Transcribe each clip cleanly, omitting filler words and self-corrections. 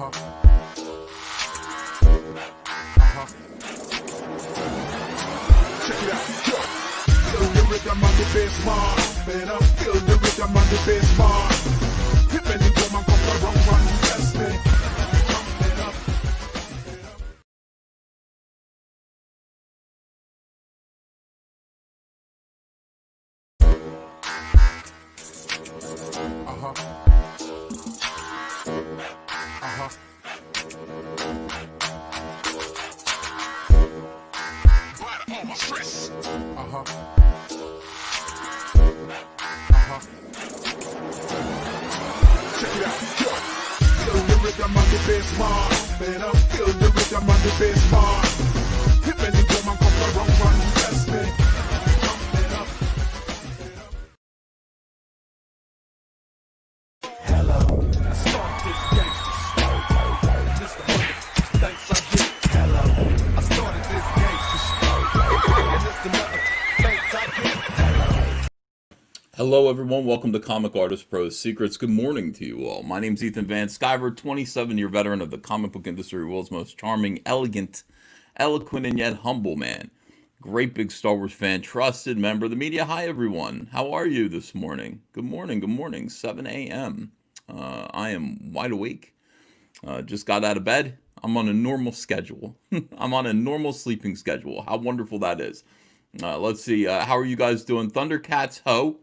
Check it out. Yo. Feel the rhythm on the bass mark. Man, I feel the rhythm on the bass mark. Hip and the drum and come the wrong one. Yes, man. Check it out, yo. Feel the rhythm on the bass mark. Man, I feel the rhythm on the bass mark. Hip and the drum and come the wrong one. Yes, man. Hello, I started this gangsta. This the mother thanks I get. Hello, I started this gangsta. And this the mother thanks I get. Hello everyone, welcome to Comic Artist Pro's Secrets. Good morning to you all. My name's Ethan Van Sciver, 27-year veteran of the comic book industry, world's most charming, elegant, eloquent, and yet humble man. Great big Star Wars fan, trusted member of the media. Hi everyone, how are you this morning? Good morning, 7 a.m. I am wide awake. Just got out of bed. I'm on a normal schedule. I'm on a normal sleeping schedule. How wonderful that is. Let's see, how are you guys doing? Thundercats Ho.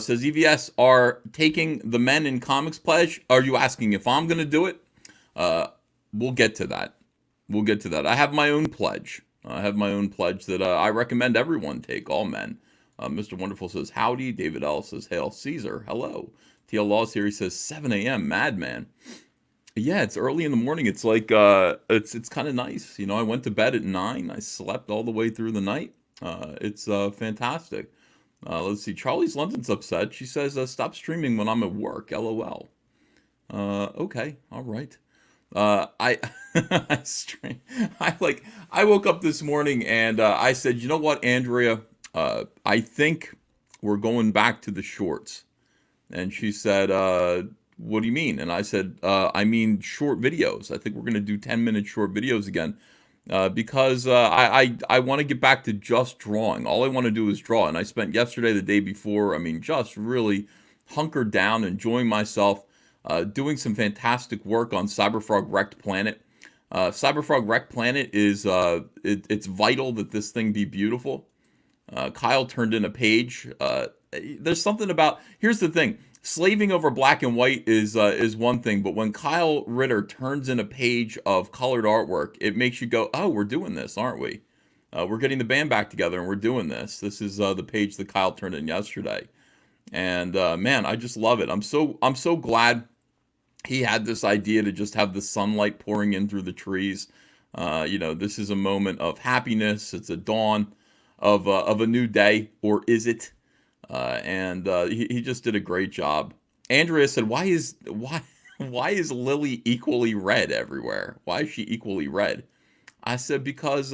Says EVS are taking the Men in Comics pledge. Are you asking if I'm going to do it? We'll get to that. I have my own pledge. That I recommend everyone take, all men. Mr. Wonderful says, howdy. David Ellis says, hail Caesar. Hello. TL Laws here, he says, 7 a.m. Madman. Yeah, it's early in the morning. It's like, it's kind of nice. You know, I went to bed at 9. I slept all the way through the night. It's fantastic. Let's see. Charlie's London's upset. She says, stop streaming when I'm at work. LOL. Okay. All right. I woke up this morning and I said, you know what, Andrea? I think we're going back to the shorts. And she said, what do you mean? And I said, I mean short videos. I think we're going to do 10-minute short videos again. Because I want to get back to just drawing. All I want to do is draw. And I spent yesterday, the day before, just really hunkered down, enjoying myself, doing some fantastic work on Cyberfrog Wrecked Planet. Cyberfrog Wrecked Planet is, it's vital that this thing be beautiful. Kyle turned in a page. There's something about, here's the thing. Slaving over black and white is one thing, but when Kyle Ritter turns in a page of colored artwork, it makes you go, oh, we're doing this, aren't we? We're getting the band back together and we're doing this. This is the page that Kyle turned in yesterday. And man, I just love it. I'm so glad he had this idea to just have the sunlight pouring in through the trees. This is a moment of happiness. It's a dawn of a new day, or is it? He just did a great job. Andrea said, why is Lily equally red everywhere? Why is she equally red? I said, because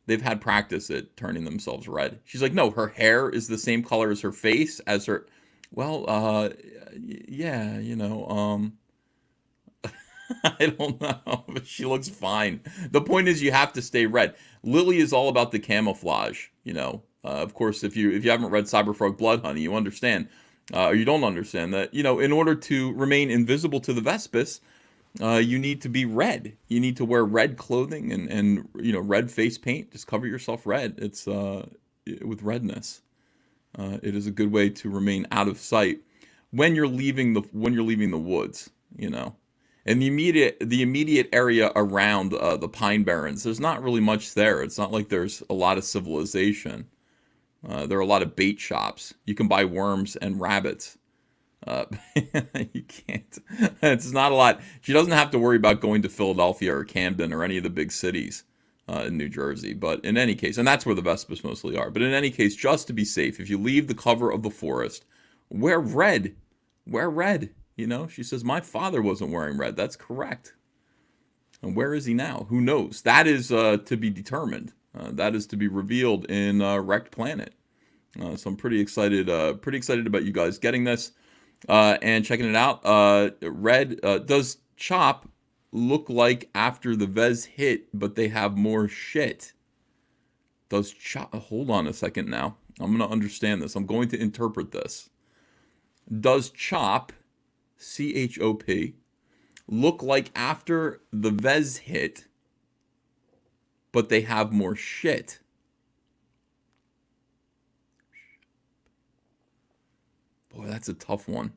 they've had practice at turning themselves red. She's like, no, her hair is the same color as her face, as her, well, yeah, I don't know, but she looks fine. The point is, you have to stay red. Lily is all about the camouflage, Of course, if you haven't read Cyberfrog Blood Honey, you understand, or you don't understand that, in order to remain invisible to the Vespis, you need to be red. You need to wear red clothing and red face paint. Just cover yourself red. It's with redness. It is a good way to remain out of sight when you're leaving the woods. And the immediate area around the Pine Barrens, there's not really much there. It's not like there's a lot of civilization. There are a lot of bait shops. You can buy worms and rabbits. You can't. It's not a lot. She doesn't have to worry about going to Philadelphia or Camden or any of the big cities in New Jersey. But in any case, and that's where the Vespis mostly are. But in any case, just to be safe, if you leave the cover of the forest, wear red. Wear red. She says, my father wasn't wearing red. That's correct. And where is he now? Who knows? That is to be determined. That is to be revealed in Wrecked Planet. So I'm pretty excited about you guys getting this and checking it out. Red, does Chop look like after the Vez hit, but they have more shit? Does Chop... Hold on a second now. I'm going to understand this. I'm going to interpret this. Does Chop, C-H-O-P, look like after the Vez hit, but they have more shit? Boy, that's a tough one.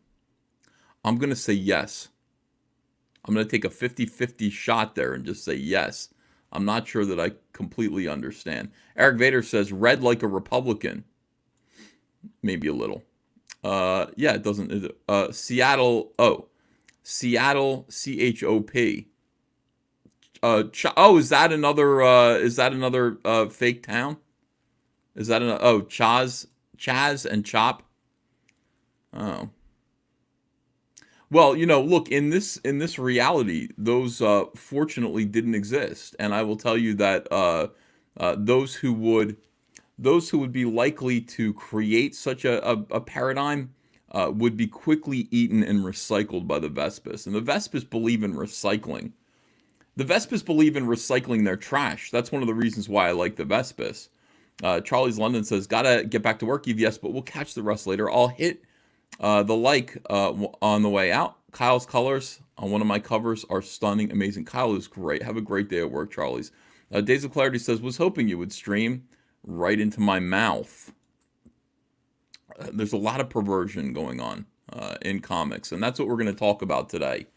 I'm going to say yes. I'm going to take a 50-50 shot there and just say yes. I'm not sure that I completely understand. Eric Vader says, red like a Republican. Maybe a little. Yeah, it doesn't. Seattle, Seattle, C-H-O-P. Is that another fake town? Is that Chaz and Chop? Oh. Well, look, in this reality, those fortunately didn't exist, and I will tell you that those who would be likely to create such a paradigm would be quickly eaten and recycled by the Vespers. And the Vespers believe in recycling. The Vespers believe in recycling their trash. That's one of the reasons why I like the Vespers. Charlie's London says, gotta get back to work, EVS, but we'll catch the rest later. I'll hit the on the way out. Kyle's colors on one of my covers are stunning, amazing. Kyle is great. Have a great day at work, Charlie's. Days of Clarity says, was hoping you would stream right into my mouth. There's a lot of perversion going on in comics, and that's what we're going to talk about today.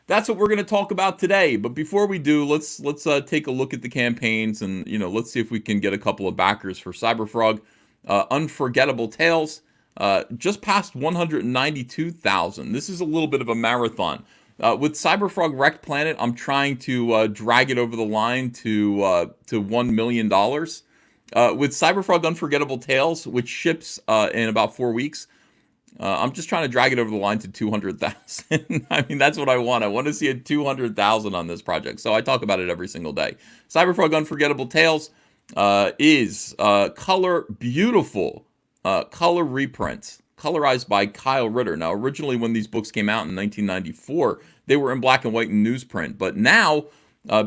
But before we do, let's take a look at the campaigns, and let's see if we can get a couple of backers for Cyberfrog. Unforgettable Tales. Just past 192,000. This is a little bit of a marathon. With Cyberfrog Wrecked Planet, I'm trying to drag it over the line to $1 million. With Cyberfrog Unforgettable Tales, which ships in about 4 weeks, I'm just trying to drag it over the line to 200,000. I mean, that's what I want. I want to see a 200,000 on this project. So I talk about it every single day. Cyberfrog Unforgettable Tales is color beautiful. Color reprints, colorized by Kyle Ritter. Now, originally when these books came out in 1994, they were in black and white and newsprint. But now,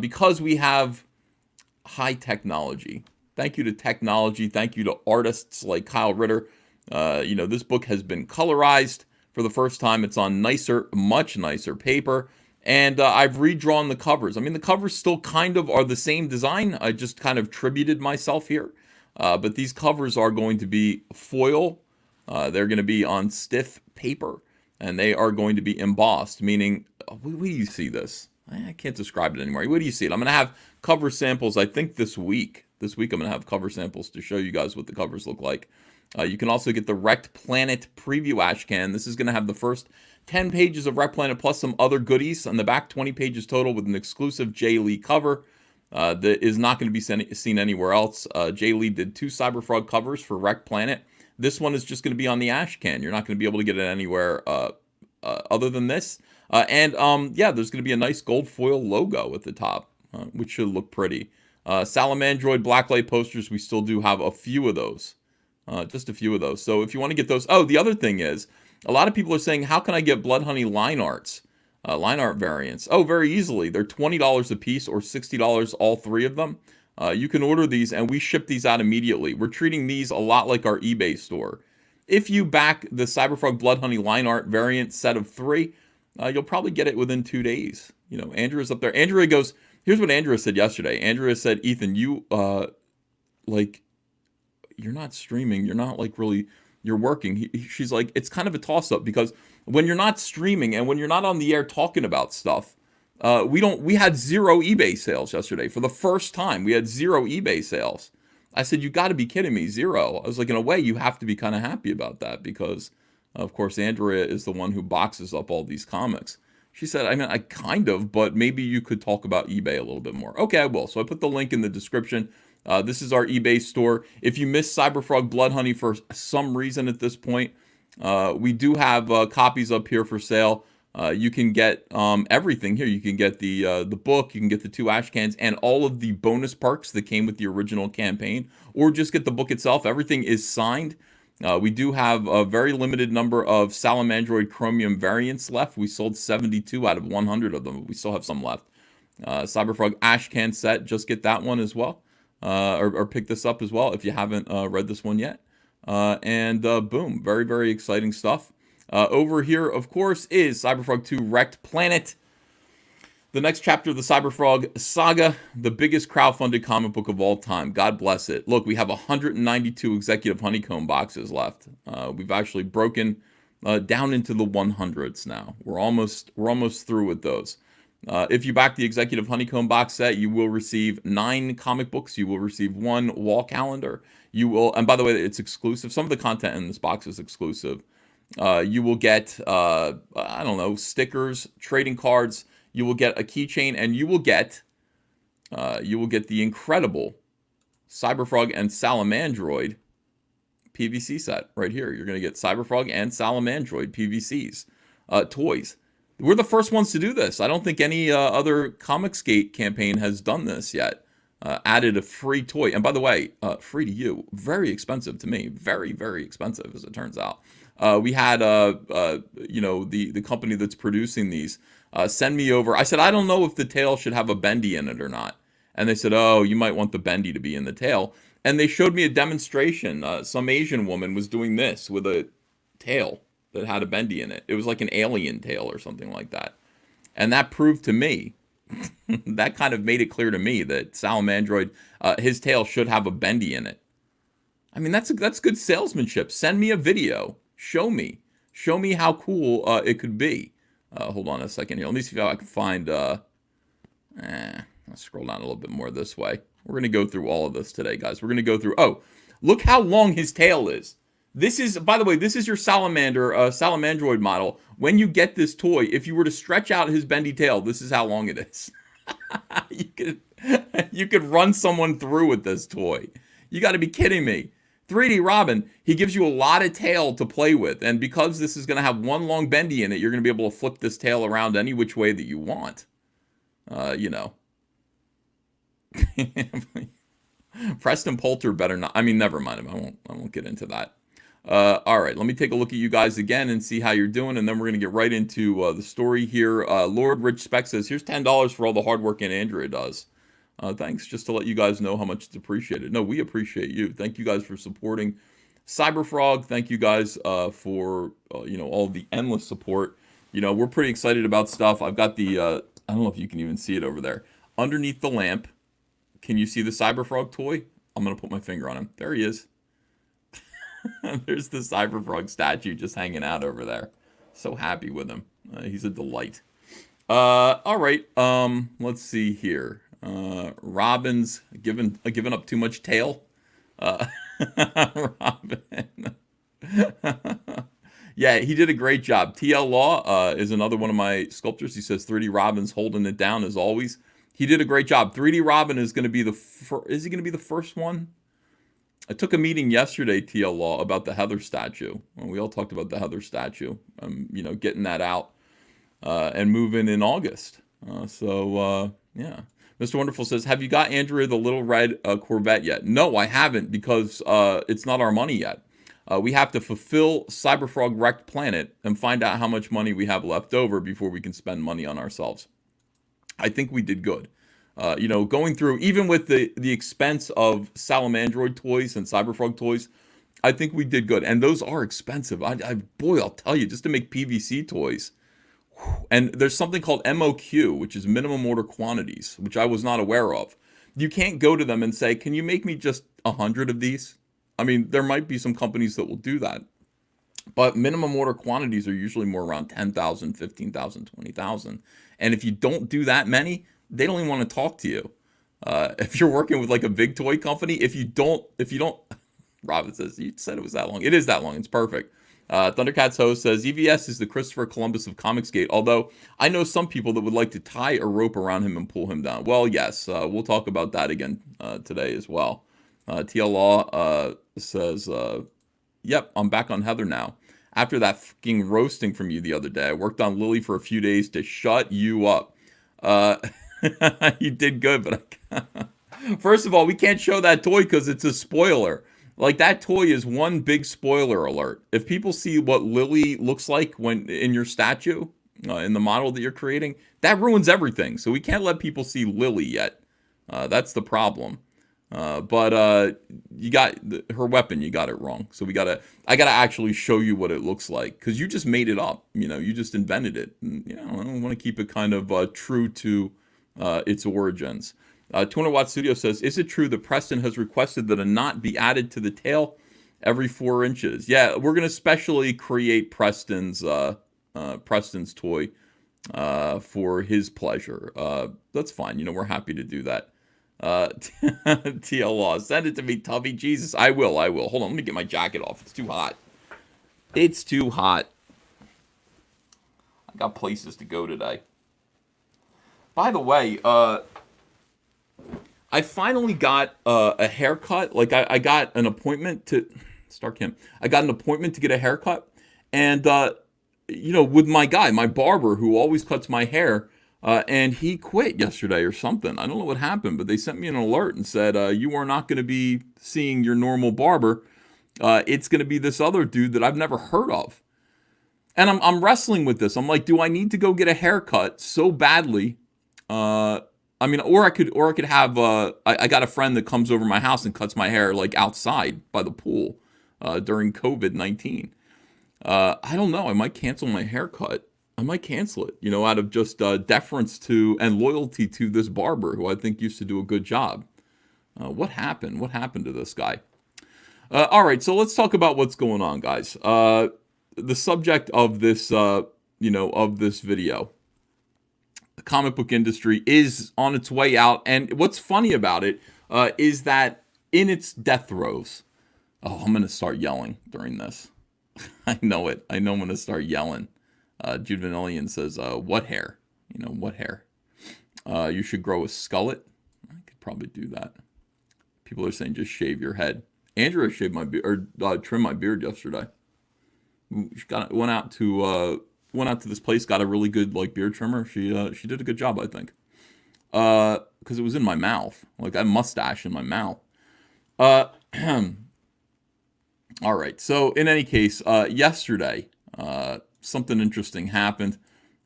because we have high technology, thank you to technology, thank you to artists like Kyle Ritter, this book has been colorized for the first time. It's on much nicer paper. And I've redrawn the covers. I mean, the covers still kind of are the same design. I just kind of tributed myself here. But these covers are going to be foil. They're going to be on stiff paper, and they are going to be embossed, meaning, where do you see this? I can't describe it anymore. Where do you see it? I'm going to have cover samples, I think, this week. This week I'm going to have cover samples to show you guys what the covers look like. You can also get the Wrecked Planet preview ashcan. This is going to have the first 10 pages of Wrecked Planet plus some other goodies on the back, 20 pages total with an exclusive Jay Lee cover. That is not going to be seen anywhere else. Jay Lee did 2 Cyberfrog covers for Wrecked Planet. This one is just going to be on the ashcan. You're not going to be able to get it anywhere other than this. There's going to be a nice gold foil logo at the top, which should look pretty. Salamandroid Blacklight posters, we still do have a few of those. Just a few of those. So if you want to get those... Oh, the other thing is, a lot of people are saying, how can I get Blood Honey line arts? Line art variants. Oh, very easily. They're $20 a piece or $60 all 3 of them. You can order these and we ship these out immediately. We're treating these a lot like our eBay store. If you back the Cyberfrog Blood Honey line art variant set of 3, you'll probably get it within 2 days. Andrea's up there. Andrea goes, here's what Andrea said yesterday. Andrea said, Ethan, you, you're not streaming. You're not really, you're working. She's like, it's kind of a toss up because when you're not streaming and when you're not on the air talking about stuff, we had 0 eBay sales yesterday. For the first time, we had 0 eBay sales. I said, you got to be kidding me, 0. I was like, in a way, you have to be kind of happy about that because, of course, Andrea is the one who boxes up all these comics. She said, I mean, I kind of, but maybe you could talk about eBay a little bit more. Okay, I will. So I put the link in the description. This is our eBay store. If you missed Cyberfrog Blood Honey for some reason at this point, we do have copies up here for sale. You can get everything here. You can get the book, you can get the 2 ash cans, and all of the bonus perks that came with the original campaign, or just get the book itself. Everything is signed. We do have a very limited number of Salamandroid Chromium variants left. We sold 72 out of 100 of them. We still have some left. Cyberfrog Ashcan set, just get that one as well. Or pick this up as well if you haven't read this one yet. And boom, very, very exciting stuff. Over here, of course, is Cyberfrog 2 Wrecked Planet. The next chapter of the Cyberfrog saga, the biggest crowdfunded comic book of all time. God bless it. Look, we have 192 executive honeycomb boxes left. We've actually broken down into the 100s now. We're almost through with those. If you back the executive honeycomb box set, you will receive 9 comic books. You will receive 1 wall calendar. You will, and by the way, it's exclusive. Some of the content in this box is exclusive. You will get, I don't know, stickers, trading cards. You will get a keychain, and you will get the incredible Cyberfrog and Salamandroid PVC set right here. You're going to get Cyberfrog and Salamandroid PVCs, toys. We're the first ones to do this. I don't think any other Comicsgate campaign has done this yet. Added a free toy, and by the way, free to you. Very expensive to me. Very, very expensive, as it turns out. We had, the company that's producing these send me over. I said, I don't know if the tail should have a bendy in it or not. And they said, oh, you might want the bendy to be in the tail. And they showed me a demonstration. Some Asian woman was doing this with a tail that had a bendy in it. It was like an alien tail or something like that. And that proved to me, that kind of made it clear to me that Salamandroid, his tail should have a bendy in it. I mean, that's good salesmanship. Send me a video. Show me how cool it could be. Hold on a second here. Let me see if I can find, I'll scroll down a little bit more this way. We're going to go through all of this today, guys. We're going to go through, look how long his tail is. This is, by the way, this is your Salamandroid model. When you get this toy, if you were to stretch out his bendy tail, this is how long it is. You could run someone through with this toy. You got to be kidding me. 3D Robin, he gives you a lot of tail to play with. And because this is going to have one long bendy in it, you're going to be able to flip this tail around any which way that you want. Preston Poulter better not. I mean, never mind him. I won't get into that. All right, let me take a look at you guys again and see how you're doing, and then we're going to get right into the story here. Lord Rich Speck says, here's $10 for all the hard work Andrea does. Thanks, just to let you guys know how much it's appreciated. No, we appreciate you. Thank you guys for supporting Cyberfrog. Thank you guys for, all the endless support. We're pretty excited about stuff. I've got the, I don't know if you can even see it over there. Underneath the lamp, can you see the Cyberfrog toy? I'm going to put my finger on him. There he is. There's the Cyberfrog statue just hanging out over there. So happy with him. He's a delight. All right. Let's see here. Robin's given up too much tail. Robin. Yeah, he did a great job. TL Law is another one of my sculptors. He says 3D Robin's holding it down as always. He did a great job. 3D Robin is going to be is he going to be the first one? I took a meeting yesterday, TL Law, about the Heather statue. And we all talked about the Heather statue. Getting that out and moving in August. Yeah. Mr. Wonderful says, have you got Andrea the little red Corvette yet? No, I haven't, because it's not our money yet. We have to fulfill Cyberfrog Wrecked Planet and find out how much money we have left over before we can spend money on ourselves. I think we did good. Going through, even with the expense of Salamandroid toys and Cyberfrog toys, I think we did good. And those are expensive. I'll tell you, just to make PVC toys. And there's something called MOQ, which is minimum order quantities, which I was not aware of. You can't go to them and say, can you make me just 100 of these? I mean, there might be some companies that will do that. But minimum order quantities are usually more around 10,000, 15,000, 20,000. And if you don't do that many, they don't even want to talk to you. If you're working with like a big toy company, if you don't, Robin says, you said it was that long. It is that long. It's perfect. Thundercats host says, EVS is the Christopher Columbus of Comicsgate, although I know some people that would like to tie a rope around him and pull him down. Well, yes, we'll talk about that again today as well. TL Law says, yep, I'm back on Heather now. After that fucking roasting from you the other day, I worked on Lily for a few days to shut you up. You did good, but first of all, we can't show that toy because it's a spoiler. Like that toy is one big spoiler alert. If people see what Lily looks like when in your statue, in the model that you're creating, that ruins everything. So we can't let people see Lily yet. That's the problem. But you got her weapon. You got it wrong. So I gotta actually show you what it looks like because you just made it up. You just invented it. And, I want to keep it kind of true to its origins. 200 Watt Studio says, is it true that Preston has requested that a knot be added to the tail every 4 inches? Yeah, we're going to specially create Preston's toy for his pleasure. That's fine. We're happy to do that. TL Law, send it to me, Tubby. Jesus, I will. Hold on, let me get my jacket off. It's too hot. I got places to go today. By the way, I finally got a haircut. Like I got an appointment to I got an appointment to get a haircut, and with my guy, my barber, who always cuts my hair, and he quit yesterday or something. I don't know what happened, but they sent me an alert and said you are not going to be seeing your normal barber. It's going to be this other dude that I've never heard of, and I'm wrestling with this. I'm like, do I need to go get a haircut so badly? Or I could have, I got a friend that comes over my house and cuts my hair like outside by the pool, during COVID-19. I don't know. I might cancel my haircut. I might cancel it, out of just, deference to and loyalty to this barber who I think used to do a good job. What happened? What happened to this guy? All right. So let's talk about what's going on, guys. The subject of this, of this video. The comic book industry is on its way out, and what's funny about it is that in its death throes, I'm going to start yelling during this. I know it. I know I'm going to start yelling. Jude Vanillion says, what hair? What hair? You should grow a skullet. I could probably do that. People are saying just shave your head. Andrea shaved my beard, or trimmed my beard yesterday. She went out to this place, got a really good beard trimmer. She did a good job, I think. Because it was in my mouth. Like I had a mustache in my mouth. All right. So in any case, yesterday, something interesting happened.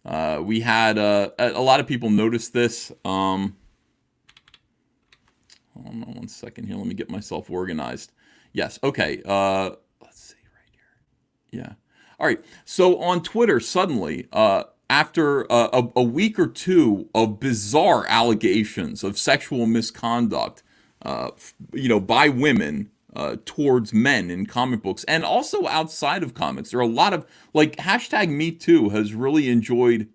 We had a lot of people notice this. Hold on 1 second here. Let me get myself organized. Yes. Okay. Let's see right here. Yeah. All right. So on Twitter, suddenly, after a week or two of bizarre allegations of sexual misconduct, by women towards men in comic books and also outside of comics, there are a lot of #MeToo has really enjoyed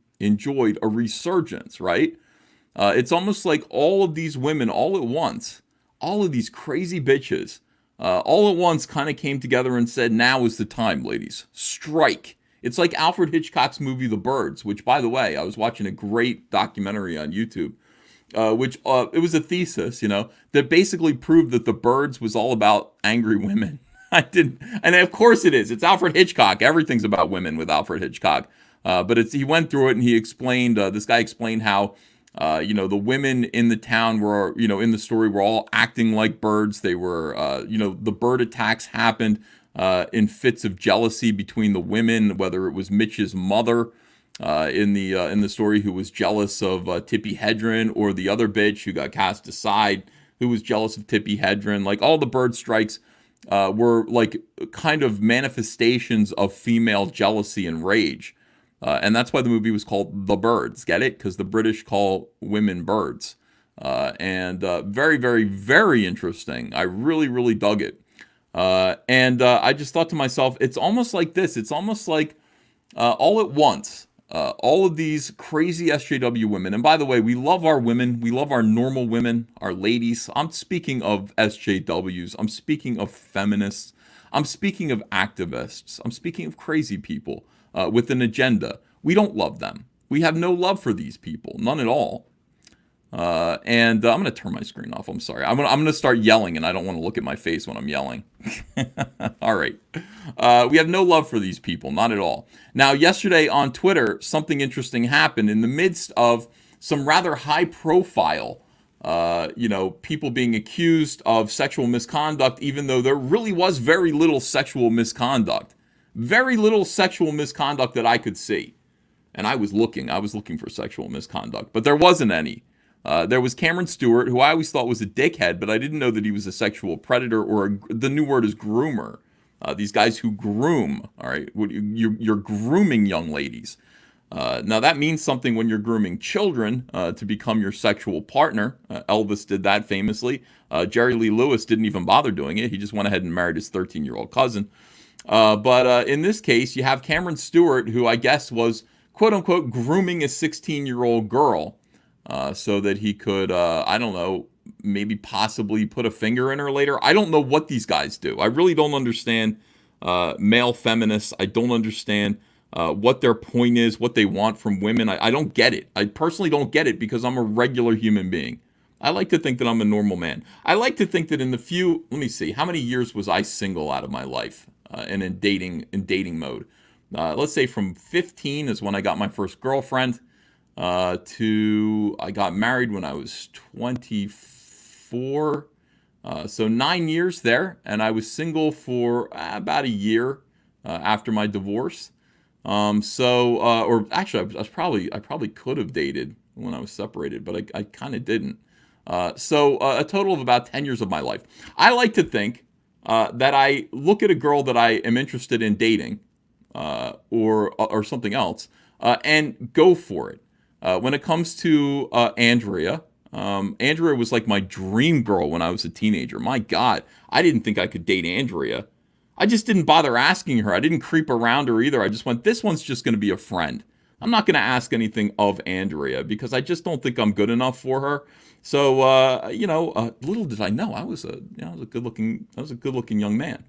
a resurgence, right? It's almost like all of these women all at once, all of these crazy bitches, all at once kind of came together and said, now is the time, ladies. Strike. It's like Alfred Hitchcock's movie, The Birds, which, by the way, I was watching a great documentary on YouTube, which it was a thesis, that basically proved that The Birds was all about angry women. And of course it is. It's Alfred Hitchcock. Everything's about women with Alfred Hitchcock. But he went through it and he explained, this guy explained how, the women in the town were, in the story were all acting like birds. They were, the bird attacks happened in fits of jealousy between the women, whether it was Mitch's mother in the story who was jealous of Tippi Hedren, or the other bitch who got cast aside who was jealous of Tippi Hedren. Like all the bird strikes were like kind of manifestations of female jealousy and rage. And that's why the movie was called The Birds. Get it? Because the British call women birds. And very, very, very interesting. I really, really dug it. And I just thought to myself, it's almost like this. It's almost like all at once, all of these crazy SJW women. And by the way, we love our women. We love our normal women, our ladies. I'm speaking of SJWs. I'm speaking of feminists. I'm speaking of activists. I'm speaking of crazy people. With an agenda. We don't love them. We have no love for these people. None at all. And I'm going to turn my screen off. I'm sorry. I'm going to start yelling, and I don't want to look at my face when I'm yelling. All right. We have no love for these people. Not at all. Now, yesterday on Twitter, something interesting happened in the midst of some rather high-profile people being accused of sexual misconduct, even though there really was very little sexual misconduct. Very little sexual misconduct that I could see. And I was looking for sexual misconduct, but there wasn't any. There was Cameron Stewart, who I always thought was a dickhead, but I didn't know that he was a sexual predator, or the new word is groomer. These guys who groom, all right? You're grooming young ladies. Now, that means something when you're grooming children to become your sexual partner. Elvis did that famously. Jerry Lee Lewis didn't even bother doing it. He just went ahead and married his 13-year-old cousin. But in this case, you have Cameron Stewart, who I guess was, quote-unquote, grooming a 16-year-old girl so that he could, I don't know, maybe possibly put a finger in her later. I don't know what these guys do. I really don't understand male feminists. I don't understand what their point is, what they want from women. I don't get it. I personally don't get it because I'm a regular human being. I like to think that I'm a normal man. I like to think that let me see, how many years was I single out of my life and in dating mode? Let's say from 15 is when I got my first girlfriend to I got married when I was 24. So 9 years there, and I was single for about a year after my divorce. Or actually, I probably could have dated when I was separated, but I kind of didn't. So a total of about 10 years of my life. I like to think that I look at a girl that I am interested in dating, or something else, and go for it. When it comes to Andrea, Andrea was like my dream girl when I was a teenager. My God, I didn't think I could date Andrea. I just didn't bother asking her. I didn't creep around her either. I just went, this one's just going to be a friend. I'm not going to ask anything of Andrea because I just don't think I'm good enough for her. So, little did I know I was a good looking young man.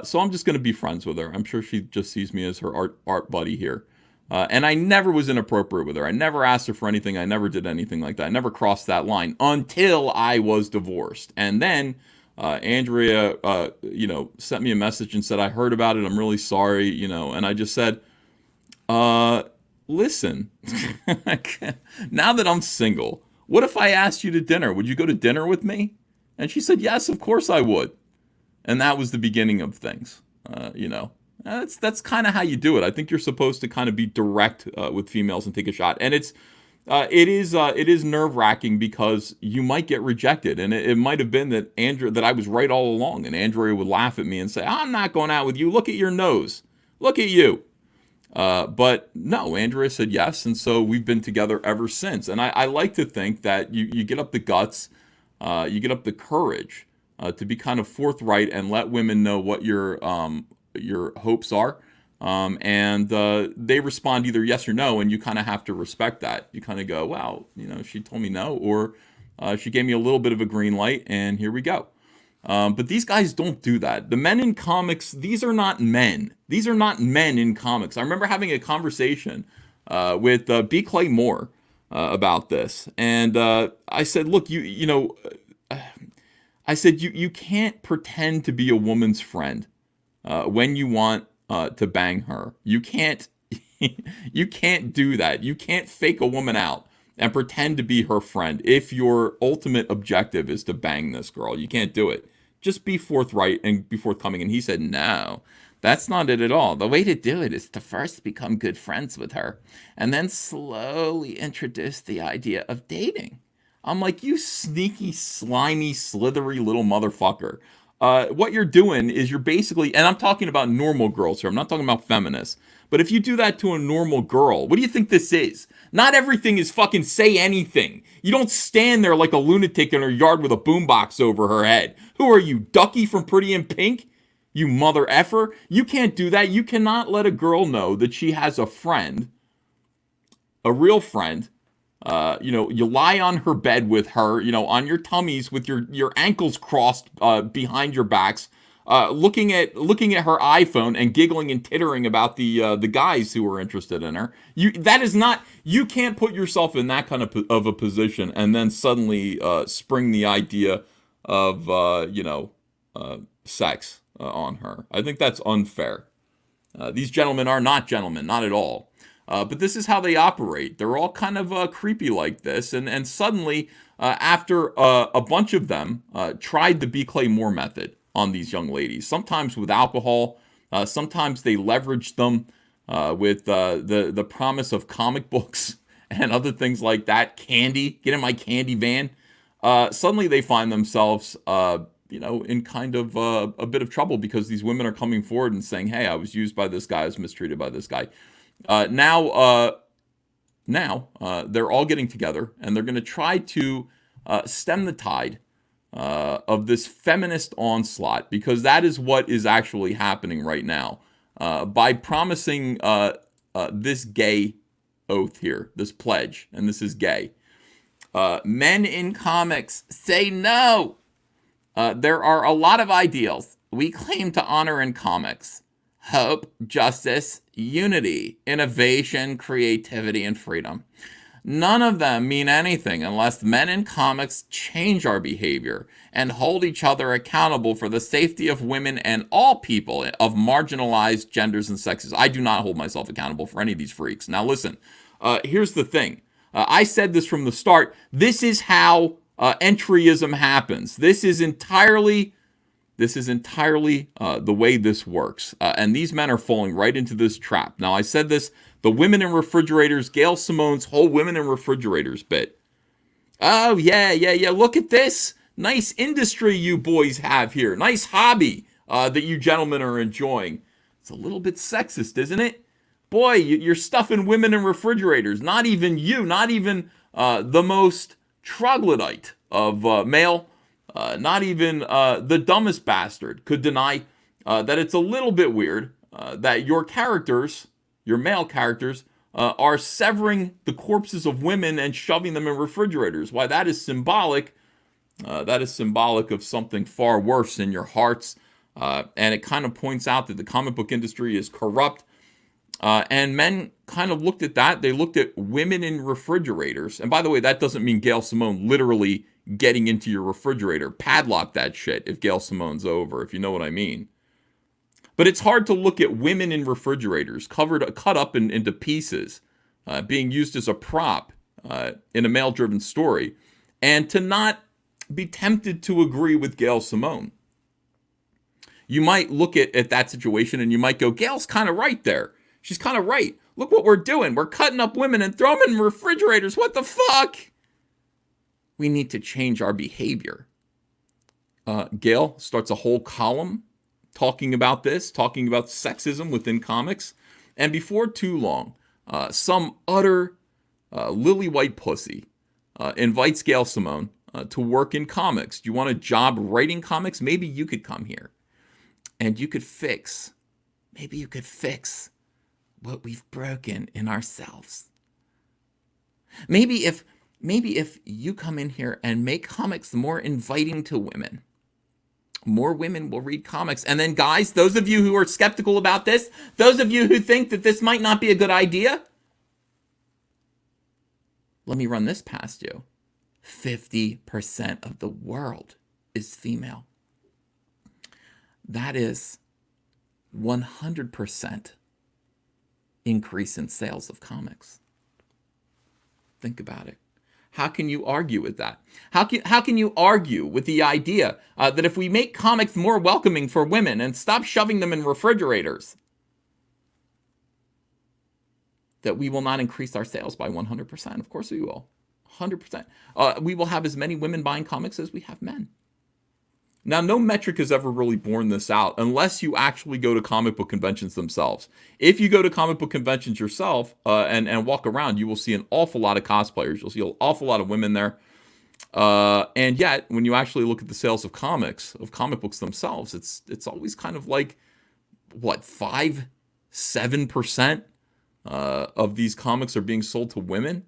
So I'm just going to be friends with her. I'm sure she just sees me as her art buddy here. And I never was inappropriate with her. I never asked her for anything. I never did anything like that. I never crossed that line until I was divorced. And then Andrea, sent me a message and said, I heard about it. I'm really sorry, and I just said, listen, now that I'm single, what if I asked you to dinner? Would you go to dinner with me? And she said, yes, of course I would. And that was the beginning of things, That's kind of how you do it. I think you're supposed to kind of be direct with females and take a shot. And it is nerve-wracking because you might get rejected. And it might have been that I was right all along. And Andrea would laugh at me and say, I'm not going out with you. Look at your nose. Look at you. But no, Andrea said yes. And so we've been together ever since. And I like to think that you get up the guts, you get up the courage to be kind of forthright and let women know what your hopes are. And they respond either yes or no, and you kind of have to respect that. You kind of go, well, she told me no, or she gave me a little bit of a green light, and here we go. But these guys don't do that. The men in comics, these are not men. These are not men in comics. I remember having a conversation with B. Clay Moore about this, and I said, look, I said you can't pretend to be a woman's friend when you want to bang her. You can't do that. You can't fake a woman out and pretend to be her friend if your ultimate objective is to bang this girl. You can't do it. Just be forthright and be forthcoming. And he said, no, that's not it at all. The way to do it is to first become good friends with her and then slowly introduce the idea of dating. I'm like, you sneaky, slimy, slithery little motherfucker. What you're doing is you're basically, and I'm talking about normal girls here. I'm not talking about feminists. But if you do that to a normal girl, what do you think this is? Not everything is fucking say anything. You don't stand there like a lunatic in her yard with a boombox over her head. Who are you, Ducky from Pretty in Pink? You mother effer. You can't do that. You cannot let a girl know that she has a friend, a real friend. You lie on her bed with her, on your tummies with your ankles crossed behind your backs, looking at her iPhone and giggling and tittering about the guys who are interested in her. You can't put yourself in that kind of a position and then suddenly spring the idea of sex on her. I think that's unfair. These gentlemen are not gentlemen, not at all. But this is how they operate. They're all kind of creepy like this. And suddenly, after a bunch of them tried the B. Clay Moore method on these young ladies, sometimes with alcohol, sometimes they leveraged them with the promise of comic books and other things like that. Candy, get in my candy van. Suddenly they find themselves, in kind of a bit of trouble because these women are coming forward and saying, hey, I was used by this guy, I was mistreated by this guy. Now they're all getting together and they're going to try to stem the tide of this feminist onslaught, because that is what is actually happening right now. By promising this gay oath here, this pledge, and this is gay. Men in comics say no. There are a lot of ideals we claim to honor in comics: hope, justice, unity, innovation, creativity, and freedom. None of them mean anything unless men in comics change our behavior and hold each other accountable for the safety of women and all people of marginalized genders and sexes. I do not hold myself accountable for any of these freaks. Now listen, here's the thing. I said this from the start. This is how entryism happens. This is entirely the way this works. And these men are falling right into this trap. Now, I said this, the women in refrigerators, Gail Simone's whole women in refrigerators bit. Oh, yeah. Look at this. Nice industry you boys have here. Nice hobby that you gentlemen are enjoying. It's a little bit sexist, isn't it? Boy, you're stuffing women in refrigerators. Not even you, not even the most troglodyte of male, not even the dumbest bastard could deny that it's a little bit weird that your characters, your male characters, are severing the corpses of women and shoving them in refrigerators. Why, that is symbolic. That is symbolic of something far worse in your hearts. And it kind of points out that the comic book industry is corrupt. And men kind of looked at that. They looked at women in refrigerators. And by the way, that doesn't mean Gail Simone literally getting into your refrigerator. Padlock that shit if Gail Simone's over, if you know what I mean. But it's hard to look at women in refrigerators cut up into pieces, being used as a prop in a male-driven story, and to not be tempted to agree with Gail Simone. You might look at that situation and you might go, Gail's kind of right there. She's kind of right. Look what we're doing. We're cutting up women and throwing them in refrigerators. What the fuck? We need to change our behavior. Gail starts a whole column talking about this, talking about sexism within comics. And before too long, some utter lily white pussy invites Gail Simone to work in comics. Do you want a job writing comics? Maybe you could come here and you could fix, maybe you could fix what we've broken in ourselves. Maybe if you come in here and make comics more inviting to women, more women will read comics. And then guys, those of you who are skeptical about this, those of you who think that this might not be a good idea, let me run this past you. 50% of the world is female. That is 100% increase in sales of comics. Think about it. How can you argue with that? How can you argue with the idea that if we make comics more welcoming for women and stop shoving them in refrigerators, that we will not increase our sales by 100%? Of course we will. 100%. We will have as many women buying comics as we have men. Now, no metric has ever really borne this out unless you actually go to comic book conventions themselves. If you go to comic book conventions yourself and walk around, you will see an awful lot of cosplayers. You'll see an awful lot of women there. And yet, when you actually look at the sales of comics, of comic books themselves, it's always kind of like, 5-7% of these comics are being sold to women?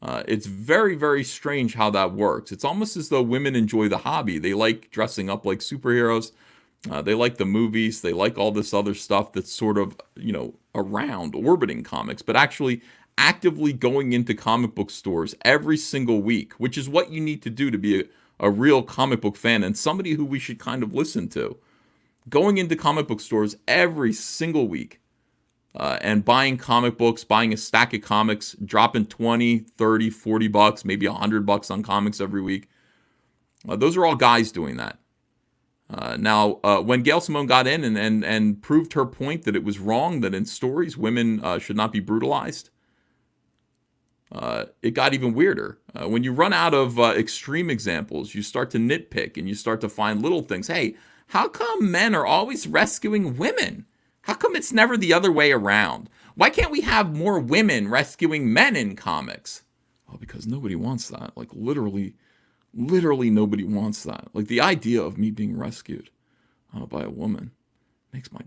It's very, very strange how that works. It's almost as though women enjoy the hobby. They like dressing up like superheroes. They like the movies. They like all this other stuff that's sort of, around, orbiting comics, but actually actively going into comic book stores every single week, which is what you need to do to be a real comic book fan and somebody who we should kind of listen to. Going into comic book stores every single week and buying comic books, buying a stack of comics, dropping 20, 30, 40 bucks, maybe $100 on comics every week. Those are all guys doing that. Now, when Gail Simone got in and proved her point that it was wrong, that in stories women should not be brutalized, it got even weirder. When you run out of extreme examples, you start to nitpick and you start to find little things. Hey, how come men are always rescuing women? How come it's never the other way around? Why can't we have more women rescuing men in comics? Well, because nobody wants that. Like literally nobody wants that. Like the idea of me being rescued by a woman makes my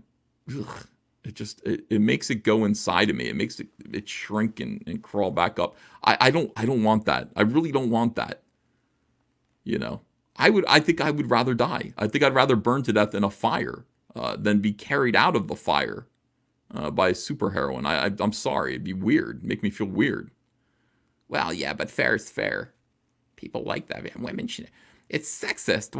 ugh, it makes it go inside of me. It makes it shrink and crawl back up. I don't want that. I really don't want that. You know, I think I would rather die. I think I'd rather burn to death in a fire than be carried out of the fire by a superheroine. I'm sorry. It'd be weird. It'd make me feel weird. Well, yeah, but fair is fair. People like that. Women should. It's sexist.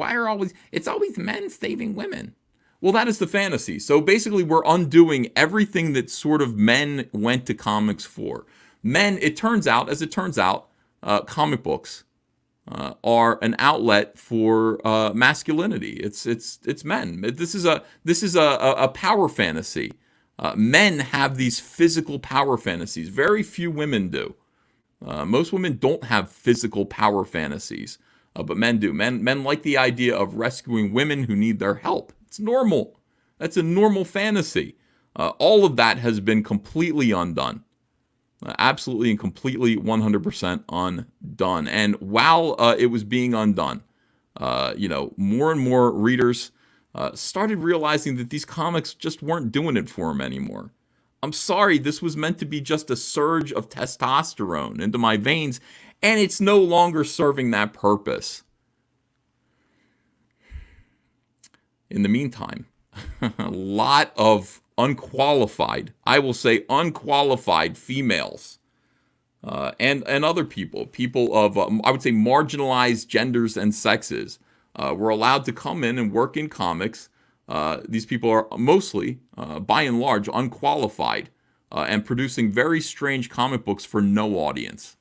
It's always men saving women. Well, that is the fantasy. So basically, we're undoing everything that sort of men went to comics for. Men, it turns out, comic books are an outlet for masculinity. It's men. This is a power fantasy. Men have these physical power fantasies. Very few women do. Most women don't have physical power fantasies, but men do. Men like the idea of rescuing women who need their help. It's normal. That's a normal fantasy. All of that has been completely undone. Absolutely and completely 100% undone. And while it was being undone, more and more readers started realizing that these comics just weren't doing it for them anymore. I'm sorry, this was meant to be just a surge of testosterone into my veins, and it's no longer serving that purpose. In the meantime, a lot of unqualified, I will say unqualified females and other people of, I would say, marginalized genders and sexes were allowed to come in and work in comics. These people are mostly, by and large, unqualified and producing very strange comic books for no audience.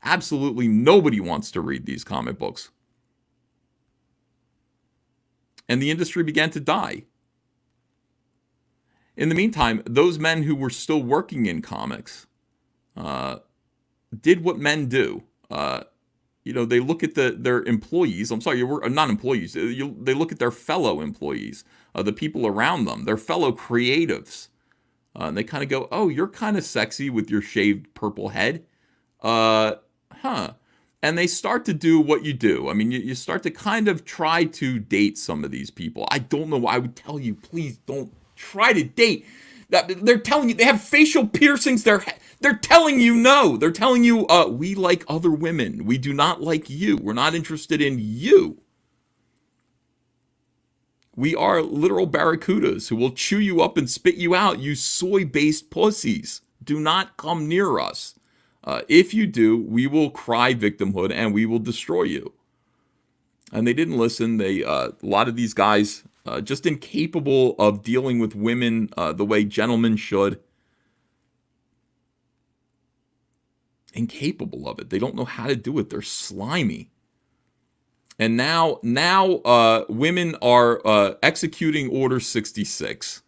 Absolutely nobody wants to read these comic books. And the industry began to die. In the meantime, those men who were still working in comics did what men do. They look at their employees. I'm sorry, not employees. They look at their fellow employees, the people around them, their fellow creatives. And they kind of go, oh, you're kind of sexy with your shaved purple head. And they start to do what you do. I mean, you start to kind of try to date some of these people. I don't know why I would tell you, please don't try to date. They're telling you they have facial piercings. They're telling you no. They're telling you we like other women. We do not like you. We're not interested in you. We are literal barracudas who will chew you up and spit you out, you soy-based pussies. Do not come near us. If you do, we will cry victimhood and we will destroy you. And they didn't listen. A lot of these guys just incapable of dealing with women the way gentlemen should. Incapable of it. They don't know how to do it. They're slimy. And now women are executing Order 66.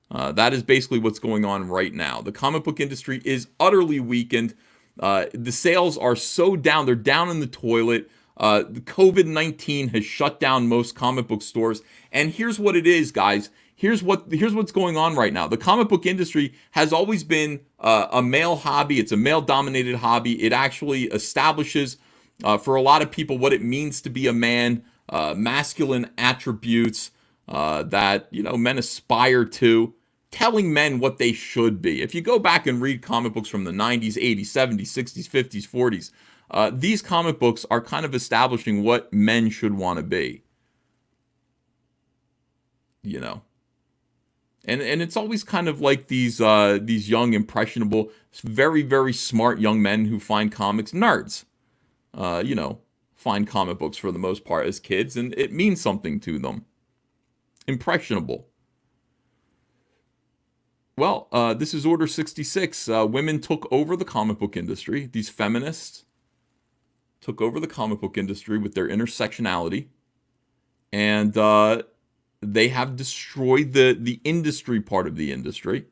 That is basically what's going on right now. The comic book industry is utterly weakened. The sales are so down. They're down in the toilet. The COVID-19 has shut down most comic book stores. And here's what it is, guys. Here's what's going on right now. The comic book industry has always been a male hobby. It's a male-dominated hobby. It actually establishes for a lot of people what it means to be a man, masculine attributes that men aspire to, telling men what they should be. If you go back and read comic books from the 90s, 80s, 70s, 60s, 50s, 40s, these comic books are kind of establishing what men should want to be. And it's always kind of like these young, impressionable, very, very smart young men who find comics nerds. Find comic books for the most part as kids, and it means something to them. Impressionable. Well, this is Order 66. Women took over the comic book industry. These feminists took over the comic book industry with their intersectionality, and they have destroyed the industry part of the industry.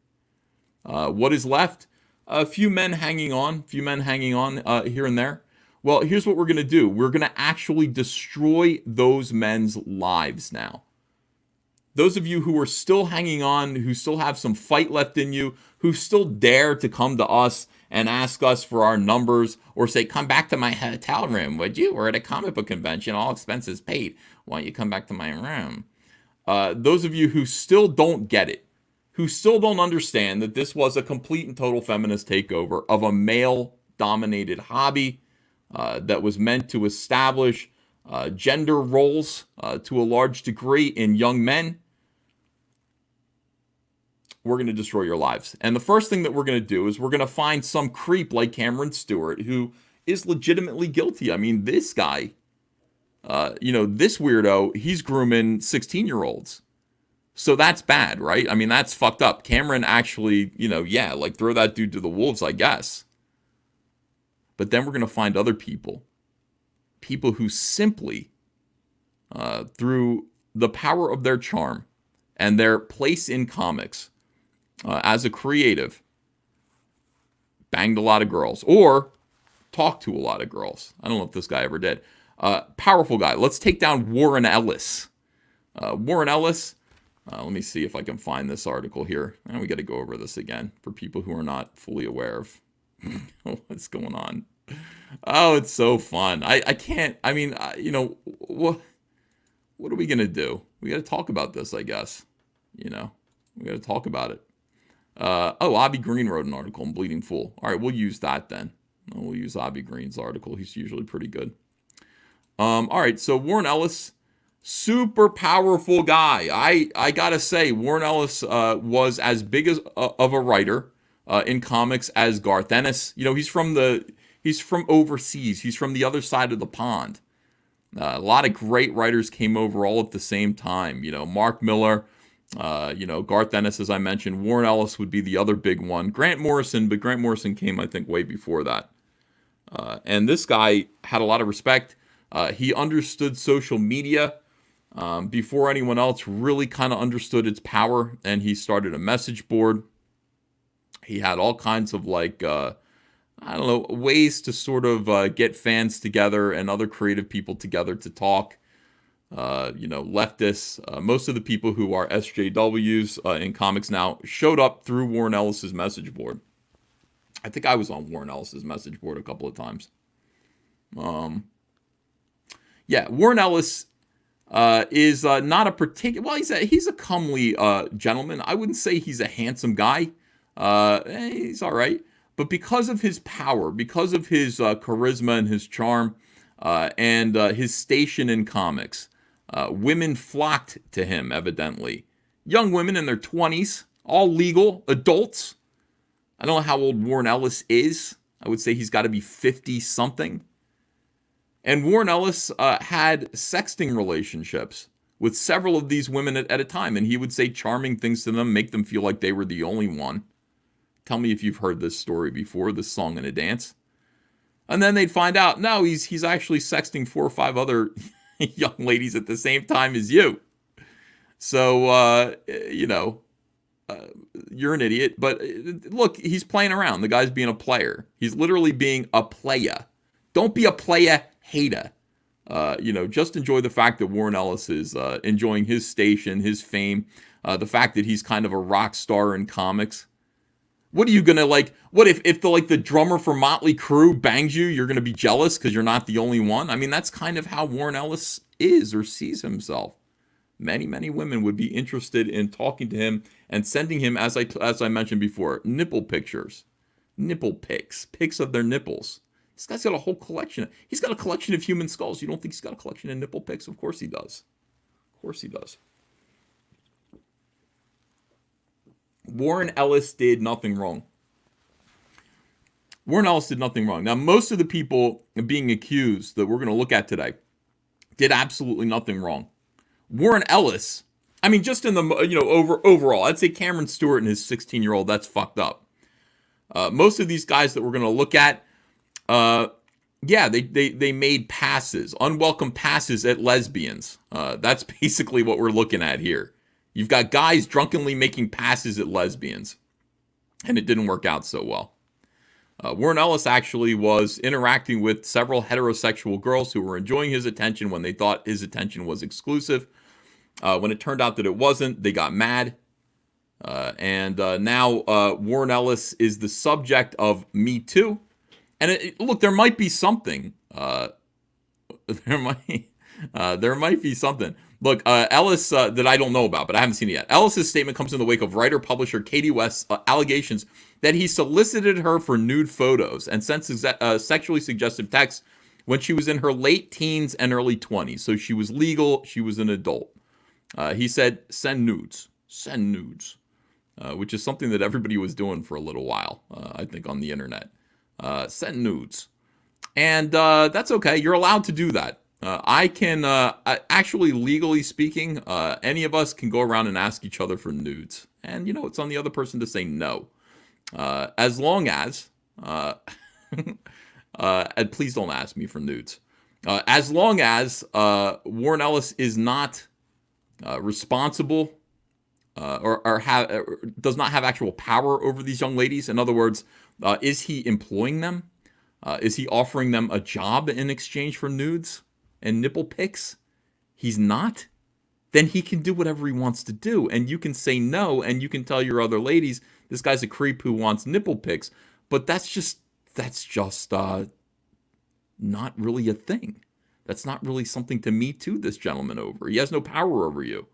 What is left? A few men hanging on, here and there. Well, here's what we're going to do. We're going to actually destroy those men's lives now. Those of you who are still hanging on, who still have some fight left in you, who still dare to come to us and ask us for our numbers or say, come back to my hotel room, would you? We're at a comic book convention, all expenses paid. Why don't you come back to my room? Those of you who still don't get it, who still don't understand that this was a complete and total feminist takeover of a male-dominated hobby that was meant to establish gender roles to a large degree in young men, we're going to destroy your lives. And the first thing that we're going to do is we're going to find some creep like Cameron Stewart who is legitimately guilty. I mean, this guy, this weirdo, he's grooming 16-year-olds. So that's bad, right? I mean, that's fucked up. Cameron actually, throw that dude to the wolves, I guess. But then we're going to find other people who simply, through the power of their charm and their place in comics as a creative, banged a lot of girls or talked to a lot of girls. I don't know if this guy ever did. Powerful guy. Let's take down Warren Ellis. Warren Ellis, let me see if I can find this article here. And we got to go over this again for people who are not fully aware of what's going on. Oh, it's so fun. I can't, what are we going to do? We got to talk about this, I guess. We got to talk about it. Abby Green wrote an article in Bleeding Fool. All right, we'll use that then. We'll use Abby Green's article. He's usually pretty good. All right, so Warren Ellis, super powerful guy. I got to say, Warren Ellis was as big of a writer in comics as Garth Ennis. He's from overseas. He's from the other side of the pond. A lot of great writers came over all at the same time. Mark Miller, Garth Ennis, as I mentioned. Warren Ellis would be the other big one. Grant Morrison, but Grant Morrison came, I think, way before that. And this guy had a lot of respect. He understood social media before anyone else really kind of understood its power, and he started a message board. He had all kinds of ways to sort of get fans together and other creative people together to talk. Leftists, most of the people who are SJWs in comics now showed up through Warren Ellis's message board. I think I was on Warren Ellis's message board a couple of times. Warren Ellis is not a particular. Well, he's a comely gentleman. I wouldn't say he's a handsome guy. He's all right. But because of his power, because of his charisma and his charm, and his station in comics, women flocked to him, evidently. Young women in their 20s, all legal, adults. I don't know how old Warren Ellis is. I would say he's got to be 50-something. And Warren Ellis had sexting relationships with several of these women at a time. And he would say charming things to them, make them feel like they were the only one. Tell me if you've heard this story before, this song and a dance. And then they'd find out, no, he's actually sexting 4 or 5 other young ladies at the same time as you. So, you're an idiot. But look, he's playing around. The guy's being a player. He's literally being a playa. Don't be a playa hater. Just enjoy the fact that Warren Ellis is enjoying his station, his fame, the fact that he's kind of a rock star in comics. What are you gonna what if the drummer for Motley Crue bangs you, you're gonna be jealous because you're not the only one? I mean, that's kind of how Warren Ellis is or sees himself. Many, many women would be interested in talking to him and sending him, as I mentioned before, nipple pictures, nipple pics of their nipples. This guy's got a whole collection. He's got a collection of human skulls. You don't think he's got a collection of nipple pics? Of course he does. Of course he does. Warren Ellis did nothing wrong. Warren Ellis did nothing wrong. Now, most of the people being accused that we're going to look at today did absolutely nothing wrong. Warren Ellis I mean, just in the, overall, I'd say Cameron Stewart and his 16-year-old, that's fucked up. Most of these guys that we're going to look at, yeah, they made passes, unwelcome passes at lesbians. That's basically what we're looking at here. You've got guys drunkenly making passes at lesbians, and it didn't work out so well. Warren Ellis actually was interacting with several heterosexual girls who were enjoying his attention when they thought his attention was exclusive. When it turned out that it wasn't, they got mad. And now Warren Ellis is the subject of Me Too. And look, there might be something. There might be something. Look, Ellis, that I don't know about, but I haven't seen it yet. Ellis's statement comes in the wake of writer-publisher Katie West's allegations that he solicited her for nude photos and sent sexually suggestive texts when she was in her late teens and early 20s. So she was legal, she was an adult. He said, send nudes, which is something that everybody was doing for a little while, I think, on the internet. Send nudes. And that's okay. You're allowed to do that. I can, actually, legally speaking, any of us can go around and ask each other for nudes. And, it's on the other person to say no. As long as, and please don't ask me for nudes. As long as Warren Ellis is not responsible or does not have actual power over these young ladies. In other words, is he employing them? Is he offering them a job in exchange for nudes and nipple pics? He's not. Then he can do whatever he wants to do. And you can say no, and you can tell your other ladies, this guy's a creep who wants nipple pics. But that's just not really a thing. That's not really something to Me Too this gentleman over. He has no power over you.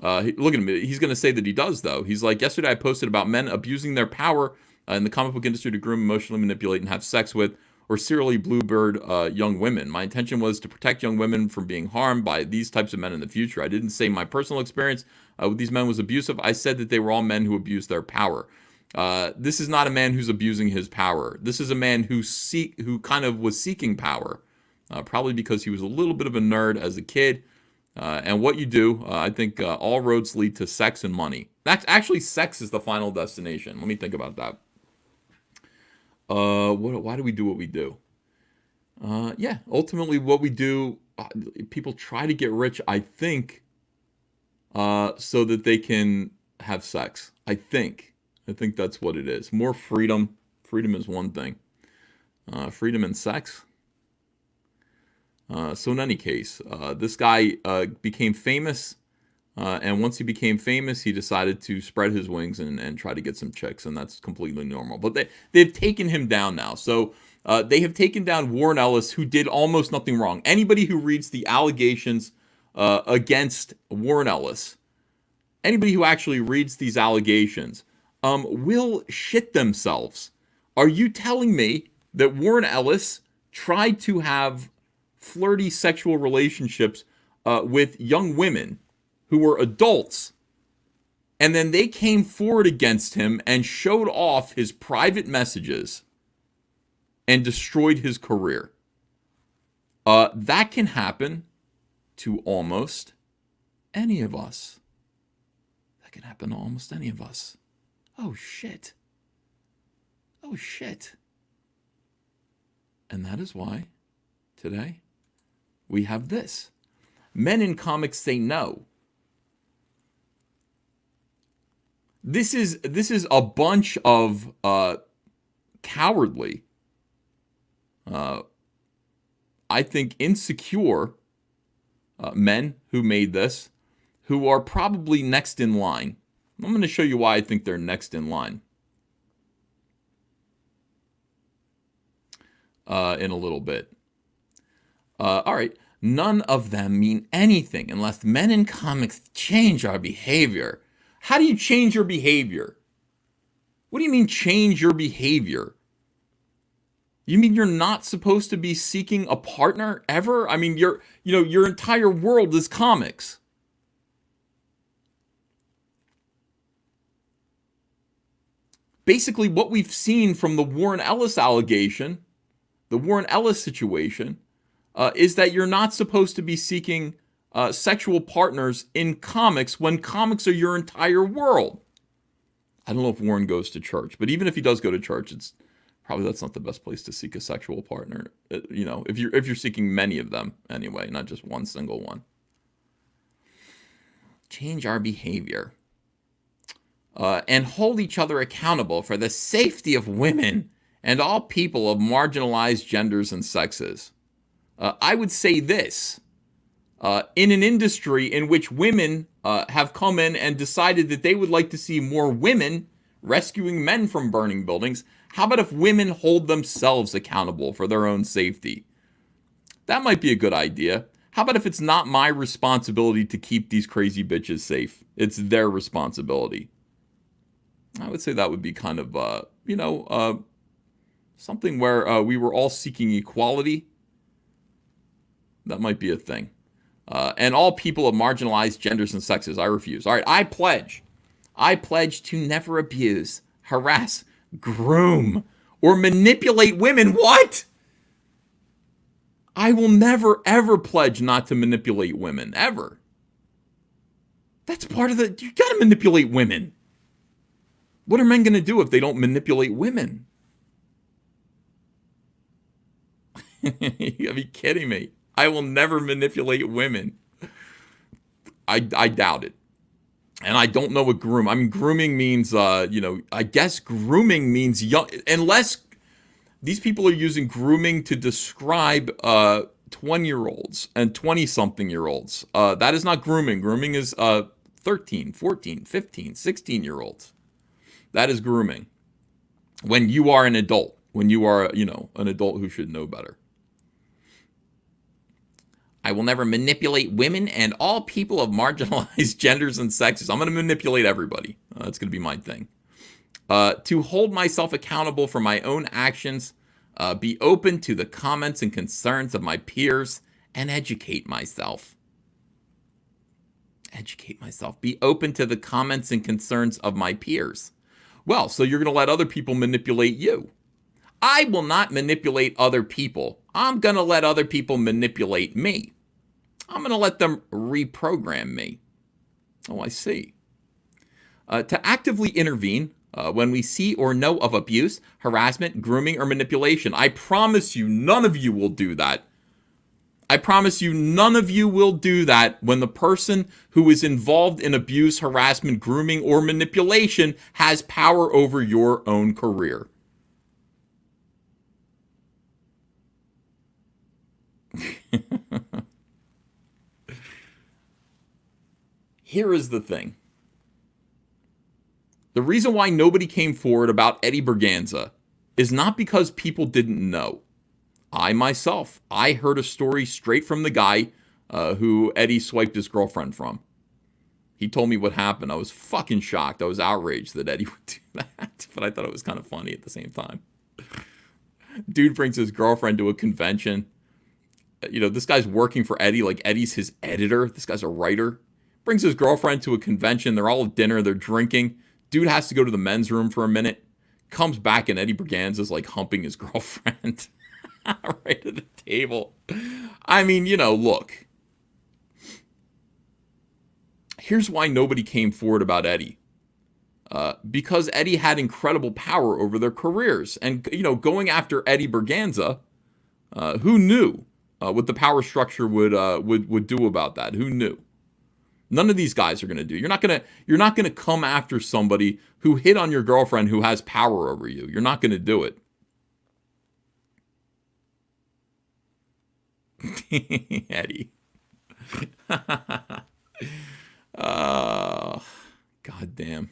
Look at him. He's going to say that he does, though. He's like, yesterday I posted about men abusing their power in the comic book industry to groom, emotionally manipulate, and have sex with, or serially bluebird young women. My intention was to protect young women from being harmed by these types of men in the future. I didn't say my personal experience with these men was abusive. I said that they were all men who abused their power. This is not a man who's abusing his power. This is a man who kind of was seeking power, probably because he was a little bit of a nerd as a kid. And what you do, I think all roads lead to sex and money. That's actually, sex is the final destination. Let me think about that. Why do we do what we do? Yeah, ultimately what we do, people try to get rich, I think, so that they can have sex. I think that's what it is. More freedom. Freedom is one thing. Freedom and sex. So in any case, this guy became famous. And once he became famous, he decided to spread his wings and try to get some chicks, and that's completely normal. But they've taken him down now. So they have taken down Warren Ellis, who did almost nothing wrong. Anybody who reads the allegations against Warren Ellis, anybody who actually reads these allegations, will shit themselves. Are you telling me that Warren Ellis tried to have flirty sexual relationships with young women who were adults, and then they came forward against him and showed off his private messages and destroyed his career? That can happen to almost any of us. That can happen to almost any of us. Oh, shit. Oh, shit. And that is why today we have this. Men in comics say no. This is a bunch of cowardly, I think insecure men who made this, who are probably next in line. I'm going to show you why I think they're next in line in a little bit. All right. None of them mean anything unless men in comics change our behavior. How do you change your behavior? What do you mean change your behavior? You mean you're not supposed to be seeking a partner ever? I mean, your entire world is comics. Basically, what we've seen from the Warren Ellis allegation, the Warren Ellis situation, is that you're not supposed to be seeking sexual partners in comics when comics are your entire world. I don't know if Warren goes to church, but even if he does go to church, it's probably that's not the best place to seek a sexual partner. You know, if you're seeking many of them anyway, not just one single one. Change our behavior and hold each other accountable for the safety of women and all people of marginalized genders and sexes. I would say this. In an industry in which women have come in and decided that they would like to see more women rescuing men from burning buildings, how about if women hold themselves accountable for their own safety? That might be a good idea. How about if it's not my responsibility to keep these crazy bitches safe? It's their responsibility. I would say that would be kind of, something where we were all seeking equality. That might be a thing. And all people of marginalized genders and sexes. I refuse. All right, I pledge to never abuse, harass, groom, or manipulate women. What? I will never, ever pledge not to manipulate women, ever. That's part of the... You gotta manipulate women. What are men gonna do if they don't manipulate women? You gotta be kidding me. I will never manipulate women. I doubt it. And I don't know what groom... I mean, grooming means, I guess grooming means young... Unless... These people are using grooming to describe 20-year-olds and 20-something-year-olds. That is not grooming. Grooming is 13, 14, 15, 16-year-olds. That is grooming. When you are an adult. When you are, an adult who should know better. I will never manipulate women and all people of marginalized genders and sexes. I'm going to manipulate everybody. That's going to be my thing. To hold myself accountable for my own actions, be open to the comments and concerns of my peers, and educate myself. Educate myself. Be open to the comments and concerns of my peers. Well, so you're going to let other people manipulate you. I will not manipulate other people. I'm going to let other people manipulate me. I'm going to let them reprogram me. Oh, I see. To actively intervene when we see or know of abuse, harassment, grooming, or manipulation. I promise you, none of you will do that. I promise you, none of you will do that when the person who is involved in abuse, harassment, grooming, or manipulation has power over your own career. Here is the thing. The reason why nobody came forward about Eddie Berganza is not because people didn't know. I heard a story straight from the guy who Eddie swiped his girlfriend from. He told me what happened. I was fucking shocked. I was outraged that Eddie would do that. But I thought it was kind of funny at the same time. Dude brings his girlfriend to a convention. This guy's working for Eddie. Like, Eddie's his editor. This guy's a writer. Brings his girlfriend to a convention. They're all at dinner. They're drinking. Dude has to go to the men's room for a minute. Comes back and Eddie Berganza's like humping his girlfriend. Right at the table. I mean, look. Here's why nobody came forward about Eddie. Because Eddie had incredible power over their careers. And, going after Eddie Berganza, who knew what the power structure would do about that? Who knew? None of these guys are going to do. You're not going to come after somebody who hit on your girlfriend who has power over you. You're not going to do it. Eddie. God damn.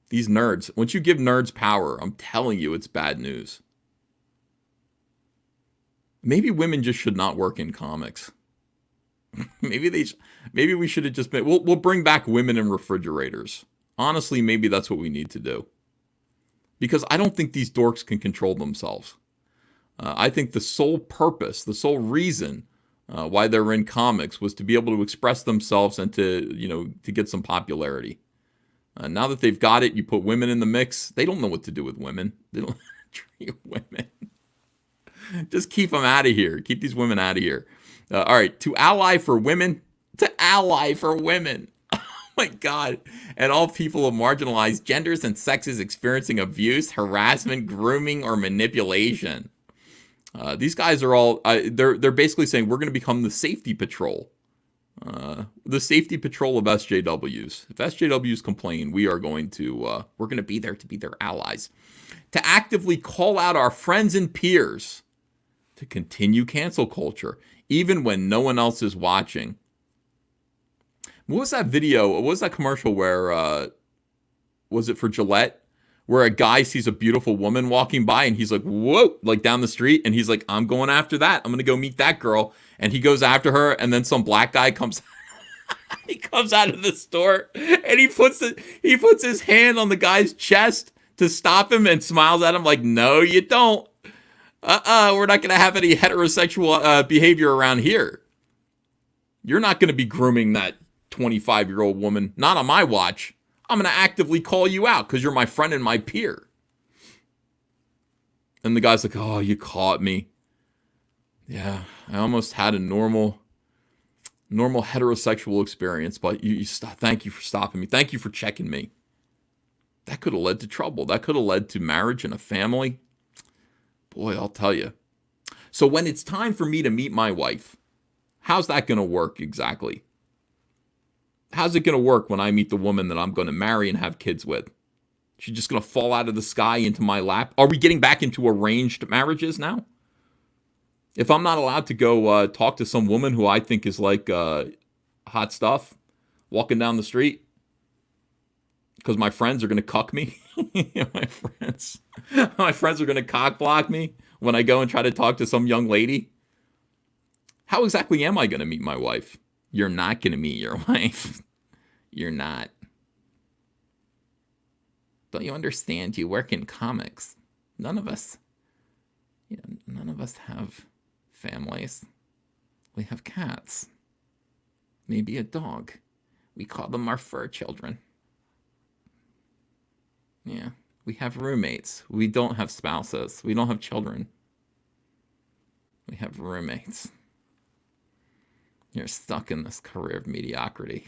These nerds. Once you give nerds power, I'm telling you, it's bad news. Maybe women just should not work in comics. Maybe we should have just been... We'll bring back women in refrigerators. Honestly, maybe that's what we need to do. Because I don't think these dorks can control themselves. I think the sole purpose, the sole reason why they're in comics was to be able to express themselves and to get some popularity. Now that they've got it, you put women in the mix. They don't know what to do with women. They don't treat women. Just keep them out of here. Keep these women out of here. All right, to ally for women, to ally for women. Oh my God. And all people of marginalized genders and sexes experiencing abuse, harassment, grooming, or manipulation. These guys are all, they're basically saying we're going to become the safety patrol. The safety patrol of SJWs. If SJWs complain, we are going to, we're going to be there to be their allies. To actively call out our friends and peers to continue cancel culture, even when no one else is watching. What was that video? What was that commercial where, was it for Gillette? Where a guy sees a beautiful woman walking by and he's like, whoa, like down the street. And he's like, I'm going after that. I'm going to go meet that girl. And he goes after her. And then some black guy comes, he comes out of the store and he puts his hand on the guy's chest to stop him and smiles at him like, no, you don't. We're not going to have any heterosexual behavior around here. You're not going to be grooming that 25-year-old woman. Not on my watch. I'm going to actively call you out because you're my friend and my peer. And the guy's like, oh, you caught me. Yeah, I almost had a normal heterosexual experience, but you thank you for stopping me. Thank you for checking me. That could have led to trouble. That could have led to marriage and a family. Boy, I'll tell you. So when it's time for me to meet my wife, how's that going to work exactly? How's it going to work when I meet the woman that I'm going to marry and have kids with? She's just going to fall out of the sky into my lap? Are we getting back into arranged marriages now? If I'm not allowed to go talk to some woman who I think is like hot stuff, walking down the street, because my friends are going to cuck me. my friends are going to cock block me when I go and try to talk to some young lady. How exactly am I going to meet my wife? You're not going to meet your wife. You're not. Don't you understand? You work in comics. None of us have families. We have cats. Maybe a dog. We call them our fur children. Yeah. We have roommates. We don't have spouses. We don't have children. We have roommates. You're stuck in this career of mediocrity.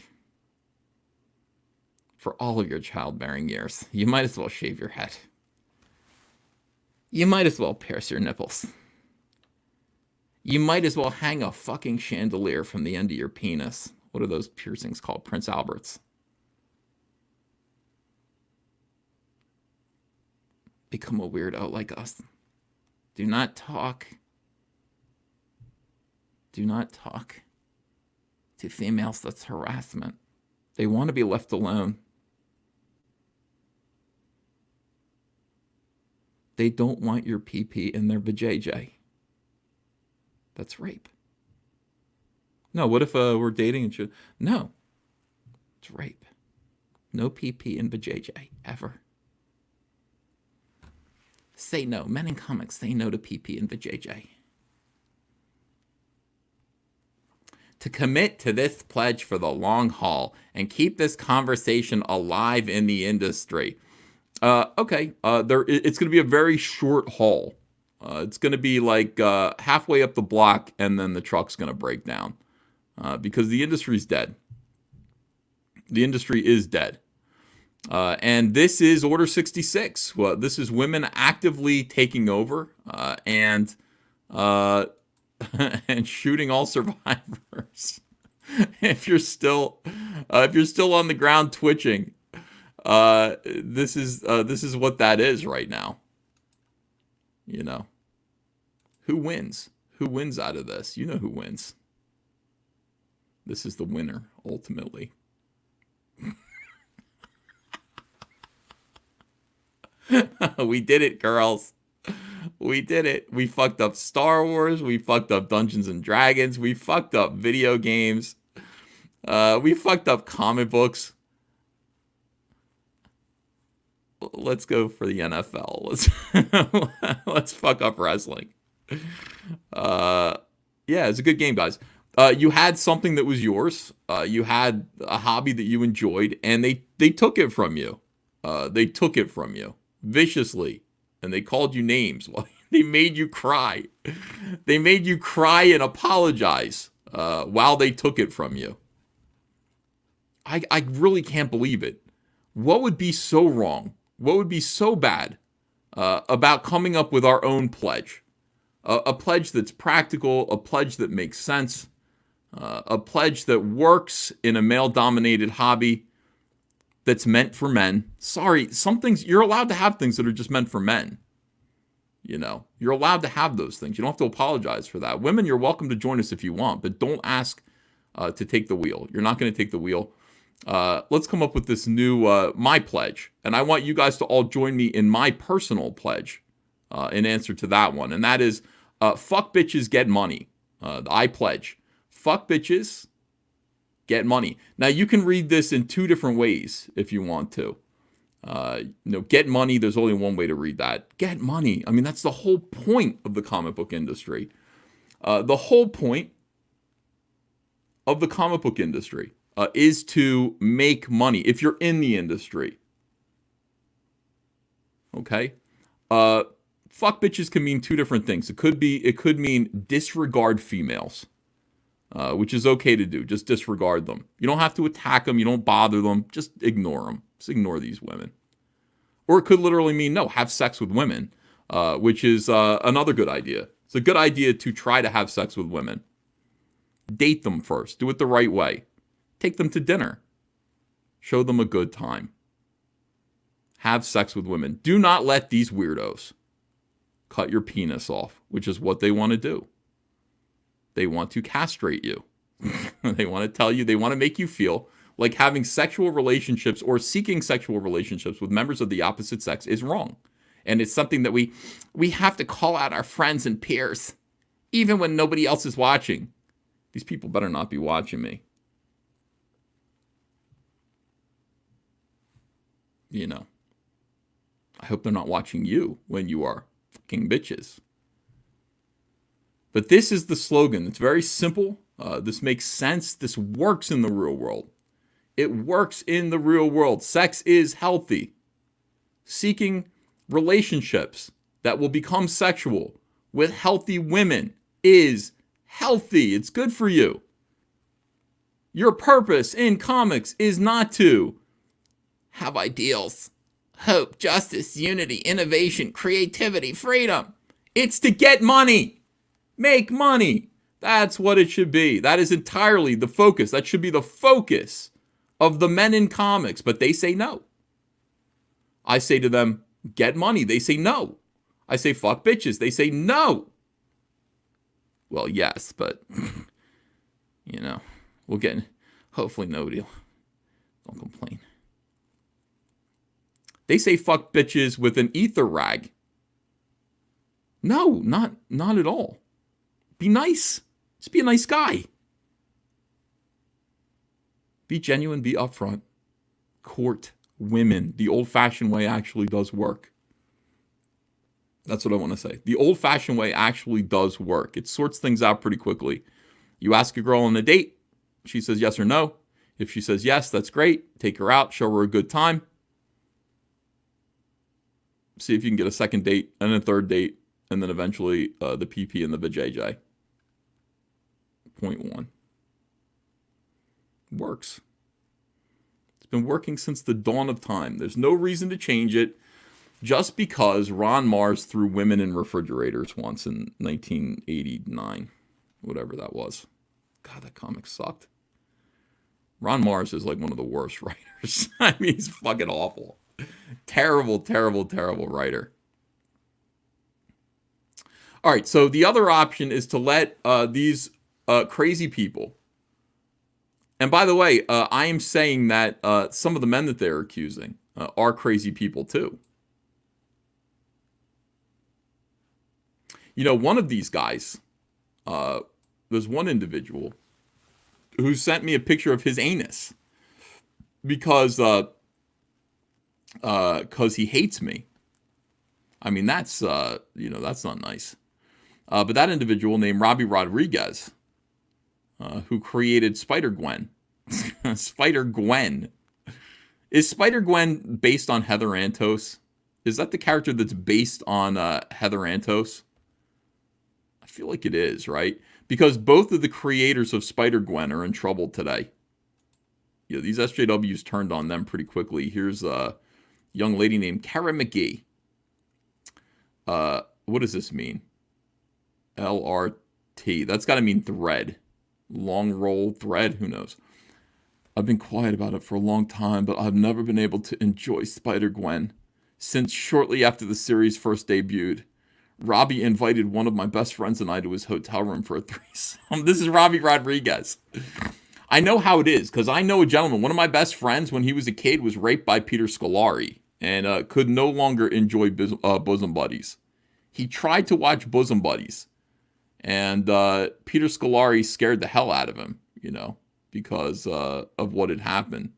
For all of your childbearing years, you might as well shave your head. You might as well pierce your nipples. You might as well hang a fucking chandelier from the end of your penis. What are those piercings called? Prince Albert's. Become a weirdo like us. Do not talk. Do not talk to females. That's harassment. They want to be left alone. They don't want your pee-pee in their vajayjay. That's rape. No, what if we're dating and should... No. It's rape. No pee-pee in vajayjay, ever. Say no. Men in comics say no to pee-pee and vajayjay. To commit to this pledge for the long haul and keep this conversation alive in the industry. Okay, it's going to be a very short haul. It's going to be like halfway up the block, and then the truck's going to break down because the industry's dead. The industry is dead. And this is Order 66. Well, this is women actively taking over and shooting all survivors. If you're still on the ground twitching, this is what that is right now. You know, who wins? Who wins out of this? You know who wins. This is the winner ultimately. We did it, girls. We did it. We fucked up Star Wars. We fucked up Dungeons and Dragons. We fucked up video games. We fucked up comic books. Let's go for the NFL. Let's fuck up wrestling. Yeah, it's a good game, guys. You had something that was yours. You had a hobby that you enjoyed, and they took it from you. They took it from you viciously, and they called you names. Well, they made you cry. They made you cry and apologize while they took it from you. I really can't believe it. What would be so wrong? What would be so bad about coming up with our own pledge? A pledge that's practical, a pledge that makes sense, a pledge that works in a male-dominated hobby that's meant for men. Sorry, some things, you're allowed to have things that are just meant for men. You know, you're allowed to have those things. You don't have to apologize for that. Women, you're welcome to join us if you want, but don't ask to take the wheel. You're not going to take the wheel. Let's come up with this new my pledge. And I want you guys to all join me in my personal pledge in answer to that one. And that is, fuck bitches, get money. I pledge. Fuck bitches, get money. Now, you can read this in two different ways if you want to. Get money, there's only one way to read that. Get money. I mean, that's the whole point of the comic book industry. The whole point of the comic book industry is to make money if you're in the industry. Okay? Fuck bitches can mean two different things. It could mean disregard females, which is okay to do. Just disregard them. You don't have to attack them. You don't bother them. Just ignore them. Just ignore these women. Or it could literally mean, no, have sex with women, which is another good idea. It's a good idea to try to have sex with women. Date them first. Do it the right way. Take them to dinner. Show them a good time. Have sex with women. Do not let these weirdos cut your penis off, which is what they want to do. They want to castrate you. They want to tell you, they want to make you feel like having sexual relationships or seeking sexual relationships with members of the opposite sex is wrong. And it's something that we have to call out our friends and peers, even when nobody else is watching. These people better not be watching me. You know, I hope they're not watching you when you are fucking bitches. But this is the slogan. It's very simple. This makes sense. This works in the real world. It works in the real world. Sex is healthy. Seeking relationships that will become sexual with healthy women is healthy. It's good for you. Your purpose in comics is not to have ideals, hope, justice, unity, innovation, creativity, freedom. It's to get money. Make money. That's what it should be. That is entirely the focus. That should be the focus of the men in comics. But they say no. I say to them, get money. They say no. I say, fuck bitches. They say no. Well, yes, but, we'll get, hopefully nobody will complain. They say fuck bitches with an ether rag. No, not at all. Be nice. Just be a nice guy. Be genuine, be upfront. Court women. The old-fashioned way actually does work. That's what I want to say. The old-fashioned way actually does work. It sorts things out pretty quickly. You ask a girl on a date. She says yes or no. If she says yes, that's great. Take her out. Show her a good time. See if you can get a second date and a third date. And then eventually the PP and the vajayjay. Point one. Works. It's been working since the dawn of time. There's no reason to change it just because Ron Mars threw women in refrigerators once in 1989. Whatever that was. God, that comic sucked. Ron Mars is like one of the worst writers. I mean, he's fucking awful. Terrible, terrible, terrible writer. All right, so the other option is to let these crazy people. And by the way, I am saying that some of the men that they're accusing are crazy people too. One of these guys, there's one individual who sent me a picture of his anus because he hates me. I mean, that's that's not nice. But that individual named Robbie Rodriguez, who created Spider-Gwen. Spider-Gwen. Is Spider-Gwen based on Heather Antos? Is that the character that's based on Heather Antos? I feel like it is, right? Because both of the creators of Spider-Gwen are in trouble today. these SJWs turned on them pretty quickly. Here's a young lady named Kara McGee. What does this mean? LRT. That's got to mean thread. Long roll thread. Who knows? I've been quiet about it for a long time, but I've never been able to enjoy Spider-Gwen since shortly after the series first debuted. Robbie invited one of my best friends and I to his hotel room for a threesome. This is Robbie Rodriguez. I know how it is, because I know a gentleman. One of my best friends, when he was a kid, was raped by Peter Scolari and could no longer enjoy Bosom Buddies. He tried to watch Bosom Buddies, and Peter Scolari scared the hell out of him, because of what had happened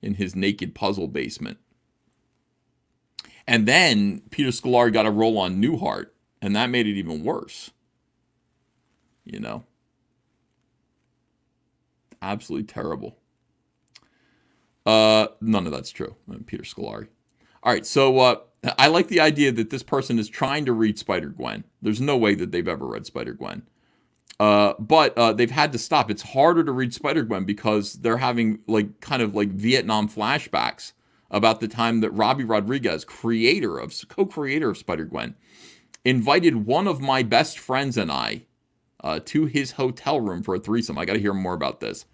in his naked puzzle basement. And then Peter Scolari got a role on Newhart, and that made it even worse. Absolutely terrible. None of that's true. Peter Scolari. All right, so I like the idea that this person is trying to read Spider-Gwen. There's no way that they've ever read Spider-Gwen. But they've had to stop. It's harder to read Spider-Gwen because they're having kind of Vietnam flashbacks about the time that Robbie Rodriguez, co-creator of Spider-Gwen, invited one of my best friends and I to his hotel room for a threesome. I got to hear more about this.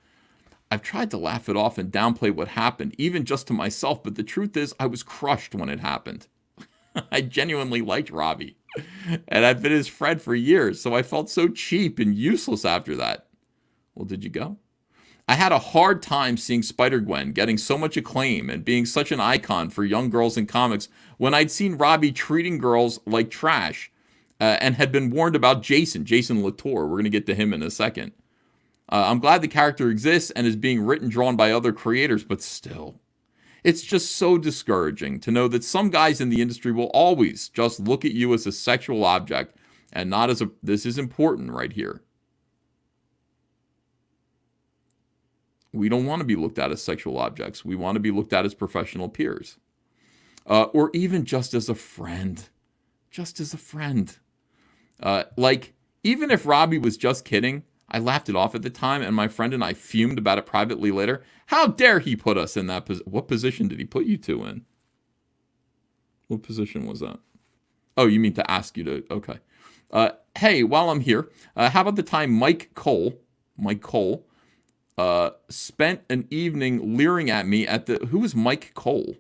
I've tried to laugh it off and downplay what happened, even just to myself, but the truth is I was crushed when it happened. I genuinely liked Robbie, and I've been his friend for years, so I felt so cheap and useless after that. Well, did you go? I had a hard time seeing Spider-Gwen getting so much acclaim and being such an icon for young girls in comics when I'd seen Robbie treating girls like trash and had been warned about Jason Latour. We're going to get to him in a second. I'm glad the character exists and is being written, drawn by other creators, but still, it's just so discouraging to know that some guys in the industry will always just look at you as a sexual object and not as this is important right here. We don't want to be looked at as sexual objects. We want to be looked at as professional peers. Or even just as a friend. Just as a friend. Even if Robbie was just kidding, I laughed it off at the time, and my friend and I fumed about it privately later. How dare he put us in that position? What position did he put you two in? What position was that? Oh, you mean to ask you to... Okay. Hey, while I'm here, how about the time Mike Cole, spent an evening leering at me at the... Who was Mike Cole?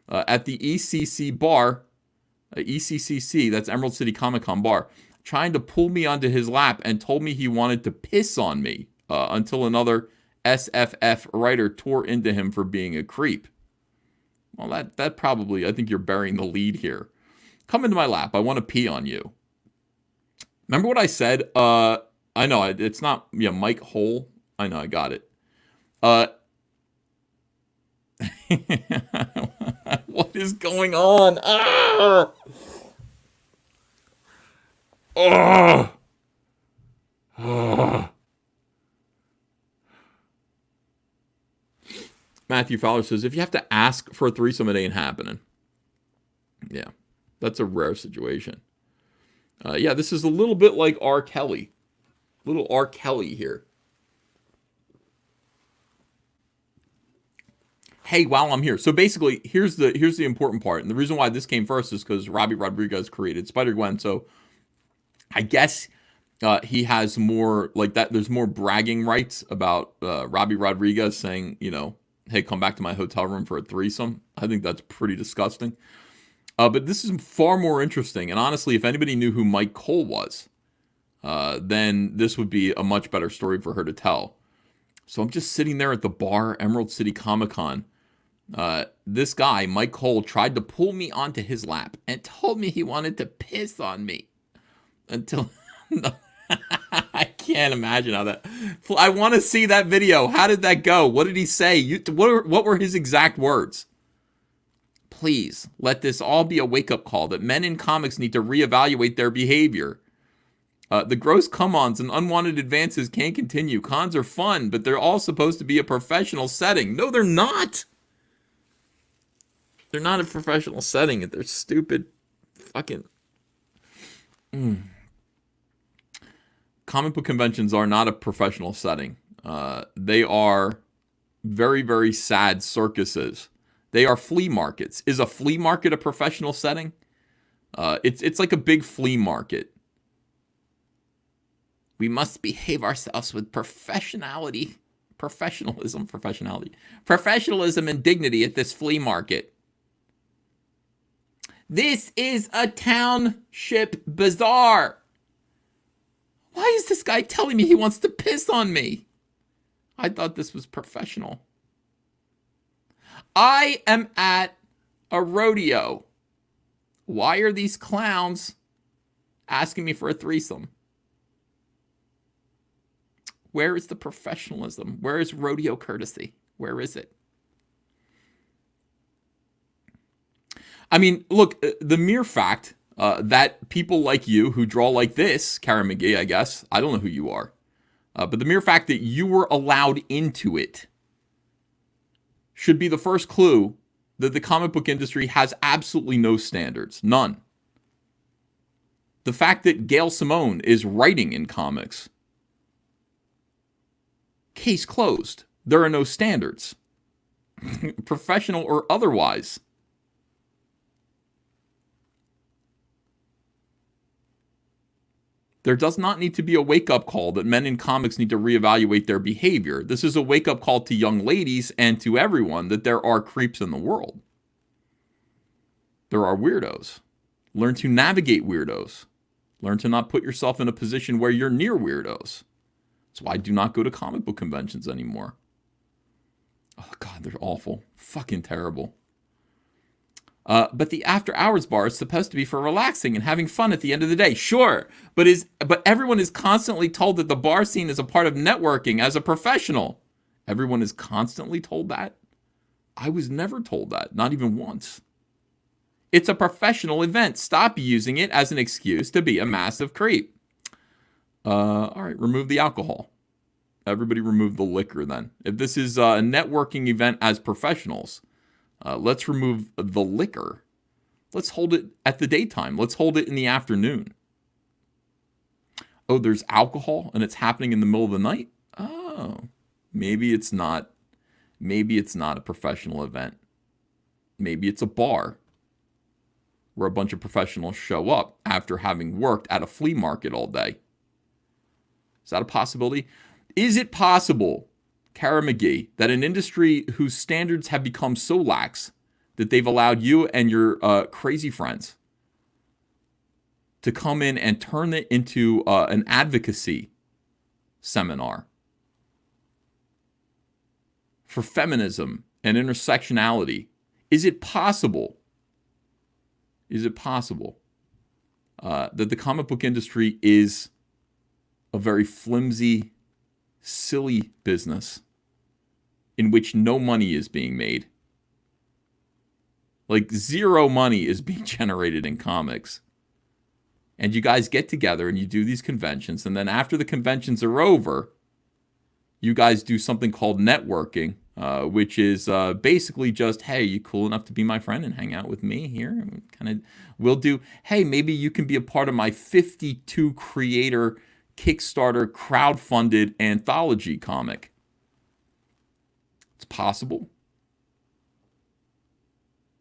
At the ECC bar, ECCC, that's Emerald City Comic Con bar, trying to pull me onto his lap and told me he wanted to piss on me until another SFF writer tore into him for being a creep. Well, that probably, I think you're burying the lead here. Come into my lap. I want to pee on you. Remember what I said? I know, it's not, Mike Hole. I know, I got it. What is going on? Ah! Oh! Oh! Matthew Fowler says, if you have to ask for a threesome, it ain't happening. Yeah, that's a rare situation. This is a little bit like R. Kelly. Little R. Kelly here. Hey, while I'm here. So basically, here's the important part. And the reason why this came first is because Robbie Rodriguez created Spider-Gwen. So I guess he has more like that. There's more bragging rights about Robbie Rodriguez saying, hey, come back to my hotel room for a threesome. I think that's pretty disgusting. But this is far more interesting. And honestly, if anybody knew who Mike Cole was, then this would be a much better story for her to tell. So I'm just sitting there at the bar, Emerald City Comic Con. This guy, Mike Cole, tried to pull me onto his lap and told me he wanted to piss on me. Until... I can't imagine how that... I want to see that video. How did that go? What did he say? What were his exact words? Please, let this all be a wake-up call that men in comics need to reevaluate their behavior. The gross come-ons and unwanted advances can't continue. Cons are fun, but they're all supposed to be a professional setting. No, they're not. They're not a professional setting. They're stupid fucking... Comic book conventions are not a professional setting. They are very, very sad circuses. They are flea markets. Is a flea market a professional setting? It's like a big flea market. We must behave ourselves with professionalism and dignity at this flea market. This is a township bazaar. Why is this guy telling me he wants to piss on me? I thought this was professional. I am at a rodeo. Why are these clowns asking me for a threesome? Where is the professionalism? Where is rodeo courtesy? Where is it? I mean, look, the mere fact that people like you who draw like this, Karen McGee, I guess, I don't know who you are, but the mere fact that you were allowed into it should be the first clue that the comic book industry has absolutely no standards. None. The fact that Gail Simone is writing in comics, case closed. There are no standards, professional or otherwise. There does not need to be a wake-up call that men in comics need to reevaluate their behavior. This is a wake-up call to young ladies and to everyone that there are creeps in the world. There are weirdos. Learn to navigate weirdos. Learn to not put yourself in a position where you're near weirdos. That's why I do not go to comic book conventions anymore. Oh, God, they're awful. Fucking terrible. But the after hours bar is supposed to be for relaxing and having fun at the end of the day. Sure, but everyone is constantly told that the bar scene is a part of networking as a professional. Everyone is constantly told that? I was never told that, not even once. It's a professional event. Stop using it as an excuse to be a massive creep. All right, remove the alcohol. Everybody remove the liquor then. If this is a networking event as professionals, let's remove the liquor. Let's hold it at the daytime. Let's hold it in the afternoon. Oh, there's alcohol and it's happening in the middle of the night? Oh, maybe it's not. Maybe it's not a professional event. Maybe it's a bar where a bunch of professionals show up after having worked at a flea market all day. Is that a possibility? Is it possible, Kara McGee, that an industry whose standards have become so lax that they've allowed you and your crazy friends to come in and turn it into an advocacy seminar for feminism and intersectionality? Is it possible? Is it possible that the comic book industry is a very flimsy, silly business in which no money is being made? Like zero money is being generated in comics. And you guys get together and you do these conventions. And then after the conventions are over, you guys do something called networking, which is basically just, hey, you cool enough to be my friend and hang out with me here? We'll do, hey, maybe you can be a part of my 52 creator Kickstarter crowdfunded anthology comic. It's possible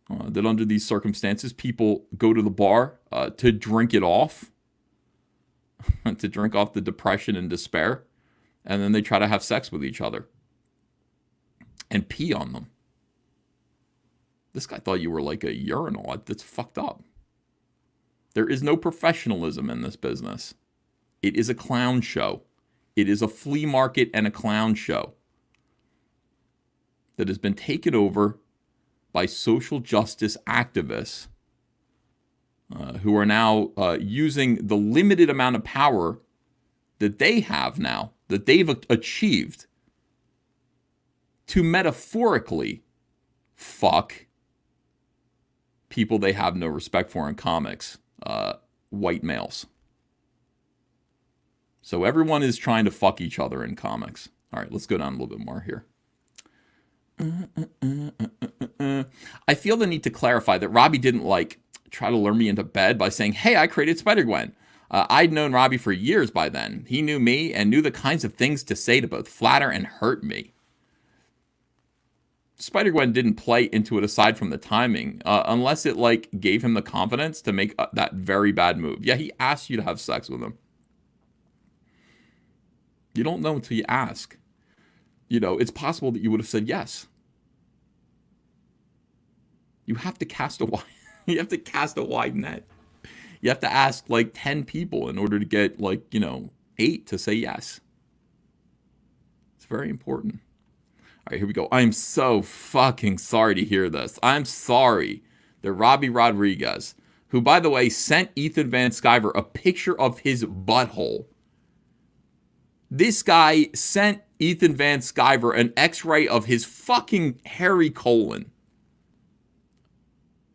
that under these circumstances, people go to the bar to drink it off, to drink off the depression and despair, and then they try to have sex with each other and pee on them. This guy thought you were like a urinal. That's fucked up. There is no professionalism in this business. It is a clown show. It is a flea market and a clown show that has been taken over by social justice activists who are now using the limited amount of power that they have now, that they've achieved, to metaphorically fuck people they have no respect for in comics, white males. So everyone is trying to fuck each other in comics. All right, let's go down a little bit more here. I feel the need to clarify that Robbie didn't try to lure me into bed by saying, hey, I created Spider-Gwen. I'd known Robbie for years by then. He knew me and knew the kinds of things to say to both flatter and hurt me. Spider-Gwen didn't play into it aside from the timing, unless it like gave him the confidence to make that very bad move. Yeah, he asked you to have sex with him. You don't know until you ask. You know, it's possible that you would have said yes. You have to cast a wide, you have to cast a wide net. You have to ask like 10 people in order to get like, 8 to say yes. It's very important. All right, here we go. I'm so fucking sorry to hear this. I'm sorry that Robbie Rodriguez, who, by the way, sent Ethan Van Sciver a picture of his butthole. This guy sent Ethan Van Sciver an x-ray of his fucking hairy colon.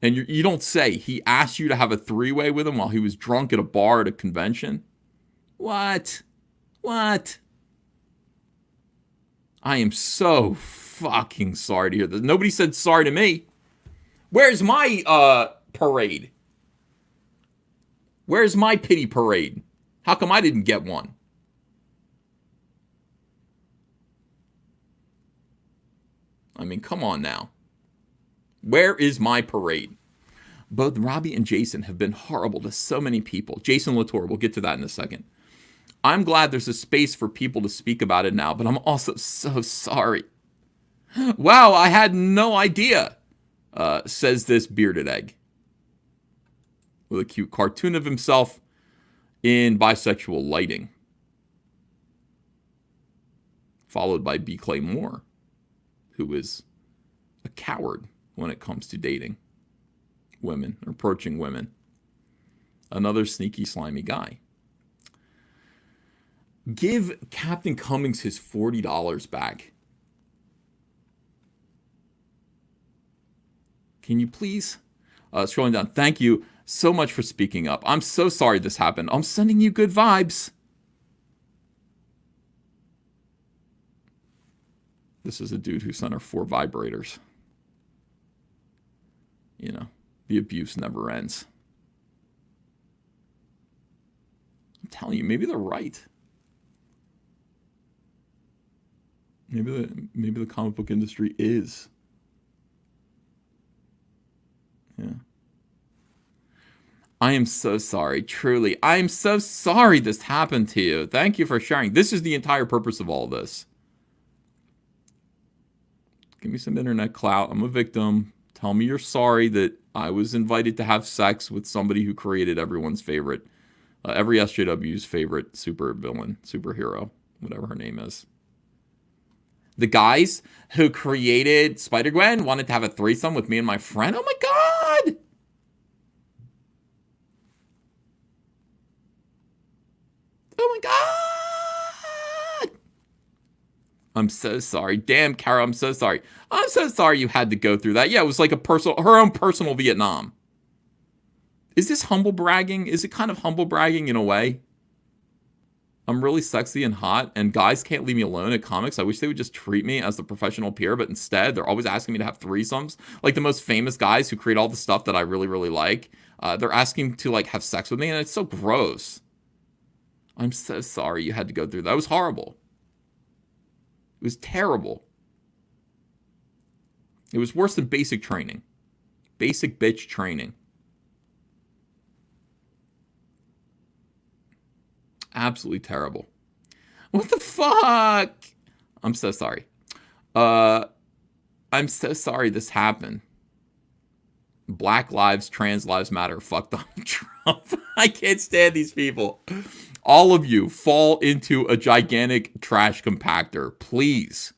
And you don't say he asked you to have a three-way with him while he was drunk at a bar at a convention? What? I am so fucking sorry to hear this. Nobody said sorry to me. Where's my parade? Where's my pity parade? How come I didn't get one? I mean, come on now. Where is my parade? Both Robbie and Jason have been horrible to so many people. Jason Latour, we'll get to that in a second. I'm glad there's a space for people to speak about it now, but I'm also so sorry. Wow, I had no idea, says this bearded egg. With a cute cartoon of himself in bisexual lighting. Followed by B. Clay Moore, who is a coward when it comes to dating women, or approaching women. Another sneaky, slimy guy. Give Captain Cummings his $40 back. Can you please? Scrolling down. Thank you so much for speaking up. I'm so sorry this happened. I'm sending you good vibes. This is a dude who sent her 4 vibrators. The abuse never ends. I'm telling you, maybe they're right. Maybe the comic book industry is. Yeah. I am so sorry, truly. I am so sorry this happened to you. Thank you for sharing. This is the entire purpose of all this. Give me some internet clout. I'm a victim. Tell me you're sorry that I was invited to have sex with somebody who created everyone's favorite, every SJW's favorite superhero, whatever her name is. The guys who created Spider-Gwen wanted to have a threesome with me and my friend. Oh my God! Oh my God! I'm so sorry. Damn, Kara, I'm so sorry. I'm so sorry you had to go through that. Yeah, it was like her own personal Vietnam. Is this humble bragging? Is it kind of humble bragging in a way? I'm really sexy and hot, and guys can't leave me alone at comics. I wish they would just treat me as the professional peer, but instead, they're always asking me to have threesomes. Like the most famous guys who create all the stuff that I really, really like. They're asking to like have sex with me, and it's so gross. I'm so sorry you had to go through that. It was horrible. It was terrible. It was worse than basic training. Basic bitch training. Absolutely terrible. What the fuck? I'm so sorry. I'm so sorry this happened. Black lives, trans lives matter. Fuck Donald Trump. I can't stand these people. All of you fall into a gigantic trash compactor, please.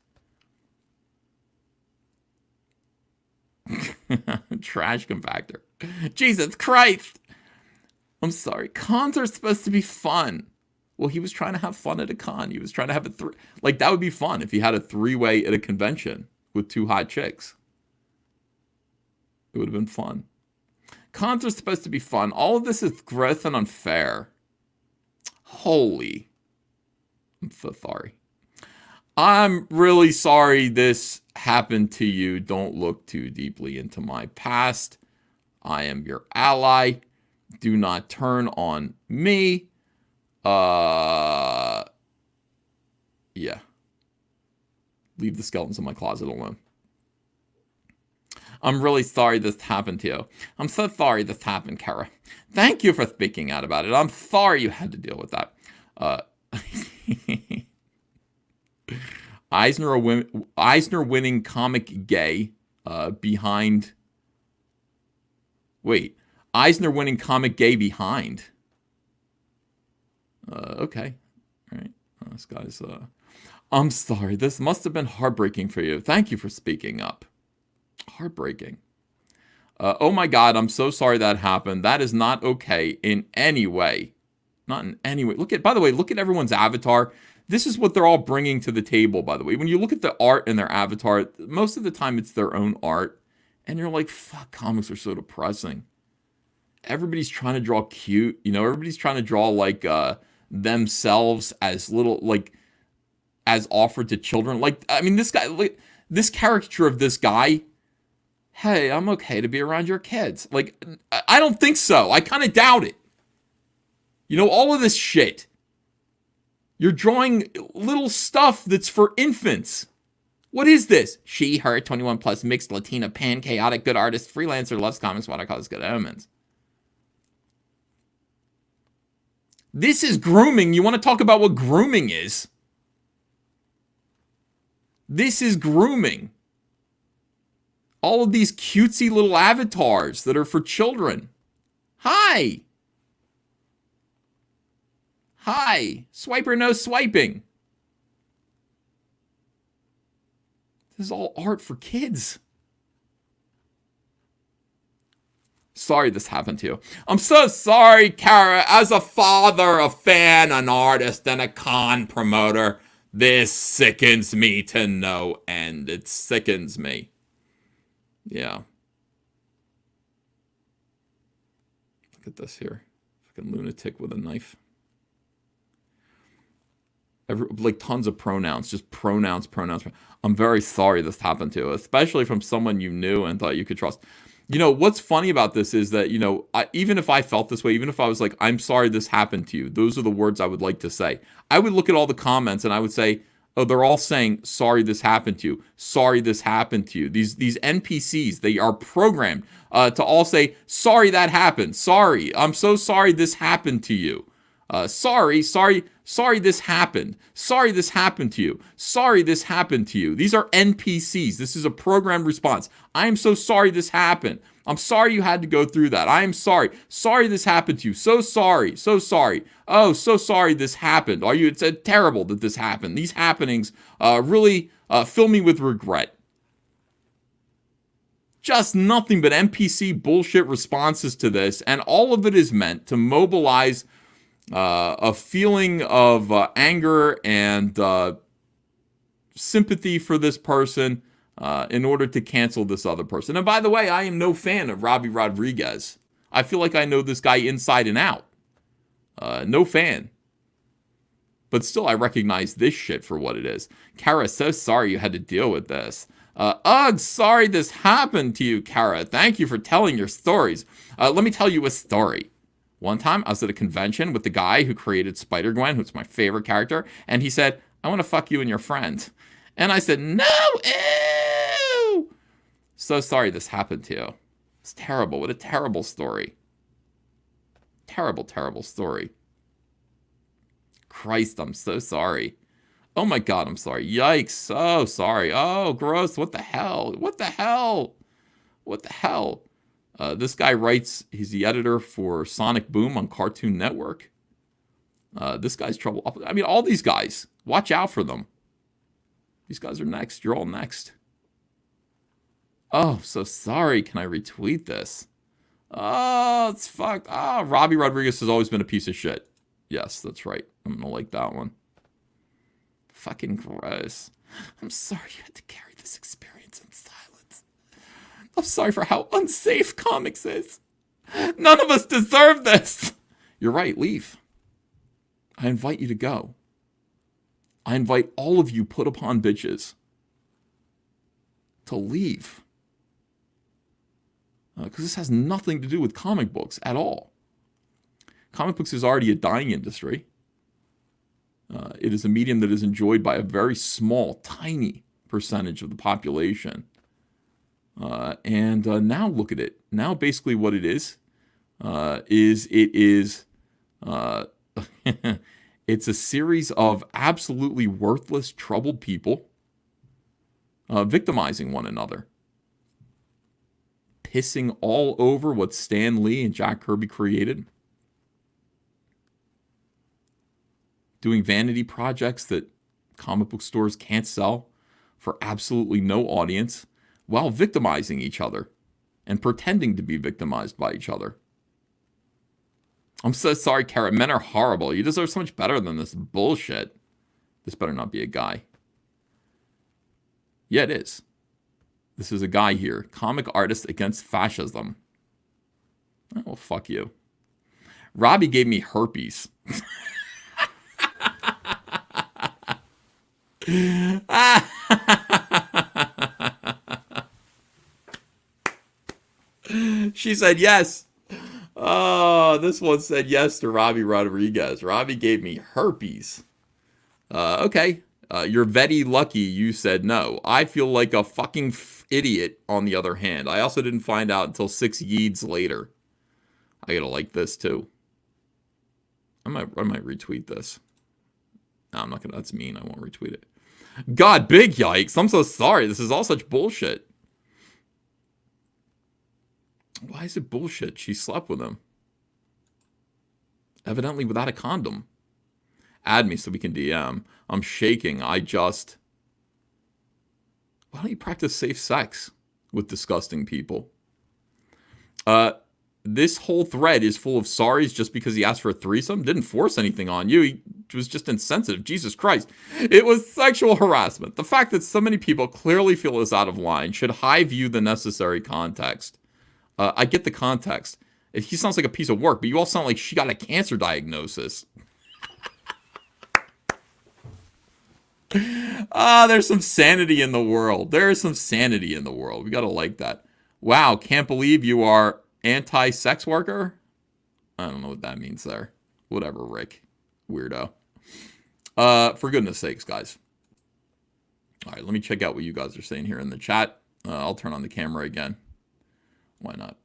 Trash compactor. Jesus Christ. I'm sorry. Cons are supposed to be fun. Well, he was trying to have fun at a con. He was trying to have that would be fun if he had a 3-way at a convention with 2 hot chicks. It would have been fun. Cons are supposed to be fun. All of this is gross and unfair. Holy. I'm so sorry. I'm really sorry this happened to you. Don't look too deeply into my past. I am your ally. Do not turn on me. Yeah. Leave the skeletons in my closet alone. I'm really sorry this happened to you. I'm so sorry this happened, Kara. Thank you for speaking out about it. I'm sorry you had to deal with that. Eisner winning comic gay behind. Wait, Eisner winning comic gay behind. Okay, all right. This guy's. I'm sorry. This must have been heartbreaking for you. Thank you for speaking up. Heartbreaking. Oh my God, I'm so sorry that happened. That is not okay in any way. Not in any way. By the way, look at everyone's avatar. This is what they're all bringing to the table, by the way. When you look at the art in their avatar, most of the time it's their own art. And you're like, fuck, comics are so depressing. Everybody's trying to draw cute. Everybody's trying to draw like themselves as little, like, as offered to children. Like, I mean, this guy, like, this caricature of this guy, hey, I'm okay to be around your kids. Like, I don't think so. I kind of doubt it. All of this shit. You're drawing little stuff that's for infants. What is this? She, her, 21 plus, mixed Latina, pan, chaotic, good artist, freelancer, loves comics, watercolors, good omens. This is grooming. You want to talk about what grooming is? This is grooming. All of these cutesy little avatars that are for children. Hi. Hi. Swiper no swiping. This is all art for kids. Sorry this happened to you. I'm so sorry, Kara. As a father, a fan, an artist, and a con promoter, this sickens me to no end. It sickens me. Yeah. Look at this here. Fucking lunatic with a knife. Like tons of pronouns. Just pronouns. I'm very sorry this happened to you. Especially from someone you knew and thought you could trust. What's funny about this is that, even if I felt this way, even if I was like, I'm sorry this happened to you, those are the words I would like to say. I would look at all the comments and I would say, oh, they're all saying, sorry this happened to you. Sorry this happened to you. These NPCs, they are programmed to all say, sorry that happened. Sorry, I'm so sorry this happened to you. Sorry this happened. Sorry this happened to you. Sorry this happened to you. These are NPCs. This is a programmed response. I am so sorry this happened. I'm sorry you had to go through that. I am sorry. Sorry this happened to you. So sorry. So sorry. Oh, so sorry this happened. It's terrible that this happened. These happenings really fill me with regret. Just nothing but NPC bullshit responses to this, and all of it is meant to mobilize a feeling of anger and sympathy for this person in order to cancel this other person. And by the way, I am no fan of Robbie Rodriguez. I feel like I know this guy inside and out. No fan. But still, I recognize this shit for what it is. Kara, so sorry you had to deal with this. Ugh, sorry this happened to you, Kara. Thank you for telling your stories. Let me tell you a story. One time, I was at a convention with the guy who created Spider-Gwen, who's my favorite character, and he said, I want to fuck you and your friend. And I said, no, ew! So sorry this happened to you. It's terrible. What a terrible story. Terrible, terrible story. Christ, I'm so sorry. Oh my God, I'm sorry. Yikes, so sorry. Oh, gross, what the hell? What the hell? What the hell? This guy writes, he's the editor for Sonic Boom on Cartoon Network. This guy's trouble. I mean, all these guys, watch out for them. These guys are next. You're all next. Oh, so sorry. Can I retweet this? Oh, it's fucked. Oh, Robbie Rodriguez has always been a piece of shit. Yes, that's right. I'm going to like that one. Fucking gross. I'm sorry you had to carry this experience in silence. I'm sorry for how unsafe comics is. None of us deserve this. You're right, leave. I invite you to go. I invite all of you put upon bitches to leave. Because this has nothing to do with comic books at all. Comic books is already a dying industry. It is a medium that is enjoyed by a very small, tiny percentage of the population. And now look at it. Now basically what it is it is it's a series of absolutely worthless, troubled people victimizing one another, pissing all over what Stan Lee and Jack Kirby created, doing vanity projects that comic book stores can't sell for absolutely no audience, while victimizing each other and pretending to be victimized by each other. I'm so sorry, Carrot. Men are horrible. You deserve so much better than this bullshit. This better not be a guy. Yeah, it is. This is a guy here. Comic artist against fascism. Oh, well, fuck you. Robbie gave me herpes. She said yes. Oh, this one said yes to Robbie Rodriguez. Robbie gave me herpes. Okay. You're very lucky you said no. I feel like a fucking idiot on the other hand. I also didn't find out until 6 yeeds later. I gotta like this too. I might retweet this. No, I'm not gonna. That's mean. I won't retweet it. God, big yikes. I'm so sorry. This is all such bullshit. Why is it bullshit? She slept with him. Evidently without a condom. Add me so we can DM. I'm shaking. Why don't you practice safe sex with disgusting people? This whole thread is full of sorries just because he asked for a threesome. Didn't force anything on you. He was just insensitive. Jesus Christ. It was sexual harassment. The fact that so many people clearly feel is out of line should high view the necessary context. I get the context. He sounds like a piece of work, but you all sound like she got a cancer diagnosis. There's some sanity in the world. There is some sanity in the world. We gotta like that. Wow, can't believe you are anti-sex worker? I don't know what that means there. Whatever, Rick. Weirdo. For goodness sakes, guys. All right, let me check out what you guys are saying here in the chat. I'll turn on the camera again. Why not?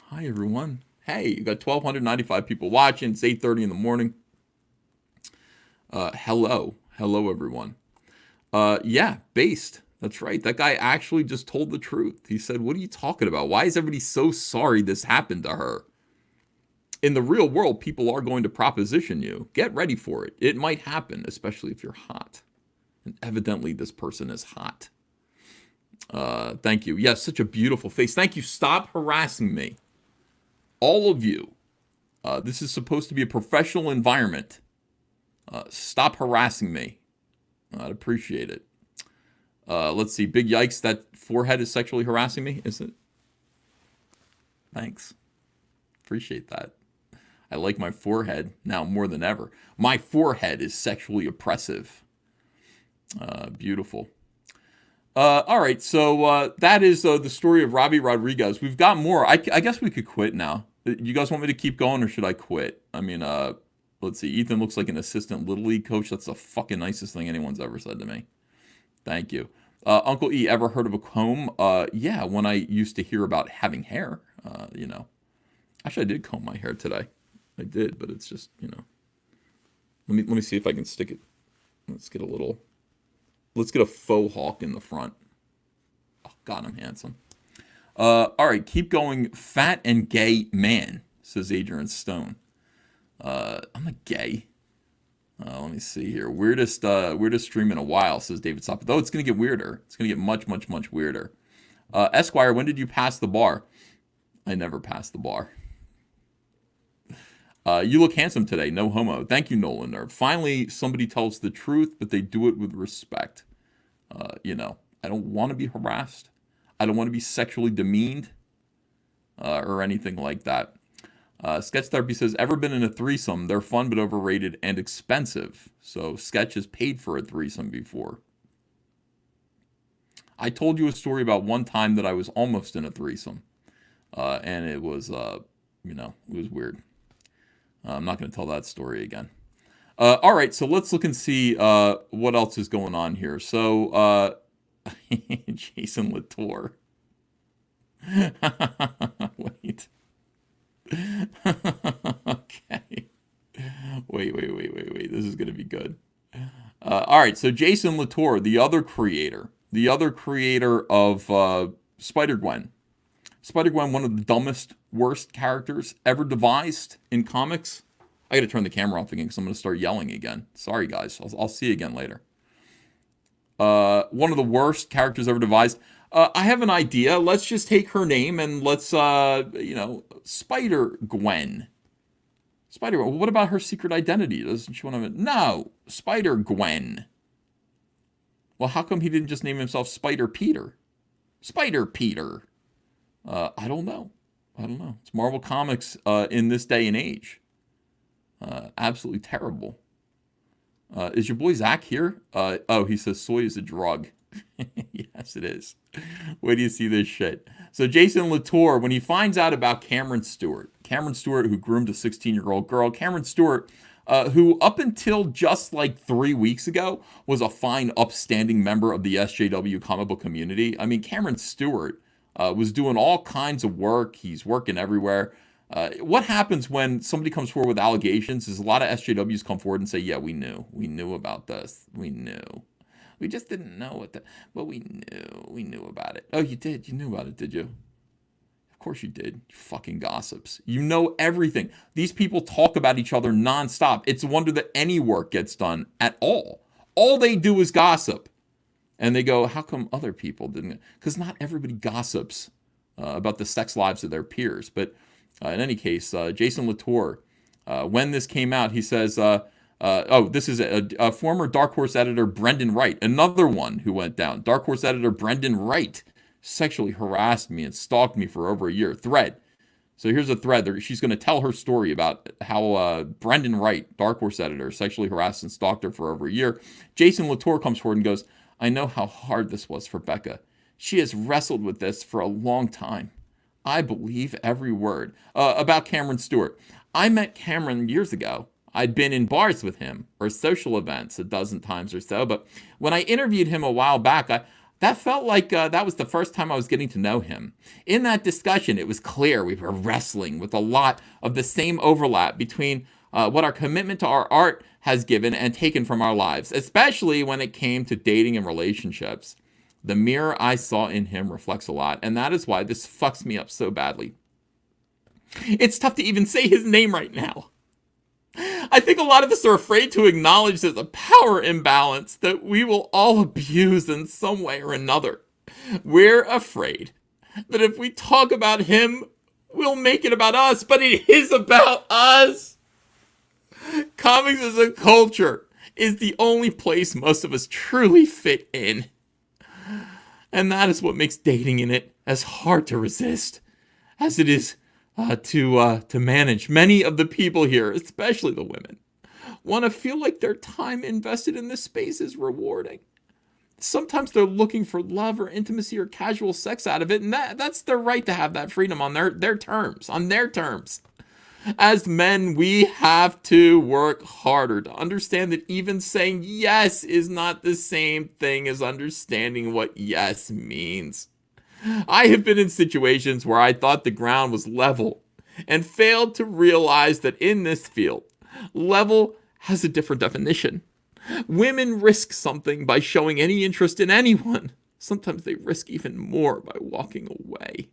Hi, everyone. Hey, you got 1,295 people watching. It's 8:30 in the morning. Hello. Hello, everyone. Yeah, based. That's right. That guy actually just told the truth. He said, what are you talking about? Why is everybody so sorry this happened to her? In the real world, people are going to proposition you. Get ready for it. It might happen, especially if you're hot. And evidently, this person is hot. Thank you. Yes, such a beautiful face. Thank you. Stop harassing me. All of you. This is supposed to be a professional environment. Stop harassing me. I'd appreciate it. Let's see. Big yikes. That forehead is sexually harassing me, is it? Thanks. Appreciate that. I like my forehead now more than ever. My forehead is sexually oppressive. Beautiful. All right. So that is the story of Robbie Rodriguez. We've got more. I guess we could quit now. You guys want me to keep going or should I quit? I mean, let's see. Ethan looks like an assistant Little League coach. That's the fucking nicest thing anyone's ever said to me. Thank you. Uncle E, ever heard of a comb? Yeah, when I used to hear about having hair, you know. Actually, I did comb my hair today. I did, but it's just, you know. Let me see if I can stick it. Let's get a faux hawk in the front. Oh, God, I'm handsome. All right, keep going. Fat and gay man, says Adrian Stone. I'm a gay. Let me see here. Weirdest stream in a while, says David Sopper. Though it's going to get weirder. It's going to get much, much, much weirder. Esquire, when did you pass the bar? I never passed the bar. You look handsome today. No homo. Thank you, Nolan Nerd. Finally, somebody tells the truth, but they do it with respect. You know, I don't want to be harassed. I don't want to be sexually demeaned or anything like that. Sketch Therapy says, ever been in a threesome? They're fun but overrated and expensive. So Sketch has paid for a threesome before. I told you a story about one time that I was almost in a threesome. And it was, you know, it was weird. I'm not going to tell that story again. All right, so let's look and see what else is going on here. So Jason Latour. Wait. Okay. Wait. This is going to be good. All right. So Jason Latour, the other creator of Spider-Gwen. Spider-Gwen, one of the dumbest, worst characters ever devised in comics. I got to turn the camera off again because I'm going to start yelling again. Sorry, guys. I'll see you again later. One of the worst characters ever devised. I have an idea. Let's just take her name and let's, Spider-Gwen. Spider-Gwen. What about her secret identity? Doesn't she want to... No, Spider-Gwen. Well, how come he didn't just name himself Spider-Peter? Spider-Peter. I don't know. It's Marvel Comics in this day and age. Absolutely terrible. Is your boy Zach here? He says soy is a drug. Yes, it is. Wait do you see this shit? So Jason Latour, when he finds out about Cameron Stewart, who groomed a 16-year-old girl, Cameron Stewart, who up until just like 3 weeks ago was a fine, upstanding member of the SJW comic book community. I mean, Cameron Stewart was doing all kinds of work. He's working everywhere. What happens when somebody comes forward with allegations is a lot of SJWs come forward and say, yeah, we knew about this. We knew. We just didn't know but we knew about it. Oh, you did? You knew about it, did you? Of course you did. You fucking gossips. You know everything. These people talk about each other nonstop. It's a wonder that any work gets done at all. All they do is gossip. And they go, how come other people didn't? Because not everybody gossips about the sex lives of their peers. But in any case, Jason Latour, when this came out, he says, this is a former Dark Horse editor, Brendan Wright, another one who went down. Dark Horse editor Brendan Wright sexually harassed me and stalked me for over a year. Thread. So here's a thread. She's going to tell her story about how Brendan Wright, Dark Horse editor, sexually harassed and stalked her for over a year. Jason Latour comes forward and goes, I know how hard this was for Becca. She has wrestled with this for a long time. I believe every word. About Cameron Stewart. I met Cameron years ago. I'd been in bars with him or social events a dozen times or so. But when I interviewed him a while back, that felt like that was the first time I was getting to know him. In that discussion, it was clear we were wrestling with a lot of the same overlap between what our commitment to our art has given and taken from our lives, especially when it came to dating and relationships. The mirror I saw in him reflects a lot, and that is why this fucks me up so badly. It's tough to even say his name right now. I think a lot of us are afraid to acknowledge there's a power imbalance that we will all abuse in some way or another. We're afraid that if we talk about him, we'll make it about us, but it is about us. Comics as a culture is the only place most of us truly fit in. And that is what makes dating in it as hard to resist as it is to manage. Many of the people here, especially the women, want to feel like their time invested in this space is rewarding. Sometimes they're looking for love or intimacy or casual sex out of it, and that's their right to have that freedom on their terms, As men, we have to work harder to understand that even saying yes is not the same thing as understanding what yes means. I have been in situations where I thought the ground was level and failed to realize that in this field, level has a different definition. Women risk something by showing any interest in anyone. Sometimes they risk even more by walking away.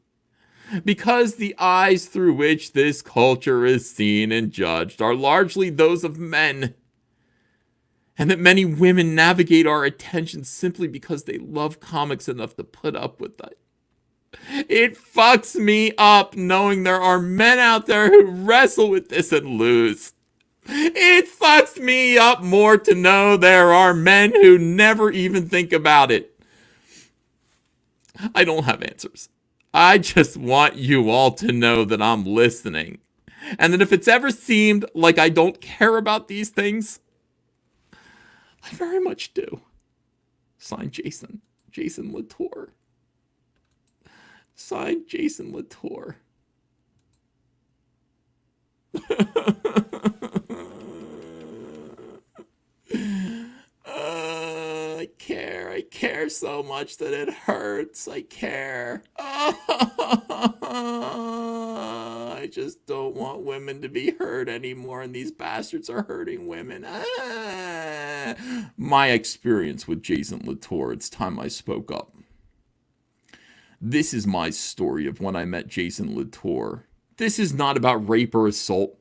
Because the eyes through which this culture is seen and judged are largely those of men, and that many women navigate our attention simply because they love comics enough to put up with that. It fucks me up knowing there are men out there who wrestle with this and lose. It fucks me up more to know there are men who never even think about it. I don't have answers. I just want you all to know that I'm listening. And that if it's ever seemed like I don't care about these things, I very much do. Signed, Jason. Jason Latour. Signed, Jason Latour. I care so much that it hurts. I care. I just don't want women to be hurt anymore, and these bastards are hurting women. My experience with Jason Latour, it's time I spoke up. This is my story of when I met Jason Latour. This is not about rape or assault,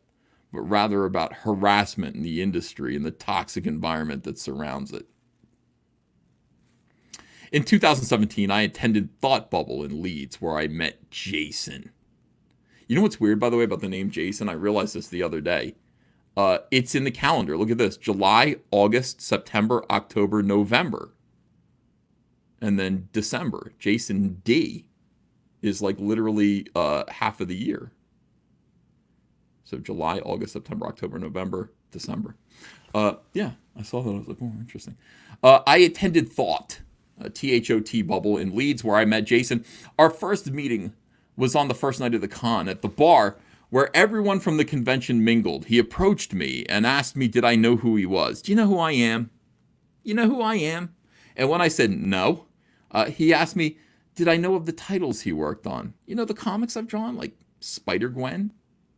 but rather about harassment in the industry and the toxic environment that surrounds it. In 2017, I attended Thought Bubble in Leeds, where I met Jason. You know what's weird, by the way, about the name Jason? I realized this the other day. It's in the calendar. Look at this. July, August, September, October, November. And then December. Jason D is like literally half of the year. So July, August, September, October, November, December. Yeah, I saw that. I was like, oh, interesting. I attended Thought, a THOT bubble in Leeds, where I met Jason. Our first meeting was on the first night of the con at the bar where everyone from the convention mingled. He approached me and asked me, did I know who he was? Do you know who I am? You know who I am? And when I said no, he asked me, did I know of the titles he worked on? You know, the comics I've drawn, like Spider-Gwen?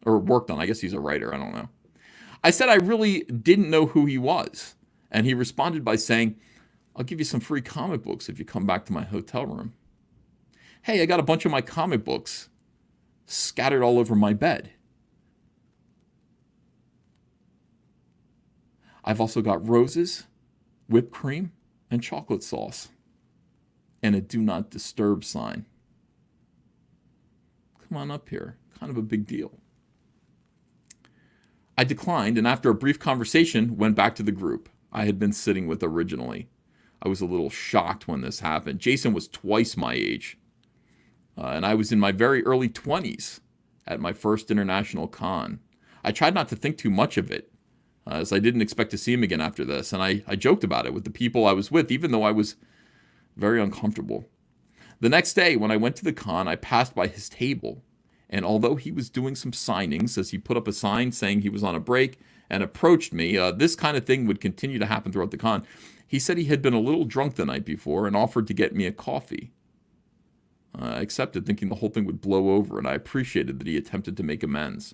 Or worked on. I guess he's a writer. I don't know. I said I really didn't know who he was. And he responded by saying, I'll give you some free comic books if you come back to my hotel room. Hey, I got a bunch of my comic books scattered all over my bed. I've also got roses, whipped cream, and chocolate sauce. And a do not disturb sign. Come on up here. Kind of a big deal. I declined, and after a brief conversation, went back to the group I had been sitting with originally. I was a little shocked when this happened. Jason was twice my age, and I was in my very early 20s at my first international con. I tried not to think too much of it, as I didn't expect to see him again after this, and I joked about it with the people I was with, even though I was very uncomfortable. The next day, when I went to the con, I passed by his table. And although he was doing some signings, as he put up a sign saying he was on a break and approached me, this kind of thing would continue to happen throughout the con. He said he had been a little drunk the night before and offered to get me a coffee. I accepted, thinking the whole thing would blow over, and I appreciated that he attempted to make amends.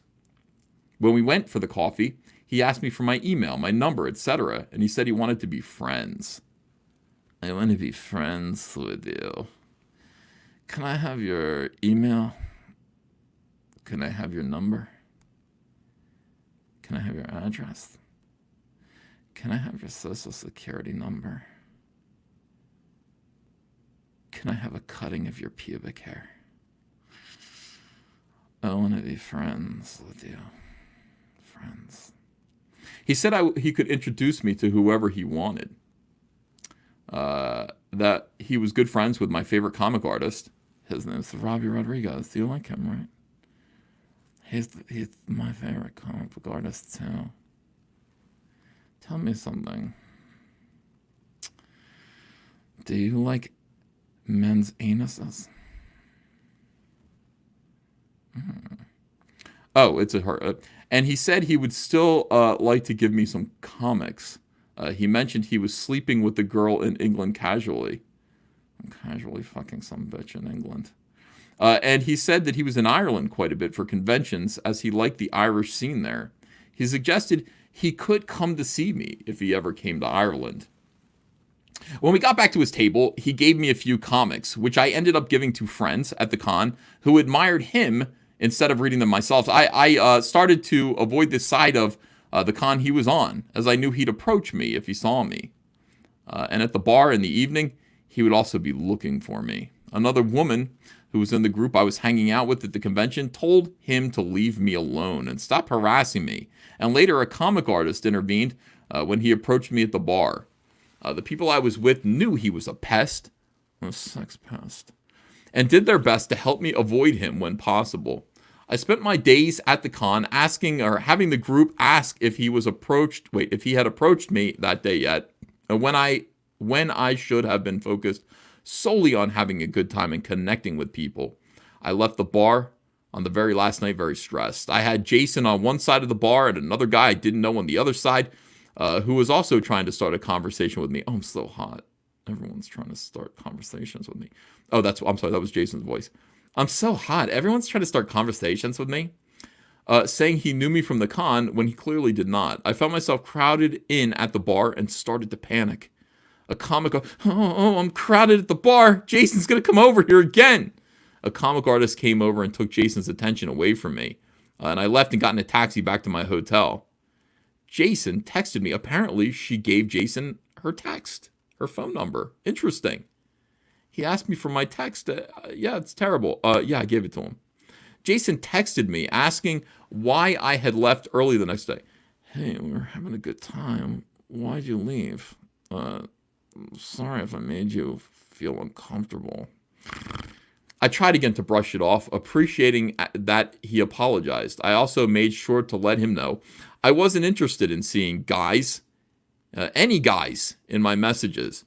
When we went for the coffee, he asked me for my email, my number, etc., and he said he wanted to be friends. I want to be friends with you. Can I have your email? Can I have your number? Can I have your address? Can I have your social security number? Can I have a cutting of your pubic hair? I want to be friends with you. Friends. He said he could introduce me to whoever he wanted. That he was good friends with my favorite comic artist. His name's Robbie Rodriguez. Do you like him, right? He's my favorite comic book artist, too. Tell me something. Do you like men's anuses? Oh, it's a her. And he said he would still like to give me some comics. He mentioned he was sleeping with the girl in England casually. I'm casually fucking some bitch in England. And he said that he was in Ireland quite a bit for conventions, as he liked the Irish scene there. He suggested he could come to see me if he ever came to Ireland. When we got back to his table, he gave me a few comics, which I ended up giving to friends at the con who admired him instead of reading them myself. I started to avoid this side of the con he was on, as I knew he'd approach me if he saw me. And at the bar in the evening, he would also be looking for me. Another woman who was in the group I was hanging out with at the convention told him to leave me alone and stop harassing me. And later, a comic artist intervened when he approached me at the bar. The people I was with knew he was a pest, a sex pest, and did their best to help me avoid him when possible. I spent my days at the con asking, or having the group ask if he had approached me that day yet, and when I should have been focused solely on having a good time and connecting with people. I left the bar on the very last night very stressed. I had Jason on one side of the bar and another guy I didn't know on the other side, who was also trying to start a conversation with me. Oh, I'm so hot. Everyone's trying to start conversations with me. Oh, I'm sorry, that was Jason's voice. I'm so hot. Everyone's trying to start conversations with me. Saying he knew me from the con when he clearly did not. I found myself crowded in at the bar and started to panic. A comic, I'm crowded at the bar. Jason's going to come over here again. A comic artist came over and took Jason's attention away from me. And I left and got in a taxi back to my hotel. Jason texted me. Apparently, she gave Jason her text, her phone number. Interesting. He asked me for my text. Yeah, it's terrible. Yeah, I gave it to him. Jason texted me asking why I had left early the next day. Hey, we were having a good time. Why'd you leave? Sorry if I made you feel uncomfortable. I tried again to brush it off, appreciating that he apologized. I also made sure to let him know I wasn't interested in seeing guys, any guys, in my messages.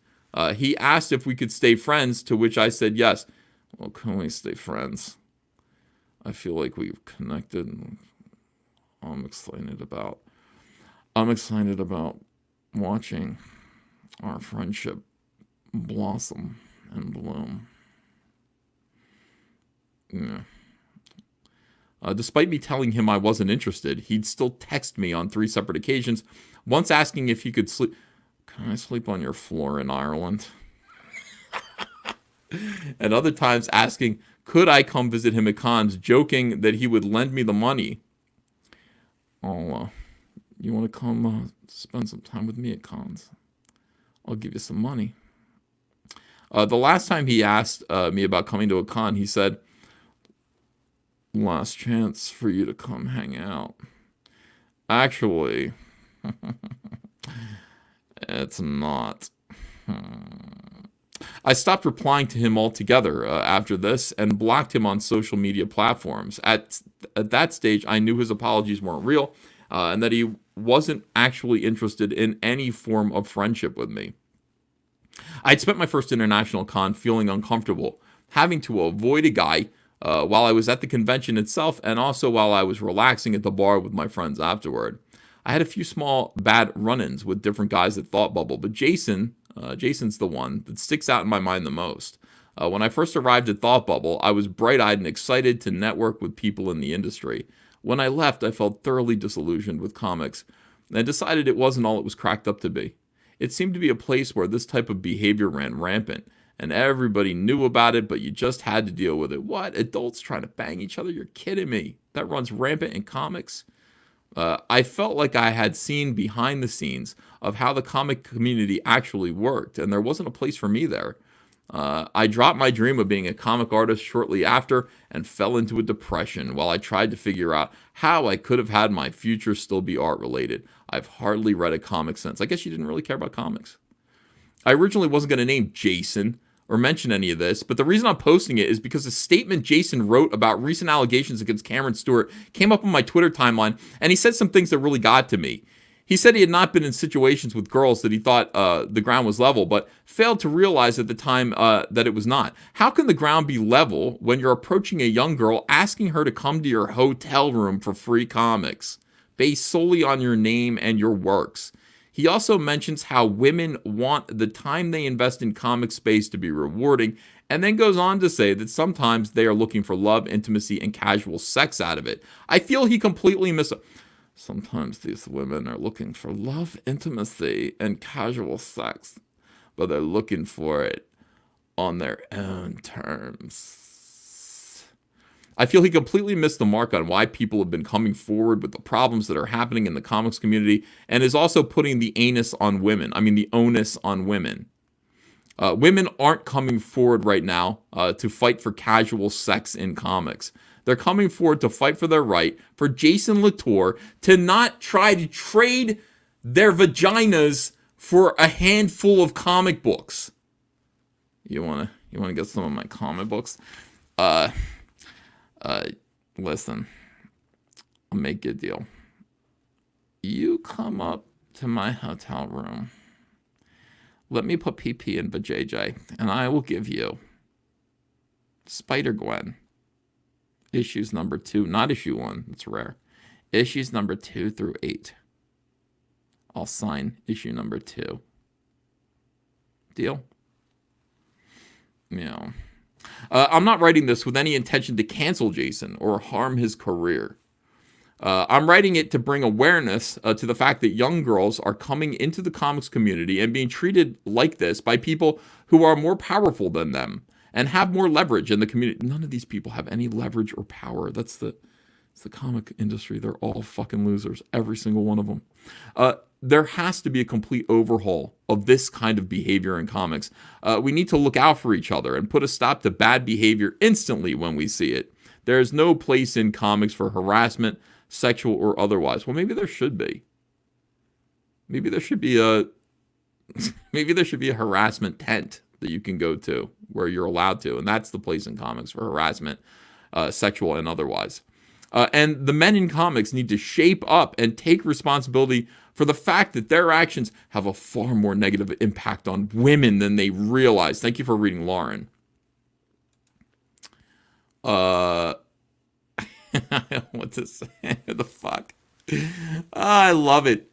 He asked if we could stay friends, to which I said yes. Well, can we stay friends? I feel like we've connected. And I'm excited about watching our friendship blossom and bloom. Yeah. Despite me telling him I wasn't interested, he'd still text me on 3 separate occasions, once asking if he could sleep. Can I sleep on your floor in Ireland? And other times asking, could I come visit him at cons, joking that he would lend me the money. You want to come spend some time with me at cons? I'll give you some money. The last time he asked me about coming to a con, he said, last chance for you to come hang out. Actually, it's not. I stopped replying to him altogether after this and blocked him on social media platforms. At that stage, I knew his apologies weren't real and that he wasn't actually interested in any form of friendship with me. I'd spent my first international con feeling uncomfortable, having to avoid a guy while I was at the convention itself and also while I was relaxing at the bar with my friends afterward. I had a few small bad run-ins with different guys at Thought Bubble, but Jason's the one that sticks out in my mind the most. When I first arrived at Thought Bubble, I was bright-eyed and excited to network with people in the industry. When I left, I felt thoroughly disillusioned with comics and decided it wasn't all it was cracked up to be. It seemed to be a place where this type of behavior ran rampant, and everybody knew about it, but you just had to deal with it. What? Adults trying to bang each other? You're kidding me. That runs rampant in comics? I felt like I had seen behind the scenes of how the comic community actually worked, and there wasn't a place for me there. I dropped my dream of being a comic artist shortly after and fell into a depression while I tried to figure out how I could have had my future still be art-related. I've hardly read a comic since. I guess you didn't really care about comics. I originally wasn't going to name Jason or mention any of this, but the reason I'm posting it is because a statement Jason wrote about recent allegations against Cameron Stewart came up on my Twitter timeline, and he said some things that really got to me. He said he had not been in situations with girls that he thought the ground was level, but failed to realize at the time that it was not. How can the ground be level when you're approaching a young girl asking her to come to your hotel room for free comics, based solely on your name and your works? He also mentions how women want the time they invest in comic space to be rewarding, and then goes on to say that sometimes they are looking for love, intimacy, and casual sex out of it. I feel he completely Sometimes these women are looking for love, intimacy, and casual sex, but they're looking for it on their own terms. I feel he completely missed the mark on why people have been coming forward with the problems that are happening in the comics community, and is also putting the onus on women. Women aren't coming forward right now to fight for casual sex in comics. They're coming forward to fight for their right for Jason Latour to not try to trade their vaginas for a handful of comic books. You wanna get some of my comic books? Listen, I'll make you a deal. You come up to my hotel room. Let me put PP in vajayjay, and I will give you Spider-Gwen. Issues number 2, not issue 1, it's rare. Issues number 2 through 8. I'll sign issue number 2. Deal? You know, I'm not writing this with any intention to cancel Jason or harm his career. I'm writing it to bring awareness to the fact that young girls are coming into the comics community and being treated like this by people who are more powerful than them and have more leverage in the community. None of these people have any leverage or power. It's the comic industry. They're all fucking losers, every single one of them. There has to be a complete overhaul of this kind of behavior in comics. We need to look out for each other and put a stop to bad behavior instantly when we see it. There is no place in comics for harassment, sexual or otherwise. Well, maybe there should be. Maybe there should be a harassment tent that you can go to where you're allowed to, and that's the place in comics for harassment, sexual and otherwise. And the men in comics need to shape up and take responsibility for the fact that their actions have a far more negative impact on women than they realize. Thank you for reading, Lauren. I don't know what to say. What the fuck? I love it.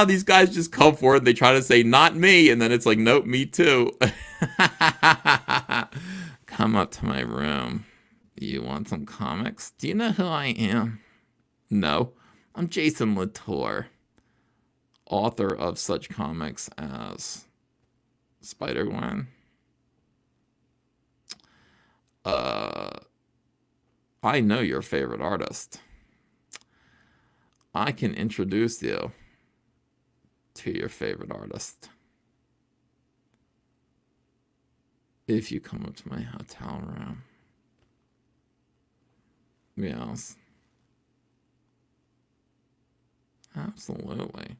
These guys just come forward. They try to say, not me. And then it's like, nope, me too. Come up to my room. You want some comics? Do you know who I am? No. I'm Jason Latour, author of such comics as Spider-Gwen. I know your favorite artist. I can introduce you to your favorite artist if you come up to my hotel room. Yes. Absolutely.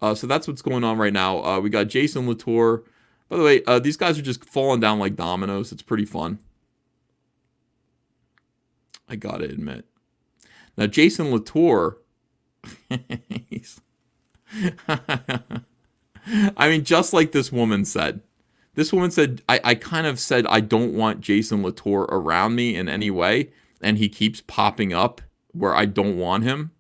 So that's what's going on right now. We got Jason Latour. By the way, these guys are just falling down like dominoes. It's pretty fun. I gotta admit. Now, Jason Latour, I mean, just like this woman said. This woman said, I kind of said, I don't want Jason Latour around me in any way. And he keeps popping up where I don't want him.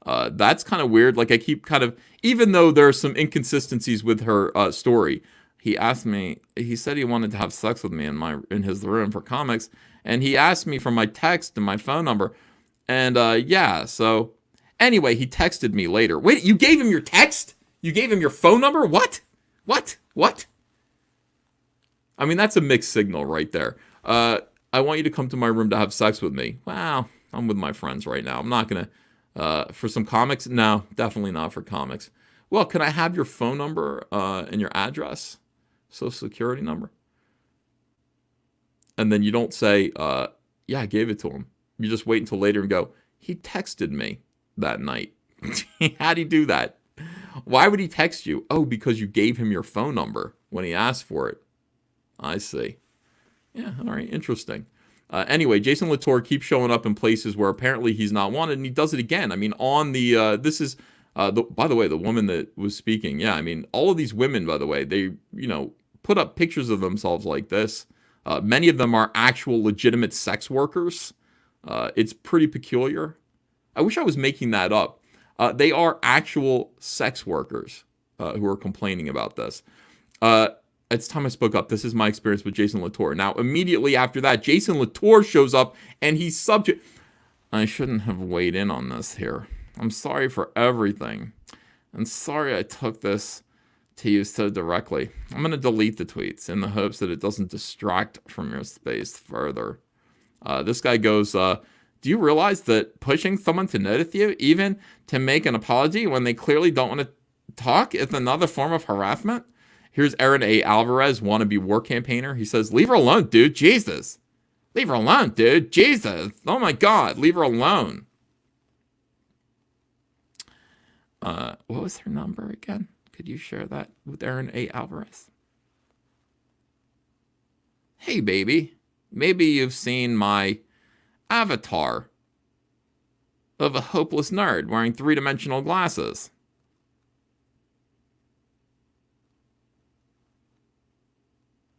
That's kind of weird. Like I keep kind of, even though there are some inconsistencies with her story, he asked me, he said he wanted to have sex with me in his room for comics. And he asked me for my text and my phone number. And yeah, so anyway, he texted me later. Wait, you gave him your text? You gave him your phone number? What? I mean, that's a mixed signal right there. I want you to come to my room to have sex with me. Wow, I'm with my friends right now. I'm not going to, for some comics? No, definitely not for comics. Well, can I have your phone number and your address? Social security number? And then you don't say, yeah, I gave it to him. You just wait until later and go, he texted me that night. How'd he do that? Why would he text you? Oh, because you gave him your phone number when he asked for it. I see. Yeah, all right, interesting. Anyway, Jason Latour keeps showing up in places where apparently he's not wanted, and he does it again. I mean, on the, this is, by the way, the woman that was speaking, yeah, I mean, all of these women, by the way, they, put up pictures of themselves like this. Many of them are actual legitimate sex workers. It's pretty peculiar. I wish I was making that up. They are actual sex workers who are complaining about this. It's time I spoke up. This is my experience with Jason Latour. Now, immediately after that, Jason Latour shows up and he's subject. I shouldn't have weighed in on this here. I'm sorry for everything. I'm sorry I took this to you so directly. I'm going to delete the tweets in the hopes that it doesn't distract from your space further. This guy goes, do you realize that pushing someone to notice you, even to make an apology when they clearly don't want to talk, is another form of harassment? Here's Aaron A. Alvarez, wannabe war campaigner. He says, leave her alone, dude. Jesus. Leave her alone, dude. Jesus. Oh, my God. Leave her alone. What was her number again? Could you share that with Aaron A. Alvarez? Hey, baby. Maybe you've seen my avatar of a hopeless nerd wearing three-dimensional glasses.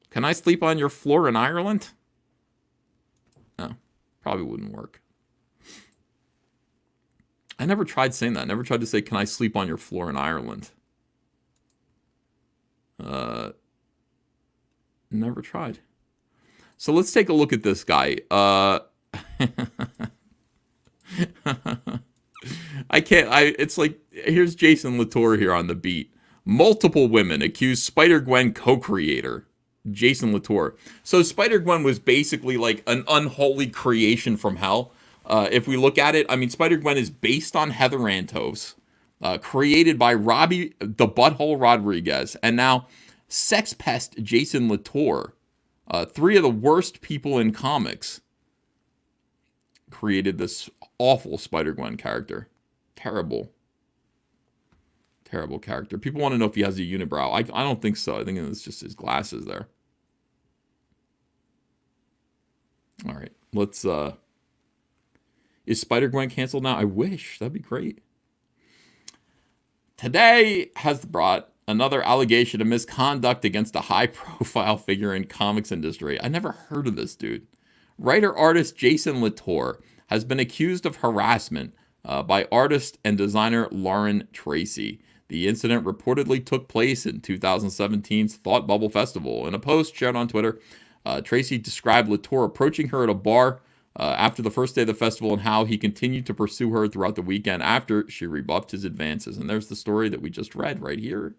Can I sleep on your floor in Ireland? No, probably wouldn't work. I never tried saying that. I never tried to say, can I sleep on your floor in Ireland? Never tried. So let's take a look at this guy. It's like, here's Jason Latour here on the beat. Multiple women accuse Spider-Gwen co-creator Jason Latour. So Spider-Gwen was basically like an unholy creation from hell. If we look at it, I mean, Spider-Gwen is based on Heather Antos, created by Robbie the Butthole Rodriguez, and now sex pest Jason Latour. Three of the worst people in comics created this awful Spider-Gwen character. Terrible character. People want to know if he has a unibrow. I don't think so. I think it's just his glasses there. All right, let's. Is Spider-Gwen canceled now? I wish. That'd be great. Today has brought another allegation of misconduct against a high-profile figure in comics industry. I never heard of this dude. Writer-artist Jason Latour has been accused of harassment by artist and designer Lauren Tracy. The incident reportedly took place in 2017's Thought Bubble Festival. In a post shared on Twitter, Tracy described Latour approaching her at a bar after the first day of the festival and how he continued to pursue her throughout the weekend after she rebuffed his advances. And there's the story that we just read right here.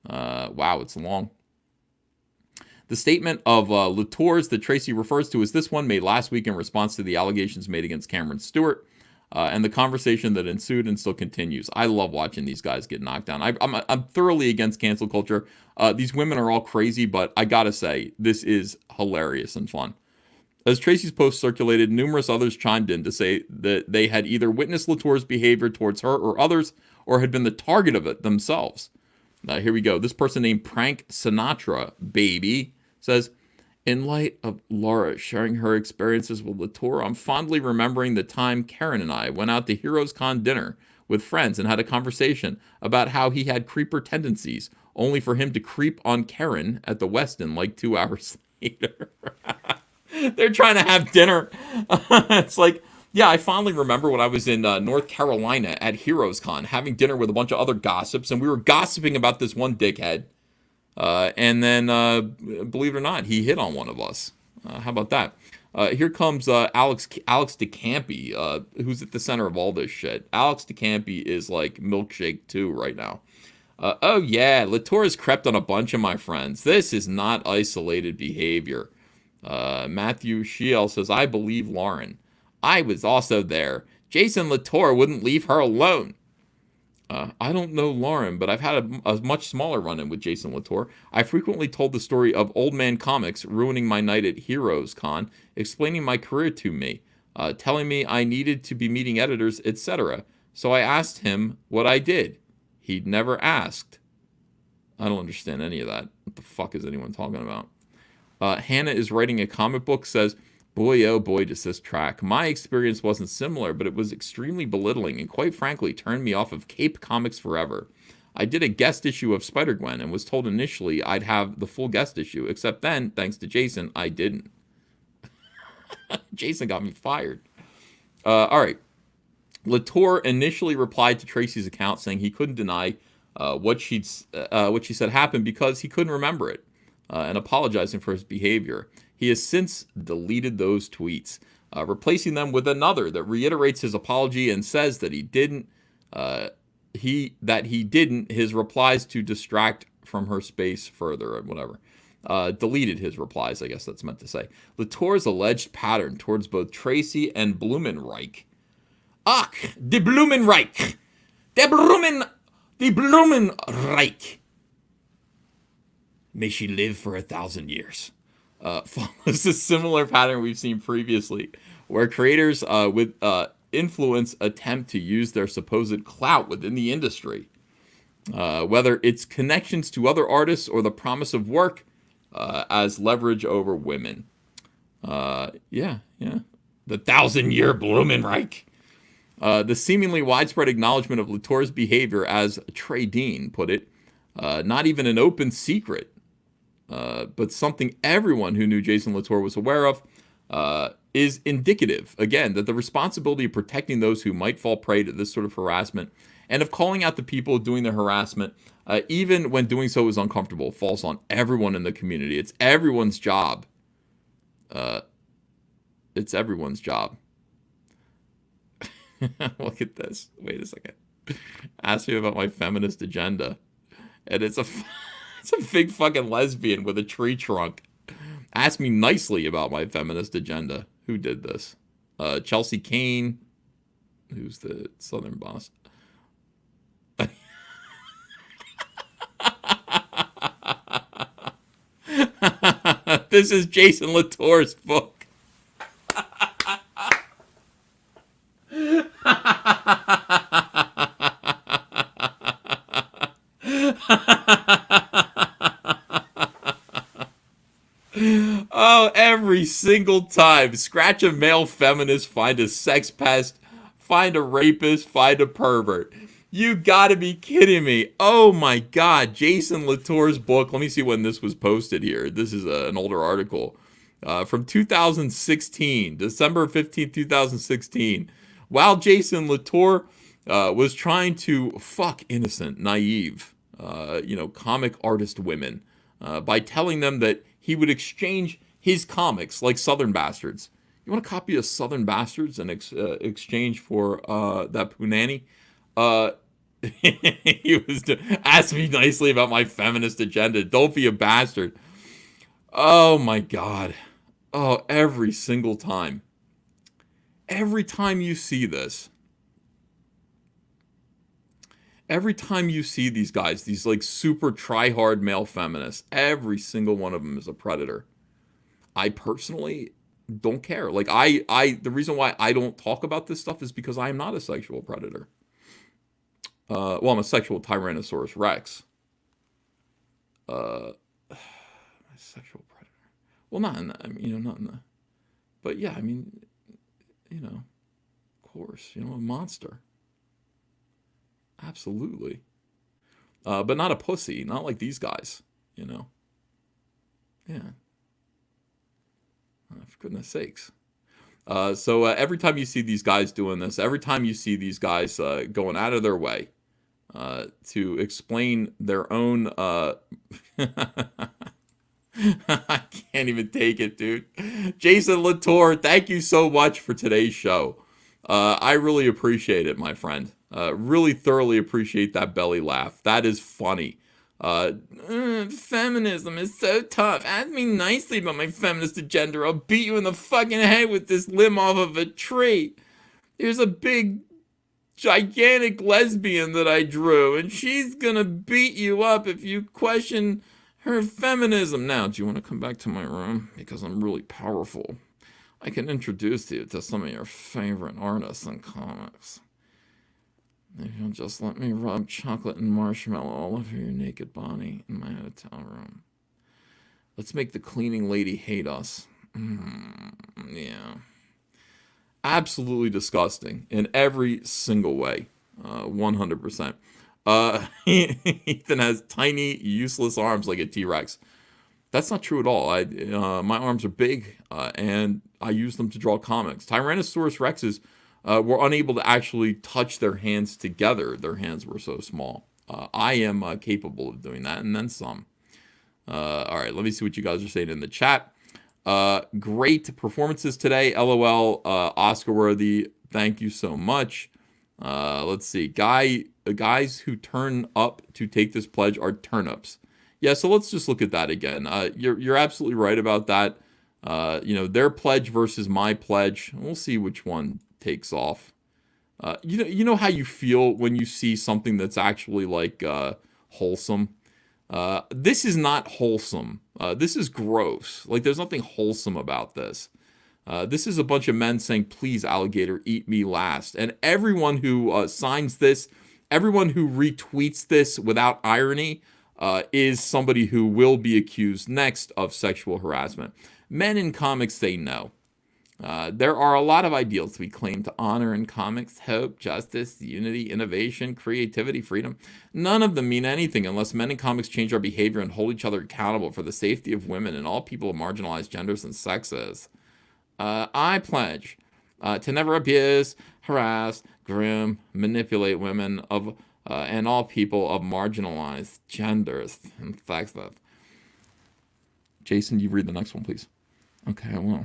Wow, it's long. The statement of Latour's that Tracy refers to as this one made last week in response to the allegations made against Cameron Stewart. And the conversation that ensued and still continues. I love watching these guys get knocked down. I'm thoroughly against cancel culture. These women are all crazy, but I gotta say, this is hilarious and fun. As Tracy's post circulated, numerous others chimed in to say that they had either witnessed Latour's behavior towards her or others, or had been the target of it themselves. Here we go. This person named Prank Sinatra Baby says, in light of Laura sharing her experiences with Latour, I'm fondly remembering the time Karen and I went out to Heroes Con dinner with friends and had a conversation about how he had creeper tendencies, only for him to creep on Karen at the Westin like 2 hours later. They're trying to have dinner. It's like, yeah, I fondly remember when I was in North Carolina at Heroes Con having dinner with a bunch of other gossips, and we were gossiping about this one dickhead. And then, believe it or not, he hit on one of us. How about that? Here comes Alex DeCampi, who's at the center of all this shit. Alex DeCampi is like Milkshake 2 right now. Oh, yeah, Latour has crept on a bunch of my friends. This is not isolated behavior. Matthew Shiel says, I believe Lauren. I was also there. Jason Latour wouldn't leave her alone. I don't know Lauren, but I've had a much smaller run-in with Jason Latour. I frequently told the story of Old Man Comics ruining my night at Heroes Con, explaining my career to me, telling me I needed to be meeting editors, etc. So I asked him what I did. He'd never asked. I don't understand any of that. What the fuck is anyone talking about? Hannah is writing a comic book, says, boy, oh boy, does this track. My experience wasn't similar, but it was extremely belittling and quite frankly turned me off of Cape Comics forever. I did a guest issue of Spider-Gwen and was told initially I'd have the full guest issue, except then, thanks to Jason, I didn't. Jason got me fired. All right. Latour initially replied to Tracy's account saying he couldn't deny what she said happened because he couldn't remember it, and apologizing for his behavior. He has since deleted those tweets, replacing them with another that reiterates his apology and says that he didn't. His replies to distract from her space further or whatever. Deleted his replies, I guess that's meant to say. Latour's alleged pattern towards both Tracy and Blumenreich. Ach, die Blumenreich! Die Blumenreich! May she live for 1,000 years. Follows a similar pattern we've seen previously, where creators with influence attempt to use their supposed clout within the industry, whether it's connections to other artists or the promise of work as leverage over women. The 1,000-year Blumenreich. The seemingly widespread acknowledgement of Latour's behavior, as Trey Dean put it, not even an open secret, but something everyone who knew Jason Latour was aware of, is indicative, again, that the responsibility of protecting those who might fall prey to this sort of harassment and of calling out the people doing the harassment, even when doing so is uncomfortable, falls on everyone in the community. It's everyone's job It's everyone's job. Look at this. Wait a second. Ask me about my feminist agenda. And it's a big fucking lesbian with a tree trunk. Ask me nicely about my feminist agenda. Who did this? Chelsea Kane, who's the Southern boss. This is Jason Latour's book. Oh, every single time. Scratch a male feminist, find a sex pest, find a rapist, find a pervert. You gotta be kidding me. Oh my God. Jason Latour's book. Let me see when this was posted here. This is an older article from 2016, December 15th, 2016. While Jason Latour was trying to fuck innocent, naive, comic artist women by telling them that he would exchange his comics like Southern Bastards. You want a copy of Southern Bastards in exchange for that punani? He was ask me nicely about my feminist agenda. Don't be a bastard. Oh my God. Oh, every single time. Every time you see this. Every time you see these guys, these like super try-hard male feminists, every single one of them is a predator. I personally don't care. Like the reason why I don't talk about this stuff is because I am not a sexual predator. I'm a sexual Tyrannosaurus Rex. A sexual predator. Well, not in the, not in the, but yeah, of course, a monster. Absolutely. But not a pussy, not like these guys, Yeah. For goodness sakes. So every time you see these guys doing this, every time you see these guys going out of their way to explain their own... I can't even take it, dude. Jason Latour, thank you so much for today's show. I really appreciate it, my friend. Really thoroughly appreciate that belly laugh. That is funny. Feminism is so tough. Ask me nicely about my feminist agenda. I'll beat you in the fucking head with this limb off of a tree. There's a big, gigantic lesbian that I drew, and she's gonna beat you up if you question her feminism. Now, do you want to come back to my room? Because I'm really powerful. I can introduce you to some of your favorite artists and comics. If you'll just let me rub chocolate and marshmallow all over your naked body in my hotel room. Let's make the cleaning lady hate us. Yeah. Absolutely disgusting in every single way. 100%. Ethan has tiny, useless arms like a T-Rex. That's not true at all. My arms are big, and I use them to draw comics. Tyrannosaurus Rexes were unable to actually touch their hands together. Their hands were so small. I am capable of doing that, and then some. All right, let me see what you guys are saying in the chat. Great performances today. LOL, Oscar worthy. Thank you so much. Let's see. Guys who turn up to take this pledge are turnips. Yeah, so let's just look at that again. You're absolutely right about that. Their pledge versus my pledge. We'll see which one takes off. You know how you feel when you see something that's actually like wholesome. This is not wholesome. This is gross. Like there's nothing wholesome about this. This is a bunch of men saying, "Please, alligator, eat me last." And everyone who signs this, everyone who retweets this without irony, is somebody who will be accused next of sexual harassment. Men in comics say no. There are a lot of ideals we claim to honor in comics: hope, justice, unity, innovation, creativity, freedom. None of them mean anything unless men in comics change our behavior and hold each other accountable for the safety of women and all people of marginalized genders and sexes. I pledge to never abuse, harass, groom, manipulate women and all people of marginalized genders and sexes. Jason, you read the next one, please. Okay, well,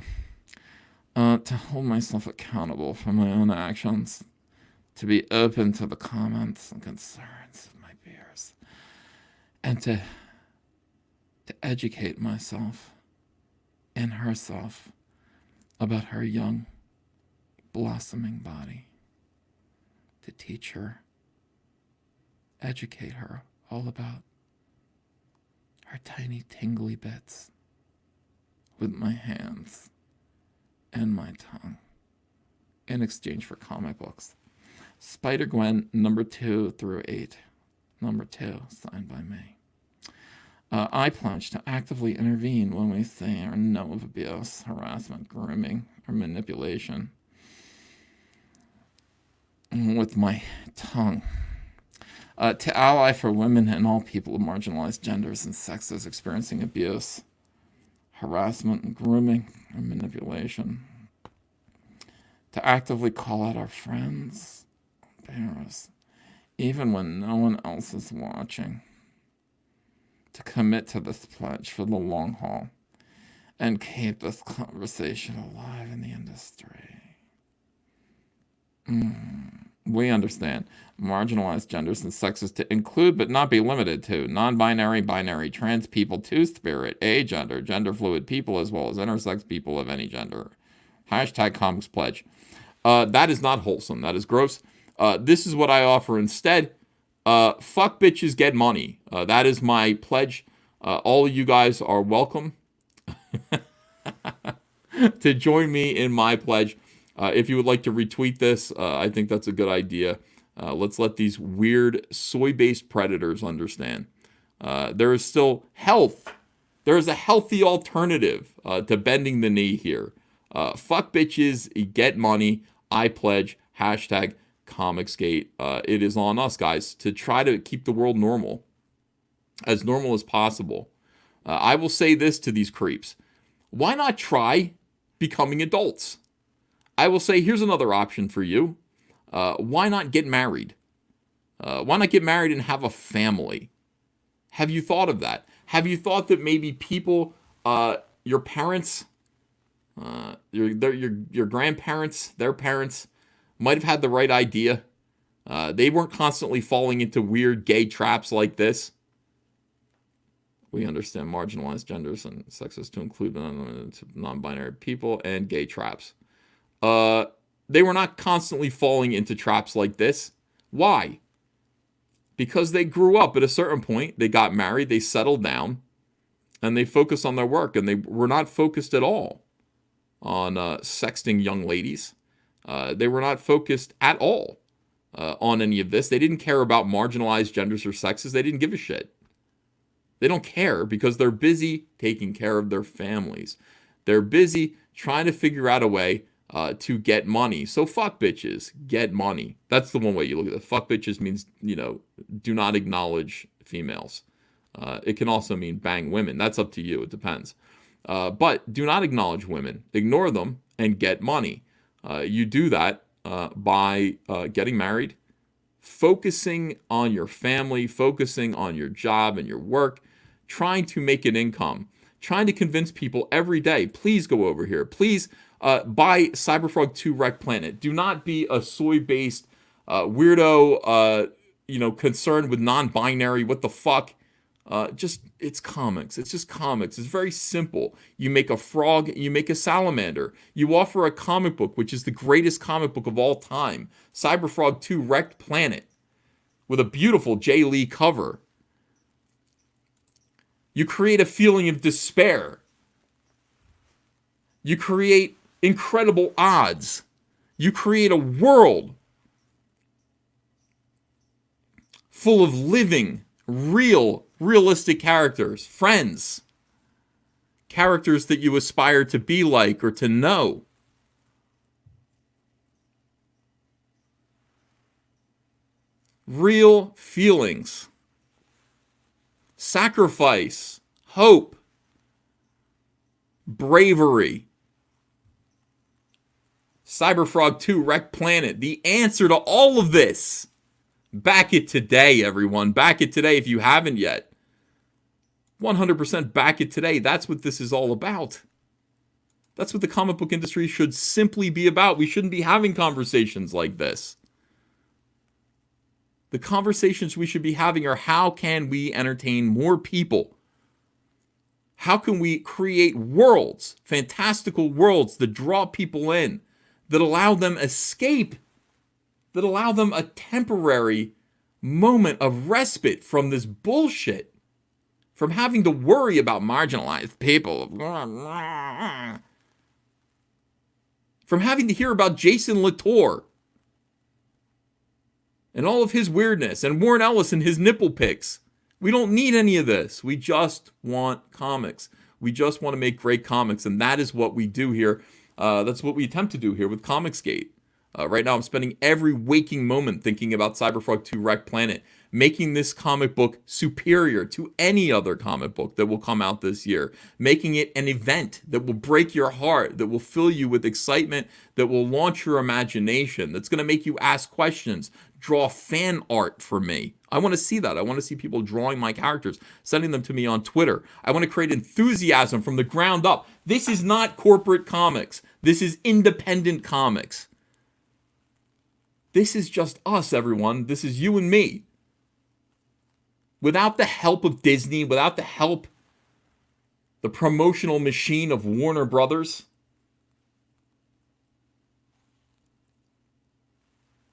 to hold myself accountable for my own actions, to be open to the comments and concerns of my peers, and to educate myself and herself about her young, blossoming body, to teach her, educate her all about her tiny tingly bits with my hands and my tongue in exchange for comic books. Spider-Gwen, number 2 through 8. Number 2, signed by me. I pledge to actively intervene when we see or know of abuse, harassment, grooming, or manipulation with my tongue. To ally for women and all people of marginalized genders and sexes experiencing abuse, harassment, and grooming, or manipulation. To actively call out our friends, peers, even when no one else is watching. To commit to this pledge for the long haul and keep this conversation alive in the industry. We understand marginalized genders and sexes to include but not be limited to non-binary, binary, trans people, two-spirit, agender, gender-fluid people, as well as intersex people of any gender. Hashtag Comics Pledge. That is not wholesome. That is gross. This is what I offer instead. Fuck bitches, get money. That is my pledge. All of you guys are welcome to join me in my pledge. If you would like to retweet this, I think that's a good idea. Let's let these weird soy-based predators understand. There is still health. There is a healthy alternative to bending the knee here. Fuck bitches, get money. I pledge. Hashtag Comicsgate. It is on us, guys, to try to keep the world normal as possible. I will say this to these creeps. Why not try becoming adults? I will say, here's another option for you. Why not get married? Why not get married and have a family? Have you thought of that? Have you thought that maybe people, your parents, your grandparents, their parents, might have had the right idea? They weren't constantly falling into weird gay traps like this. We understand marginalized genders and sexes to include non-binary people and gay traps. They were not constantly falling into traps like this. Why? Because they grew up at a certain point. They got married, they settled down, and they focused on their work. And they were not focused at all on sexting young ladies. They were not focused at all on any of this. They didn't care about marginalized genders or sexes. They didn't give a shit. They don't care because they're busy taking care of their families. They're busy trying to figure out a way to get money. So fuck bitches, get money. That's the one way you look at it. Fuck bitches means, do not acknowledge females. It can also mean bang women. That's up to you. It depends. But do not acknowledge women. Ignore them and get money. You do that by getting married, focusing on your family, focusing on your job and your work, trying to make an income, trying to convince people every day, please go over here. Please buy Cyberfrog 2 Wreck Planet. Do not be a soy-based weirdo, concerned with non-binary. What the fuck? It's comics. It's just comics. It's very simple. You make a frog, you make a salamander. You offer a comic book, which is the greatest comic book of all time. Cyberfrog 2 Wrecked Planet, with a beautiful Jay Lee cover. You create a feeling of despair. You create incredible odds. You create a world full of living, realistic characters, friends, characters that you aspire to be like or to know. Real feelings, sacrifice, hope, bravery. Cyberfrog 2 Wrecked Planet, the answer to all of this. Back it today, everyone. Back it today if you haven't yet. 100% back it today. That's what this is all about. That's what the comic book industry should simply be about. We shouldn't be having conversations like this. The conversations we should be having are, how can we entertain more people? How can we create worlds, fantastical worlds that draw people in, that allow them escape, that allow them a temporary moment of respite from this bullshit, from having to worry about marginalized people, from having to hear about Jason Latour and all of his weirdness, and Warren Ellis and his nipple pics. We don't need any of this. We just want comics. We just want to make great comics, and that is what we do here. That's what we attempt to do here with Comicsgate. Right now, I'm spending every waking moment thinking about Cyberfrog 2 Wreck Planet, making this comic book superior to any other comic book that will come out this year, making it an event that will break your heart, that will fill you with excitement, that will launch your imagination, that's going to make you ask questions, draw fan art for me. I want to see that. I want to see people drawing my characters, sending them to me on Twitter. I want to create enthusiasm from the ground up. This is not corporate comics. This is independent comics. This is just us, everyone. This is you and me. Without the help of Disney, without the help, the promotional machine of Warner Brothers,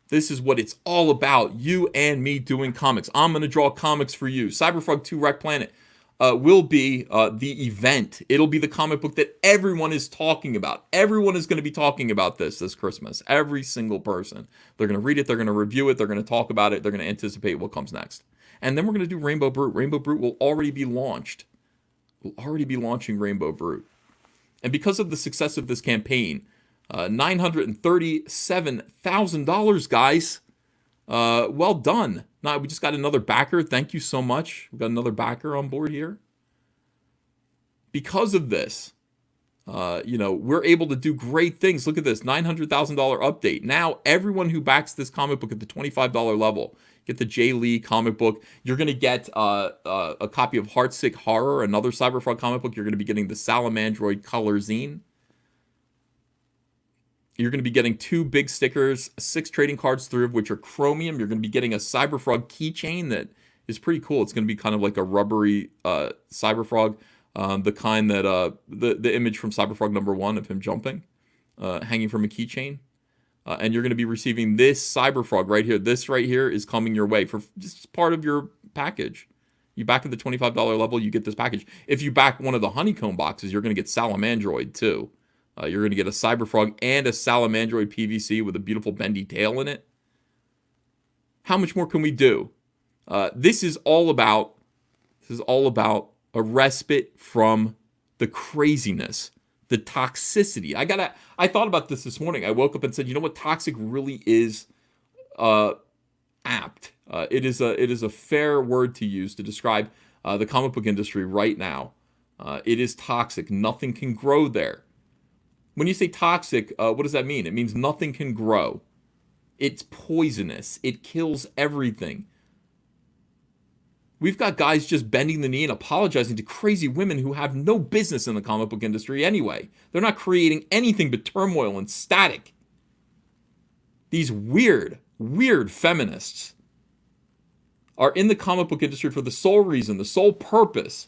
this is what it's all about. You and me doing comics. I'm going to draw comics for you. Cyberfrog 2 Wreck Planet will be the event. It'll be the comic book that everyone is talking about. Everyone is going to be talking about this Christmas. Every single person. They're going to read it. They're going to review it. They're going to talk about it. They're going to anticipate what comes next. And then we're going to do Rainbow Brute. Rainbow Brute will already be launched. We'll already be launching Rainbow Brute. And because of the success of this campaign, $937,000, guys. Well done. Now, we just got another backer. Thank you so much. We got another backer on board here. Because of this, we're able to do great things. Look at this, $900,000 update. Now, everyone who backs this comic book at the $25 level, get the Jay Lee comic book. You're going to get a copy of Heartsick Horror, another Cyberfrog comic book. You're going to be getting the Salamandroid Color Zine. You're going to be getting 2 big stickers, 6 trading cards, 3 of which are chromium. You're going to be getting a Cyberfrog keychain that is pretty cool. It's going to be kind of like a rubbery Cyberfrog, the kind that the image from Cyberfrog #1 of him jumping, hanging from a keychain. And you're going to be receiving this Cyberfrog right here. This right here is coming your way for just part of your package. You back at the $25 level, you get this package. If you back one of the honeycomb boxes, you're going to get Salamandroid too. You're going to get a Cyberfrog and a Salamandroid PVC with a beautiful bendy tail in it. How much more can we do? This is all about a respite from the craziness, the toxicity. I thought about this morning. I woke up and said, you know what, toxic really is apt. It is a fair word to use to describe the comic book industry right now. It is toxic. Nothing can grow there. When you say toxic, what does that mean? It means nothing can grow. It's poisonous. It kills everything. We've got guys just bending the knee and apologizing to crazy women who have no business in the comic book industry anyway. They're not creating anything but turmoil and static. These weird feminists are in the comic book industry for the sole reason, the sole purpose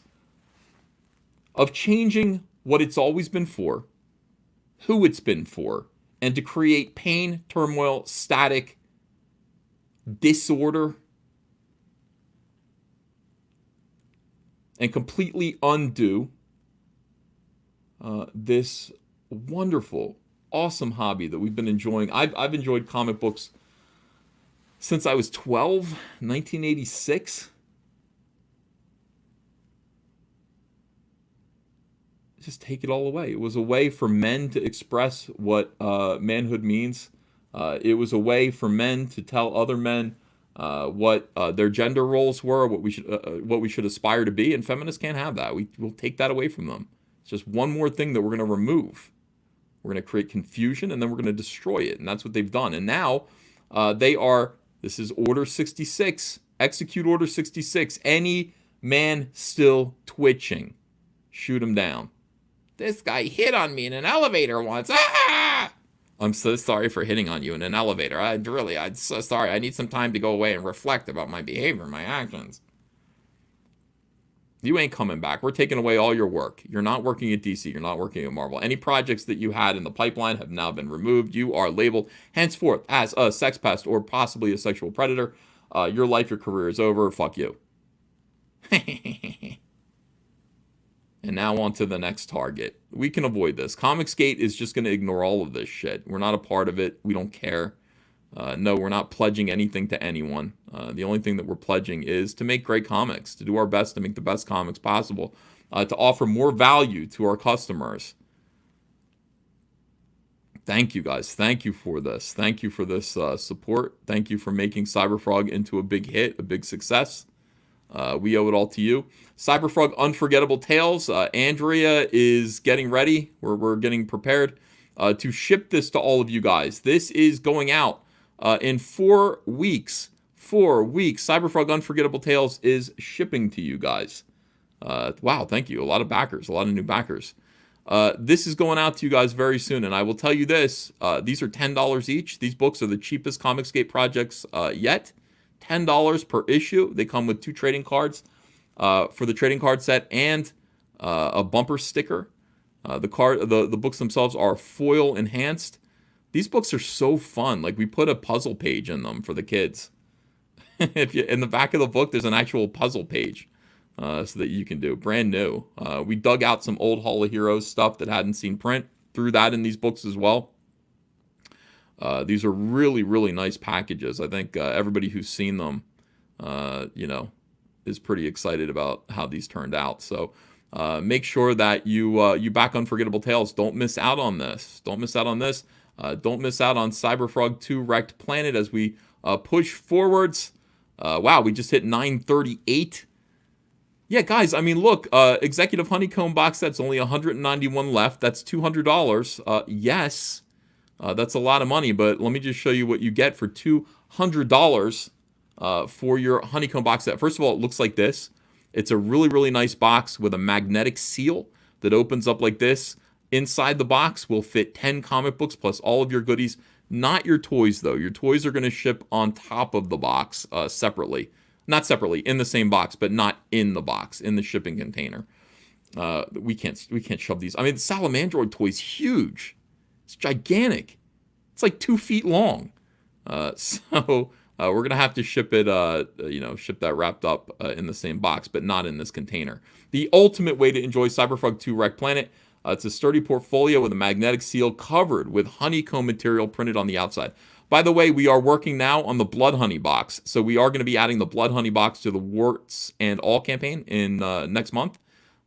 of changing what it's always been for, who it's been for, and to create pain, turmoil, static, disorder, and completely undo this wonderful, awesome hobby that we've been enjoying. I've enjoyed comic books since I was 12, 1986. Just take it all away. It was a way for men to express what manhood means. It was a way for men to tell other men what their gender roles were, what we should aspire to be, and feminists can't have that. We'll take that away from them. It's just one more thing that we're going to remove. We're going to create confusion, and then we're going to destroy it, and that's what they've done. And now this is Order 66. Execute Order 66. Any man still twitching, shoot him down. This guy hit on me in an elevator once. Ah! I'm so sorry for hitting on you in an elevator. I'm so sorry. I need some time to go away and reflect about my behavior, my actions. You ain't coming back. We're taking away all your work. You're not working at DC. You're not working at Marvel. Any projects that you had in the pipeline have now been removed. You are labeled henceforth as a sex pest or possibly a sexual predator. Your life, your career is over. Fuck you. And now on to the next target. We can avoid this. Comicsgate is just going to ignore all of this shit. We're not a part of it. We don't care. No, we're not pledging anything to anyone. The only thing that we're pledging is to make great comics, to do our best to make the best comics possible, to offer more value to our customers. Thank you, guys. Thank you for this. Thank you for this support. Thank you for making Cyberfrog into a big hit, a big success. We owe it all to you. Cyberfrog Unforgettable Tales. Andrea is getting ready. We're getting prepared to ship this to all of you guys. This is going out in 4 weeks. 4 weeks. Cyberfrog Unforgettable Tales is shipping to you guys. Wow, thank you. A lot of backers, a lot of new backers. This is going out to you guys very soon, and I will tell you this. These are $10 each. These books are the cheapest Comicsgate projects yet. $10 per issue. They come with 2 trading cards for the trading card set and a bumper sticker. The books themselves are foil enhanced. These books are so fun. Like, we put a puzzle page in them for the kids. In the back of the book, there's an actual puzzle page so that you can do. Brand new. We dug out some old Hall of Heroes stuff that hadn't seen print. Threw that in these books as well. These are really, really nice packages. I think everybody who's seen them, is pretty excited about how these turned out. So make sure that you back Unforgettable Tales. Don't miss out on this. Don't miss out on this. Don't miss out on Cyberfrog 2 Wrecked Planet as we push forwards. Wow, we just hit 938. Yeah, guys, I mean, look, Executive Honeycomb box set's only 191 left. That's $200. Yes. That's a lot of money, but let me just show you what you get for $200 for your Honeycomb box set. First of all, it looks like this. It's a really, really nice box with a magnetic seal that opens up like this. Inside the box will fit 10 comic books plus all of your goodies. Not your toys, though. Your toys are going to ship on top of the box separately. Not separately, in the same box, but not in the box, in the shipping container. We can't shove these. I mean, the Salamandroid toy's huge. It's gigantic. It's like 2 feet long. So we're going to have to ship it, ship that wrapped up in the same box, but not in this container. The ultimate way to enjoy Cyberfrog 2 Wrecked Planet. It's a sturdy portfolio with a magnetic seal covered with honeycomb material printed on the outside. By the way, we are working now on the Blood Honey box. So we are going to be adding the Blood Honey box to the Warts and All campaign in next month.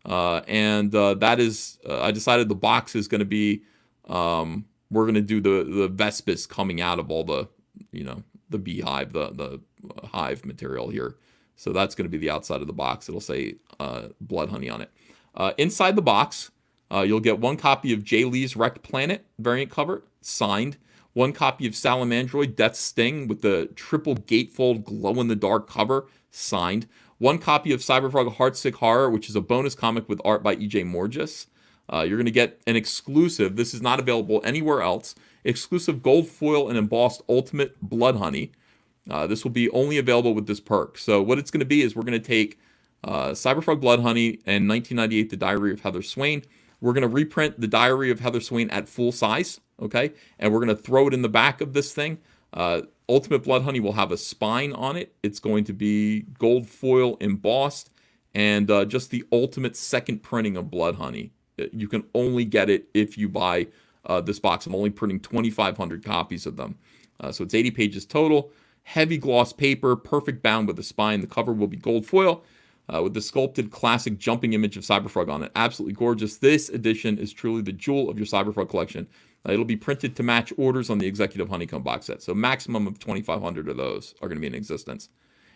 That is, I decided the box is going to be, we're going to do the Vespis coming out of all the, the beehive, the hive material here. So that's going to be the outside of the box. It'll say Blood Honey on it. Inside the box, you'll get 1 copy of Jay Lee's Wrecked Planet variant cover, signed. 1 copy of Salamandroid Death's Sting with the triple gatefold glow-in-the-dark cover, signed. 1 copy of Cyberfrog Heartsick Horror, which is a bonus comic with art by E.J. Morges. You're going to get an exclusive, this is not available anywhere else, exclusive gold foil and embossed Ultimate Blood Honey. This will be only available with this perk. So what it's going to be is we're going to take Cyberfrog Blood Honey and 1998 The Diary of Heather Swain. We're going to reprint The Diary of Heather Swain at full size, okay? And we're going to throw it in the back of this thing. Ultimate Blood Honey will have a spine on it. It's going to be gold foil embossed and just the ultimate second printing of Blood Honey. You can only get it if you buy this box. I'm only printing 2,500 copies of them. So it's 80 pages total. Heavy gloss paper, perfect bound with a spine. The cover will be gold foil. With the sculpted classic jumping image of Cyberfrog on it. Absolutely gorgeous. This edition is truly the jewel of your Cyberfrog collection. It'll be printed to match orders on the Executive Honeycomb box set. So maximum of 2,500 of those are going to be in existence.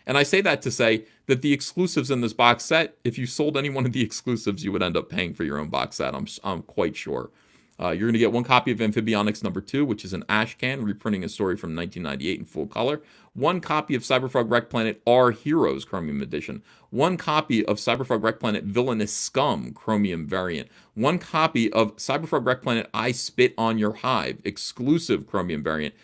And I say that to say that the exclusives in this box set, if you sold any one of the exclusives, you would end up paying for your own box set. I'm quite sure. You're going to get one copy of Amphibionics #2, which is an ash can reprinting a story from 1998 in full color. One copy of Cyberfrog Wreck Planet Our Heroes Chromium Edition. One copy of Cyberfrog Wreck Planet Villainous Scum Chromium variant. One copy of Cyberfrog Wreck Planet I Spit on Your Hive exclusive Chromium variant.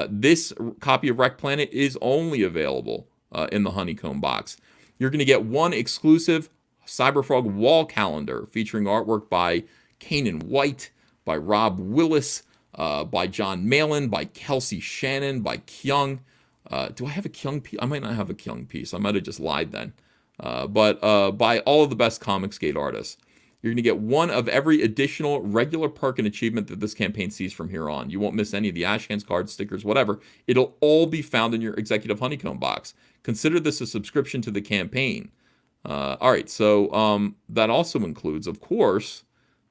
This copy of Wreck Planet is only available in the Honeycomb box. You're going to get one exclusive Cyberfrog wall calendar featuring artwork by Kanan White, by Rob Willis, by John Malin, by Kelsey Shannon, by Kyung. Do I have a Kyung piece? I might not have a Kyung piece. I might have just lied then. But by all of the best Comicsgate artists. You're going to get one of every additional regular perk and achievement that this campaign sees from here on. You won't miss any of the Ashcans, cards, stickers, whatever. It'll all be found in your Executive Honeycomb box. Consider this a subscription to the campaign. All right, so that also includes, of course,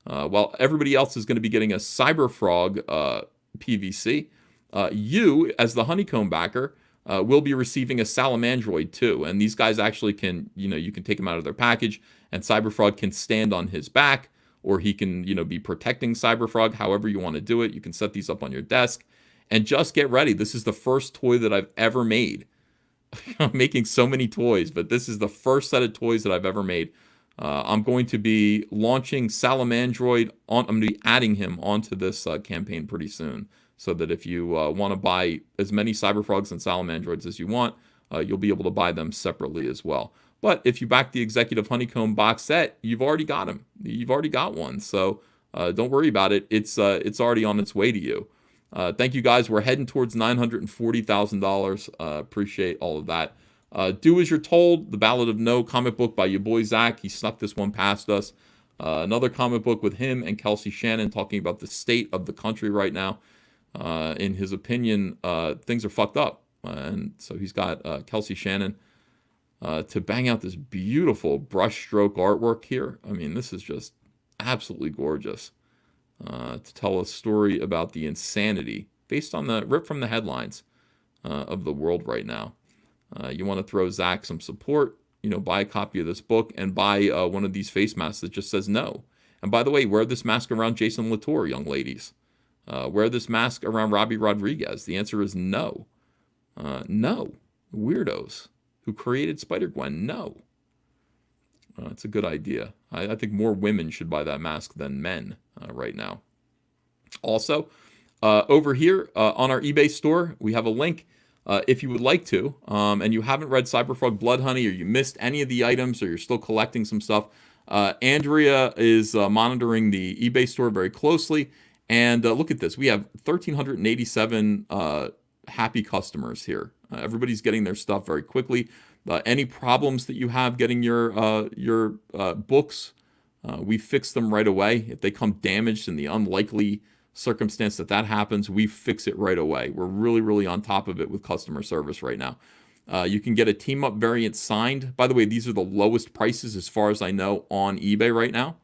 while everybody else is going to be getting a Cyberfrog PVC, you, as the Honeycomb backer, will be receiving a Salamandroid too. And these guys actually can, you can take them out of their package, and Cyberfrog can stand on his back, or he can, be protecting Cyberfrog, however you want to do it. You can set these up on your desk. And just get ready. This is the first toy that I've ever made. I'm making so many toys, but this is the first set of toys that I've ever made. I'm going to be launching Salamandroid I'm going to be adding him onto this campaign pretty soon, so that if you want to buy as many Cyberfrogs and Salamandroids as you want, you'll be able to buy them separately as well. But if you back the Executive Honeycomb box set, you've already got him. You've already got one, so don't worry about it. It's already on its way to you. Thank you guys. We're heading towards $940,000. Appreciate all of that. Do as you're told. The Ballad of No comic book by your boy Zach. He snuck this one past us. Another comic book with him and Kelsey Shannon talking about the state of the country right now. In his opinion, things are fucked up. And so he's got Kelsey Shannon to bang out this beautiful brushstroke artwork here. I mean, this is just absolutely gorgeous. To tell a story about the insanity based on the rip from the headlines of the world right now. You want to throw Zach some support, buy a copy of this book and buy one of these face masks that just says no. And by the way, wear this mask around Jason Latour, young ladies. Wear this mask around Robbie Rodriguez. The answer is no. No. Weirdos who created Spider-Gwen, no. It's a good idea. I think more women should buy that mask than men right now. Also, over here on our eBay store, we have a link if you would like to, and you haven't read Cyberfrog Blood Honey, or you missed any of the items, or you're still collecting some stuff. Andrea is monitoring the eBay store very closely, and look at this. We have 1,387 happy customers here. Everybody's getting their stuff very quickly. Any problems that you have getting your books, we fix them right away. If they come damaged in the unlikely circumstance that happens, we fix it right away. We're really, really on top of it with customer service right now. You can get a Team Up variant signed. By the way, these are the lowest prices as far as I know on eBay right now.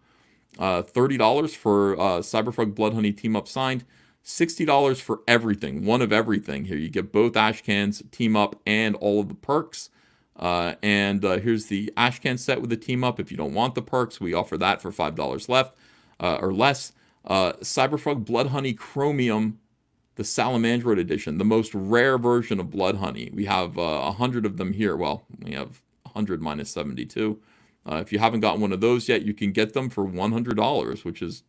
$30 for Cyberfrug Blood Honey Team Up signed. $60 for everything, one of everything here. You get both ash cans, Team Up, and all of the perks. And here's the Ashcan set with the Team Up. If you don't want the perks, we offer that for $5 left or less. Cyberfrog Blood Honey Chromium, the Salamandroid edition, the most rare version of Blood Honey. We have 100 of them here. Well, we have 100 minus 72. If you haven't gotten one of those yet, you can get them for $100, which is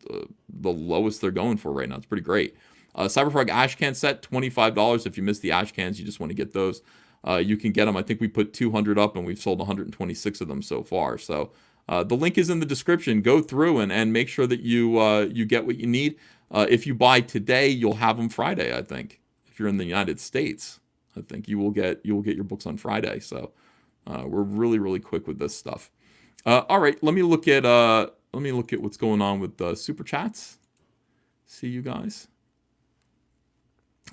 the lowest they're going for right now. It's pretty great. Cyberfrog Ashcan set, $25. If you missed the Ashcans, you just want to get those. You can get them. I think we put 200 up, and we've sold 126 of them so far. So the link is in the description. Go through and make sure that you get what you need. If you buy today, you'll have them Friday, I think. If you're in the United States, I think you will get your books on Friday. So we're really, really quick with this stuff. All right, let me look at what's going on with super chats. See you guys.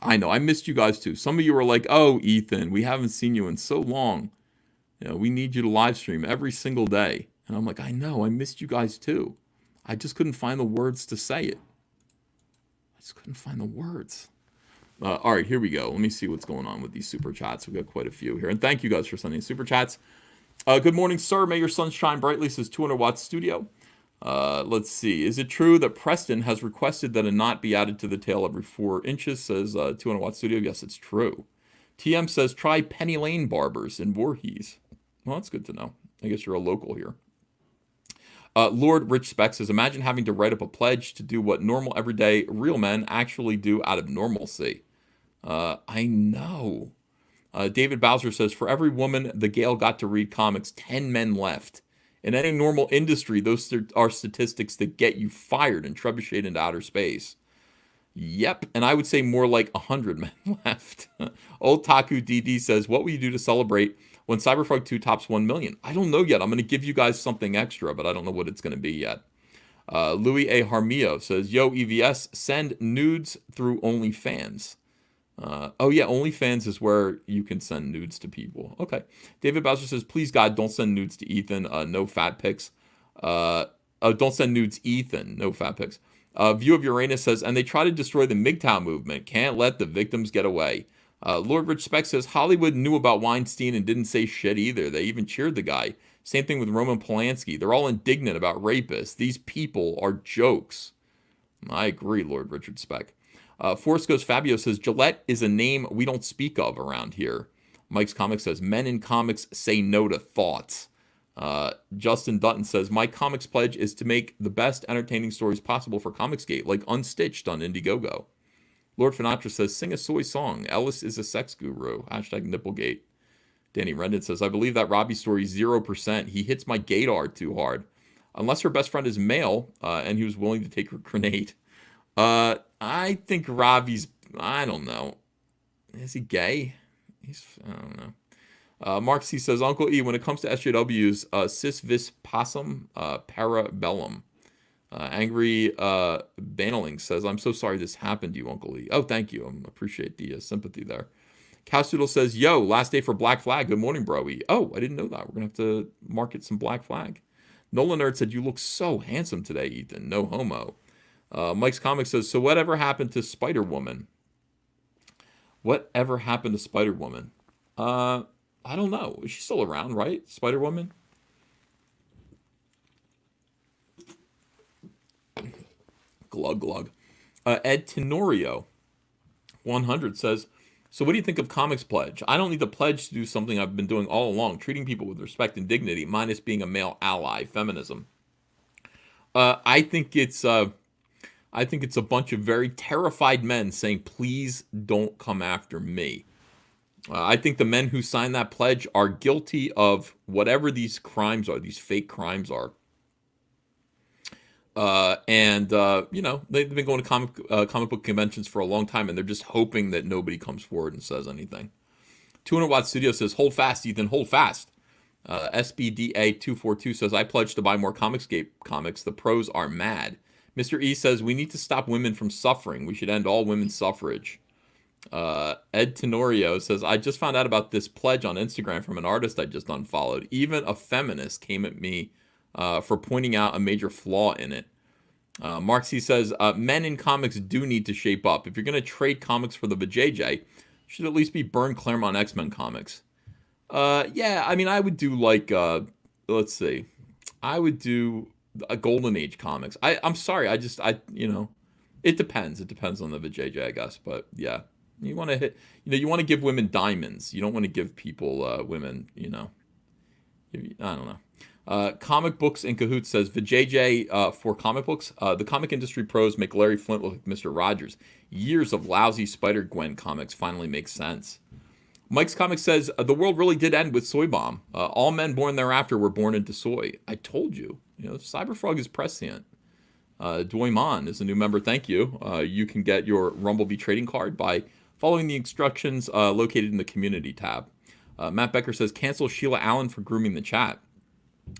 I know, I missed you guys too. Some of you were like, "Oh, Ethan, we haven't seen you in so long. We need you to live stream every single day." And I'm like, "I know, I missed you guys too. I just couldn't find the words to say it. I just couldn't find the words." All right, here we go. Let me see what's going on with these super chats. We've got quite a few here, and thank you guys for sending super chats. Good morning, sir. May your sun shine brightly, says 200 Watts Studio. Let's see. Is it true that Preston has requested that a knot be added to the tail every 4 inches? Says 200 Watt Studio. Yes, it's true. TM says try Penny Lane Barbers in Voorhees. Well, that's good to know. I guess you're a local here. Lord Rich Speck says, imagine having to write up a pledge to do what normal, everyday, real men actually do out of normalcy. I know. David Bowser says, for every woman the Gale got to read comics, 10 men left. In any normal industry, those are statistics that get you fired and trebuchet into outer space. Yep, and I would say more like 100 men left. Old Taku DD says, what will you do to celebrate when Cyberpunk 2 tops 1 million? I don't know yet. I'm going to give you guys something extra, but I don't know what it's going to be yet. Louis A. Harmio says, yo, EVS, send nudes through OnlyFans. Oh, yeah, OnlyFans is where you can send nudes to people. Okay. David Bowser says, please, God, don't send nudes to Ethan. No fat pics. Don't send nudes, Ethan. No fat pics. View of Uranus says, and they try to destroy the MGTOW movement. Can't let the victims get away. Lord Rich Speck says, Hollywood knew about Weinstein and didn't say shit either. They even cheered the guy. Same thing with Roman Polanski. They're all indignant about rapists. These people are jokes. I agree, Lord Richard Speck. Forrest Goes Fabio says, Gillette is a name we don't speak of around here. Mike's Comics says, men in comics say no to thoughts. Justin Dutton says, my comics pledge is to make the best entertaining stories possible for Comicsgate, like Unstitched on Indiegogo. Lord Finatra says, sing a soy song. Ellis is a sex guru. Hashtag Nipplegate. Danny Rendon says, I believe that Robbie story 0%. He hits my gaydar too hard. Unless her best friend is male, and he was willing to take her grenade. I think Robbie's, I don't know. Is he gay? I don't know. Mark C says, Uncle E, when it comes to SJWs, cis vis possum, para bellum. Angry Baneling says, I'm so sorry this happened to you, Uncle E. Oh, thank you. I appreciate the sympathy there. Cowstoodle says, yo, last day for Black Flag. Good morning, bro. Oh, I didn't know that. We're going to have to market some Black Flag. Nolan Nerd said, you look so handsome today, Ethan. No homo. Mike's Comics says, so whatever happened to Spider-Woman? Whatever happened to Spider-Woman? I don't know. Is she still around, right? Spider-Woman? Glug, glug. Ed Tenorio, 100, says, so what do you think of Comics Pledge? I don't need to pledge to do something I've been doing all along, treating people with respect and dignity, minus being a male ally, feminism. I think it's a bunch of very terrified men saying, please don't come after me. I think the men who signed that pledge are guilty of whatever these crimes are, these fake crimes are. They've been going to comic book conventions for a long time, and they're just hoping that nobody comes forward and says anything. 200 Watt Studio says, hold fast, Ethan, hold fast. SBDA242 says, I pledge to buy more Comicsgate comics. The pros are mad. Mr. E says, we need to stop women from suffering. We should end all women's suffrage. Ed Tenorio says, I just found out about this pledge on Instagram from an artist I just unfollowed. Even a feminist came at me for pointing out a major flaw in it. Mark C says, men in comics do need to shape up. If you're going to trade comics for the VJJ, should at least be Byrne Claremont X-Men comics. I would do let's see. I would do a Golden Age comics. I'm sorry. It depends. It depends on the VJJ, I guess. But yeah, you want to you want to give women diamonds. You don't want to give people, women, I don't know. Comic Books in Cahoots says, VJJ for comic books. The comic industry pros make Larry Flint look like Mr. Rogers. Years of lousy Spider-Gwen comics finally make sense. Mike's Comics says, the world really did end with Soy Bomb. All men born thereafter were born into soy. I told you. Cyberfrog is prescient. Dwoymon is a new member. Thank you. You can get your Rumblebee trading card by following the instructions located in the community tab. Matt Becker says, cancel Sheila Allen for grooming the chat.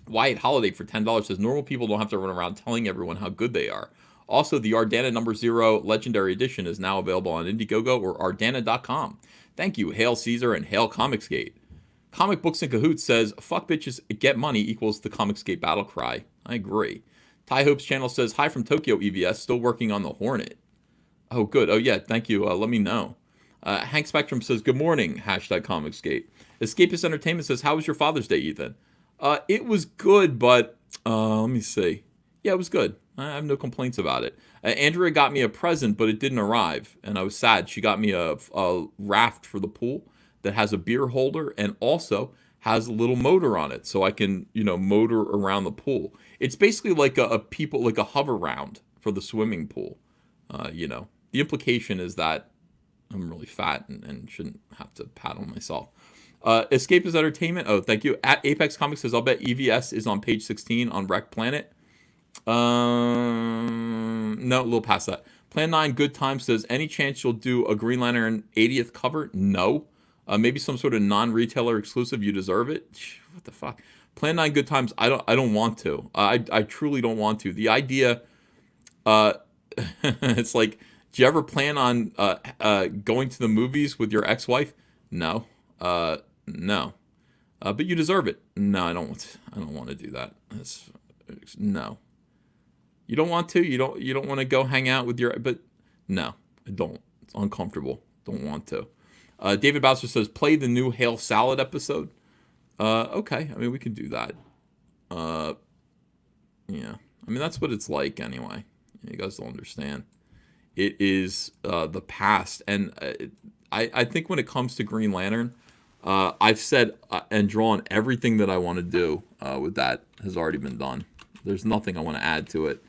Wyatt Holiday for $10 says, normal people don't have to run around telling everyone how good they are. Also, the Ardana number 0 Legendary Edition is now available on Indiegogo or Ardana.com. Thank you, Hail Caesar and Hail Comicsgate. Comic Books in Cahoots says, fuck bitches, get money equals the Comicsgate battle cry. I agree. Ty Hope's channel says, hi from Tokyo EVS, still working on the Hornet. Oh, good. Oh, yeah, thank you. Let me know. Hank Spectrum says, good morning, hashtag Comicsgate. Escapist Entertainment says, how was your Father's Day, Ethan? It was good, but let me see. Yeah, it was good. I have no complaints about it. Andrea got me a present, but it didn't arrive, and I was sad. She got me a raft for the pool that has a beer holder and also has a little motor on it, so I can, motor around the pool. It's basically like like a hover round for the swimming pool. The implication is that I'm really fat and shouldn't have to pat on myself. Escape is Entertainment. Oh, thank you. At Apex Comics says, I'll bet EVS is on page 16 on Wreck Planet. No, a little past that. Plan 9 Good Time says, any chance you'll do a Green Lantern 80th cover? No. Maybe some sort of non-retailer exclusive. You deserve it. What the fuck? Plan 9 Good Times. I don't want to. I truly don't want to. The idea, it's like, do you ever plan on going to the movies with your ex-wife? No. No. But you deserve it. No, I don't want to do that. No. You don't want to. You don't want to go hang out with your. But no, I don't. It's uncomfortable. Don't want to. David Bowser says, play the new Hail Salad episode. Okay. I mean, we can do that. Yeah. I mean, that's what it's like anyway. You guys don't understand. It is the past. And I think when it comes to Green Lantern, I've said and drawn everything that I want to do with that has already been done. There's nothing I want to add to it.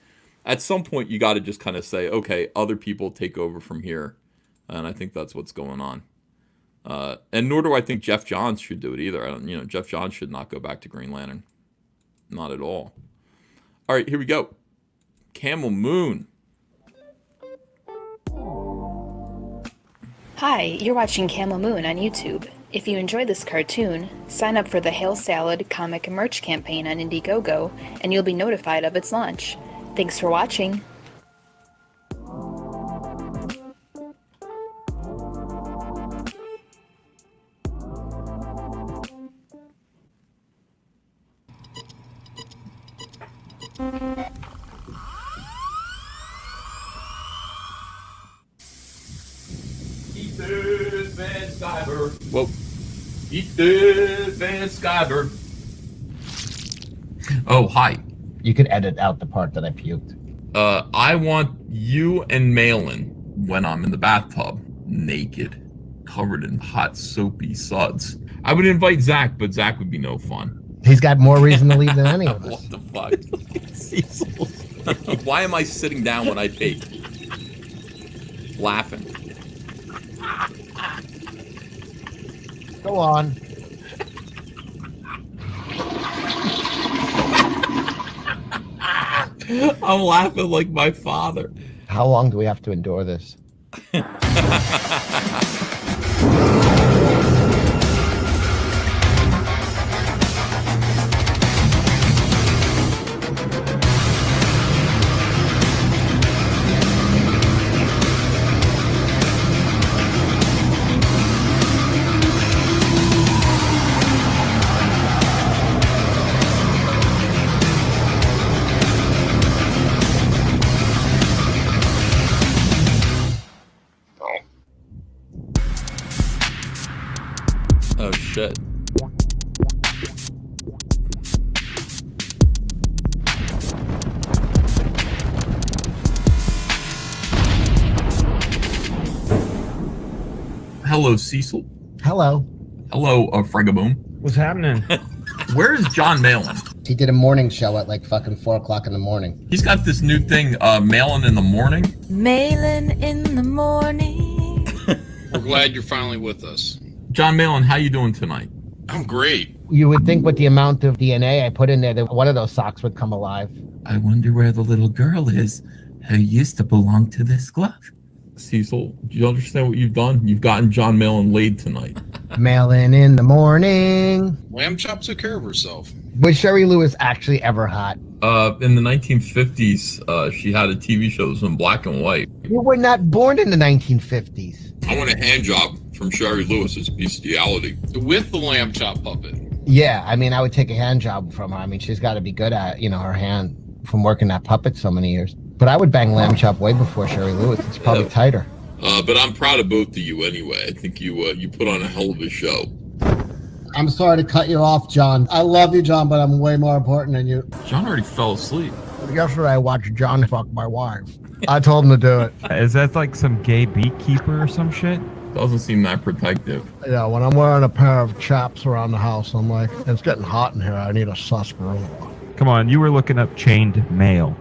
At some point, you got to just kind of say, okay, other people take over from here. And I think that's what's going on. And nor do I think Jeff Johns should do it either. Jeff Johns should not go back to Green Lantern. Not at all. All right, here we go. Camel Moon. Hi, you're watching Camel Moon on YouTube. If you enjoy this cartoon, sign up for the Hail Salad comic merch campaign on Indiegogo, and you'll be notified of its launch. Thanks for watching. Whoa. Eat this, Van Skyber. Oh, hi. You could edit out the part that I puked. I want you and Malin when I'm in the bathtub, naked, covered in hot, soapy suds. I would invite Zach, but Zach would be no fun. He's got more reason to leave than any of us. What the fuck? Why am I sitting down when I take? Laughing. Go on. I'm laughing like my father. How long do we have to endure this? Oh shit. Hello, Cecil. Hello. Hello, Fregaboom. What's happening? Where is John Malin? He did a morning show at like fucking 4 o'clock in the morning. He's got this new thing, Malin in the morning. Malin in the morning. We're glad you're finally with us. John Malin, how you doing tonight? I'm great. You would think with the amount of DNA I put in there that one of those socks would come alive. I wonder where the little girl is who used to belong to this glove. Cecil, do you understand what you've done? You've gotten John Malin laid tonight. Malin in the morning. Lamb Chop took care of herself. Was Sherry Lewis actually ever hot? In the 1950s, she had a TV show that was in black and white. You were not born in the 1950s. I want a hand job from Sherry Lewis's bestiality. With the lamb chop puppet. Yeah, I mean, I would take a hand job from her. I mean, she's got to be good at, her hand from working that puppet so many years. But I would bang Lamb Chop way before Sherry Lewis. It's probably tighter. But I'm proud of both of you anyway. I think you put on a hell of a show. I'm sorry to cut you off, John. I love you, John, but I'm way more important than you. John already fell asleep. Yesterday, I watched John fuck my wife. I told him to do it. Is that like some gay beekeeper or some shit? Doesn't seem that protective. Yeah, when I'm wearing a pair of chaps around the house, I'm like, it's getting hot in here. I need a sarsaparilla. Come on, you were looking up chained mail.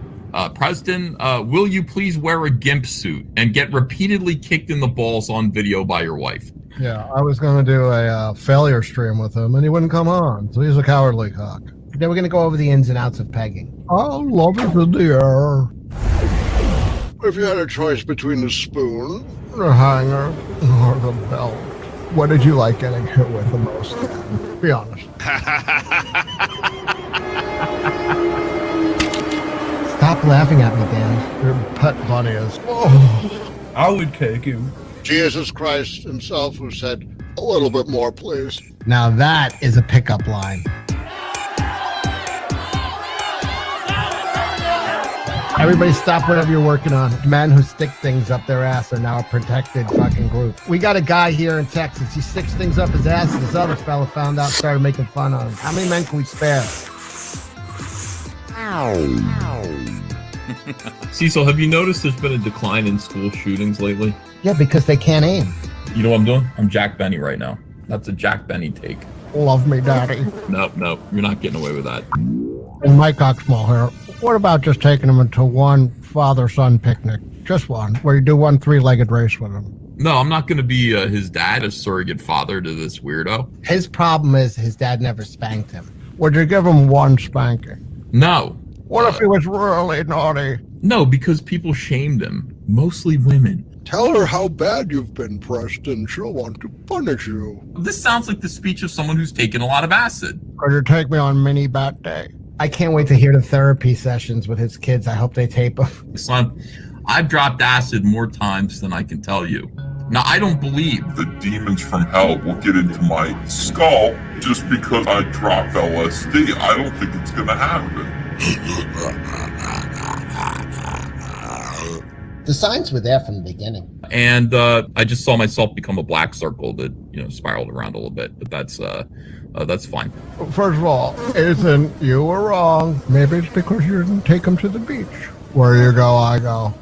Preston, will you please wear a gimp suit and get repeatedly kicked in the balls on video by your wife? Yeah, I was going to do a failure stream with him, and he wouldn't come on, so he's a cowardly cock. Then we're going to go over the ins and outs of pegging. Oh, love is in the air. If you had a choice between the spoon, the hanger, or the belt, what did you like getting hit with the most? Be honest. Stop laughing at me, Dan. Your pet bunny is... Oh. I would take him. Jesus Christ himself who said, a little bit more, please. Now that is a pickup line. Everybody stop whatever you're working on. Men who stick things up their ass are now a protected fucking group. We got a guy here in Texas. He sticks things up his ass, and this other fella found out and started making fun of him. How many men can we spare? Cecil, have you noticed there's been a decline in school shootings lately? Yeah, because they can't aim. You know what I'm doing? I'm Jack Benny right now. That's a Jack Benny take. Love me, daddy. Nope, you're not getting away with that. And Mike Oxmall here. What about just taking him into one father-son picnic? Just one, where you do one three-legged race with him. No, I'm not going to be his dad, a surrogate father to this weirdo. His problem is his dad never spanked him. Would you give him one spanking? No. What if he was really naughty? No, because people shamed him. Mostly women. Tell her how bad you've been, Preston. She'll want to punish you. This sounds like the speech of someone who's taken a lot of acid. Could you take me on mini bat day? I can't wait to hear the therapy sessions with his kids. I hope they tape them. Son, I've dropped acid more times than I can tell you. Now, I don't believe the demons from hell will get into my skull just because I dropped LSD. I don't think it's going to happen. The signs were there from the beginning. And I just saw myself become a black circle that, spiraled around a little bit. But that's fine. First of all, isn't you were wrong. Maybe it's because you didn't take him to the beach. Where you go, I go.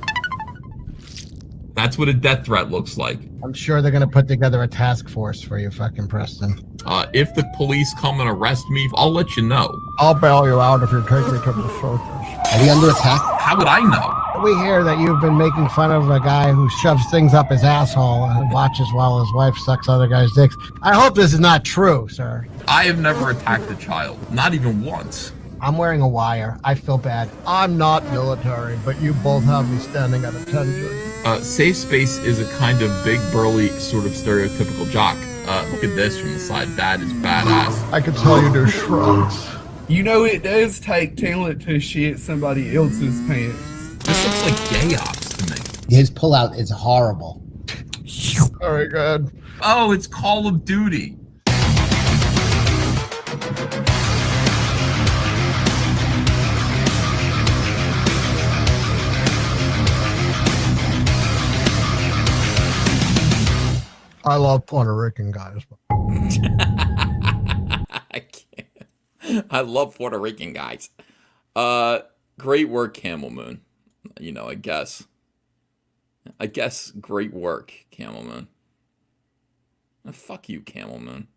That's what a death threat looks like. I'm sure they're going to put together a task force for you, fucking Preston. If the police come and arrest me, I'll let you know. I'll bail you out if you take me to the soldiers. Are we under attack? How would I know? We hear that you've been making fun of a guy who shoves things up his asshole and watches while his wife sucks other guys' dicks. I hope this is not true, sir. I have never attacked a child. Not even once. I'm wearing a wire. I feel bad. I'm not military, but you both have me standing at attention. Safe Space is a kind of big, burly, sort of stereotypical jock. Look at this from the side. That is badass. I could tell you do shrugs. You know, it does take talent to shit somebody else's pants. This looks like gay ops to me. His pullout is horrible. Very good. Oh, it's Call of Duty. I love Puerto Rican guys. I can't. I love Puerto Rican guys. Great work, Camel Moon. I guess. Great work, Camel Moon. Fuck you, Camel Moon.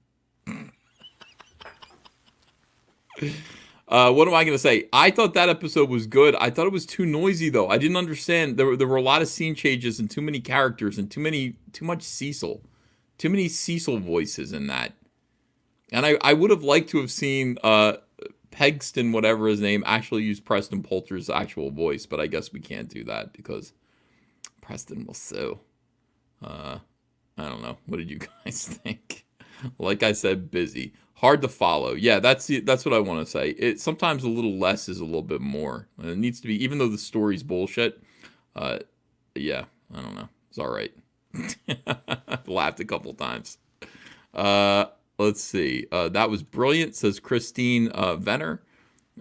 What am I going to say? I thought that episode was good. I thought it was too noisy, though. I didn't understand. There were a lot of scene changes and too many characters and too much Cecil. Too many Cecil voices in that. And I would have liked to have seen Pegston, whatever his name, actually use Preston Poulter's actual voice, but I guess we can't do that because Preston will sue. I don't know. What did you guys think? Like I said, busy. Hard to follow. Yeah, that's what I want to say. Sometimes a little less is a little bit more. It needs to be, even though the story's bullshit. Yeah, I don't know. It's all right. Laughed a couple times. Let's see. That was brilliant, says Christine Venner.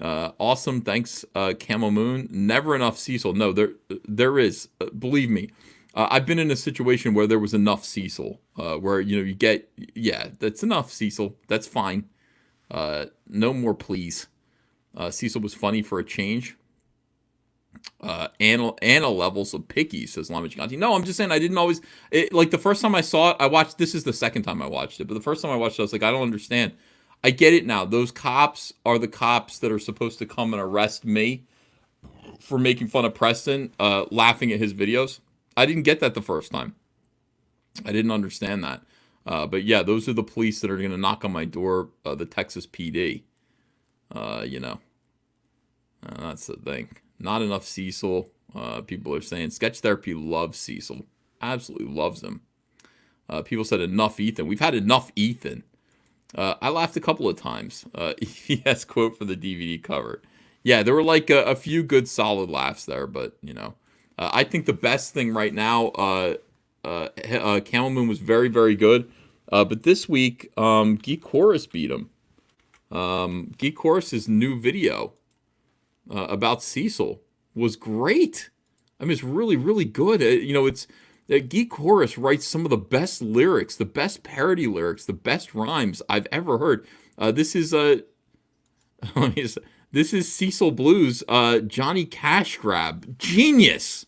Awesome. Thanks, Camel Moon. Never enough Cecil. No, there is. Believe me. I've been in a situation where there was enough Cecil, where you get, yeah, that's enough Cecil, that's fine. No more, please. Cecil was funny for a change. Anna levels of picky, says Lama Gigante. No, I'm just saying I didn't always like the first time I saw it. I watched. This is the second time I watched it, but the first time I watched it, I was like, I don't understand. I get it now. Those cops are the cops that are supposed to come and arrest me for making fun of Preston, laughing at his videos. I didn't get that the first time. I didn't understand that. But yeah, those are the police that are going to knock on my door. The Texas PD. That's the thing. Not enough Cecil. People are saying sketch therapy loves Cecil. Absolutely loves him. People said enough Ethan. We've had enough Ethan. I laughed a couple of times. Yes, quote for the DVD cover. Yeah, there were like a few good solid laughs there, but I think the best thing right now, Camel Moon was very, very good. But this week, Geek Chorus beat him. Geek Chorus's new video about Cecil was great. I mean, it's really, really good. It's Geek Chorus writes some of the best lyrics, the best parody lyrics, the best rhymes I've ever heard. This is Cecil Blues, Johnny Cash Grab, genius.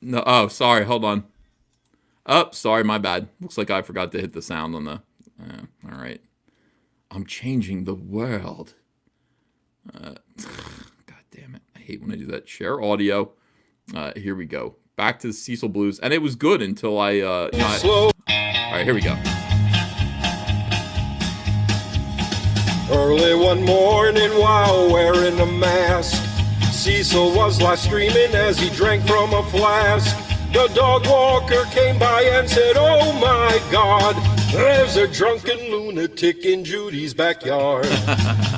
No, oh, sorry, hold on. Oh, sorry, my bad. Looks like I forgot to hit the sound on the... all right. I'm changing the world. God damn it. I hate when I do that. Share audio. Here we go. Back to the Cecil Blues. And it was good until I... All right, here we go. Early one morning while wearing a mask, Cecil was live streaming as he drank from a flask. The dog walker came by and said, oh my God, there's a drunken lunatic in Judy's backyard.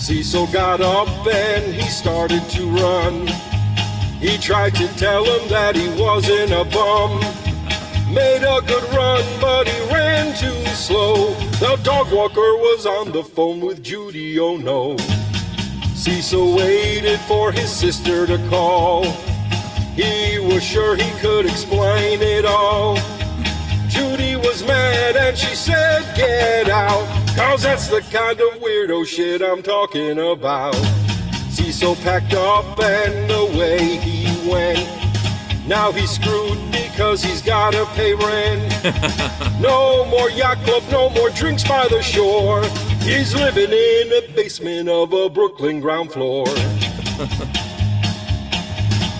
Cecil got up and he started to run. He tried to tell him that he wasn't a bum. Made a good run, but he ran too slow. The dog walker was on the phone with Judy, oh no. Cecil waited for his sister to call. He was sure he could explain it all. Judy was mad and she said, get out, 'cause that's the kind of weirdo shit I'm talking about. Cecil packed up and away he went. Now he's screwed because he's gotta pay rent. No more yacht club, no more drinks by the shore. He's living in the basement of a Brooklyn ground floor.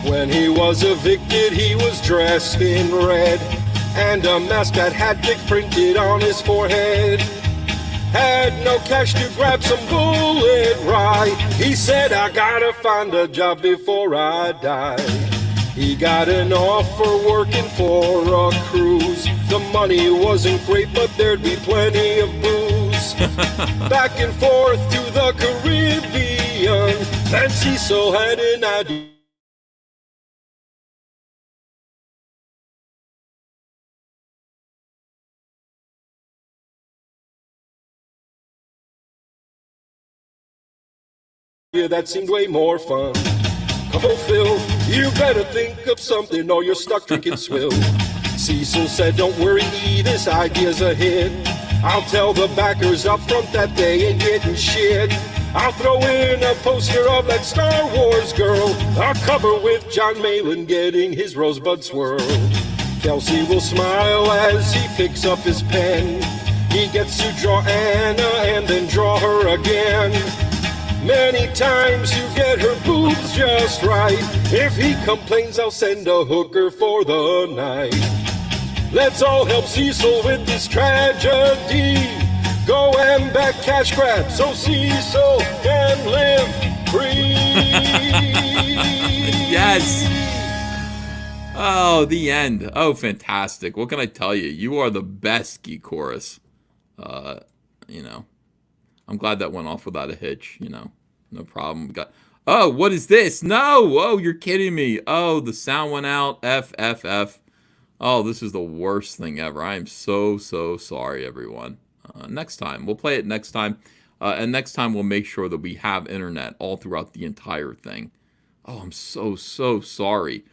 When he was evicted, he was dressed in red, and a mask that had Dick printed on his forehead. Had no cash to grab some bullet rye. He said, I gotta find a job before I die. He got an offer working for a cruise. The money wasn't great, but there'd be plenty of booze. Back and forth to the Caribbean, and Cecil had an idea. That seemed way more fun. Come on, Phil, you better think of something or you're stuck drinking swill. Cecil said, don't worry, E, this idea's a hit. I'll tell the backers up front that they ain't getting shit. I'll throw in a poster of that Star Wars girl, a cover with John Malin getting his rosebud swirl. Kelsey will smile as he picks up his pen. He gets to draw Anna and then draw her again. Many times you get her boobs just right. If he complains, I'll send a hooker for the night. Let's all help Cecil with this tragedy. Go and back cash grab so Cecil can live free. Yes. Oh, the end. Oh, fantastic. What can I tell you? You are the best, Geek Chorus. You know, I'm glad that went off without a hitch, you know. No problem. Oh, what is this? No! Oh, you're kidding me. Oh, the sound went out. F. Oh, this is the worst thing ever. I am so sorry, everyone. Next time. We'll play it next time. And next time we'll make sure that we have internet all throughout the entire thing. Oh, I'm so sorry.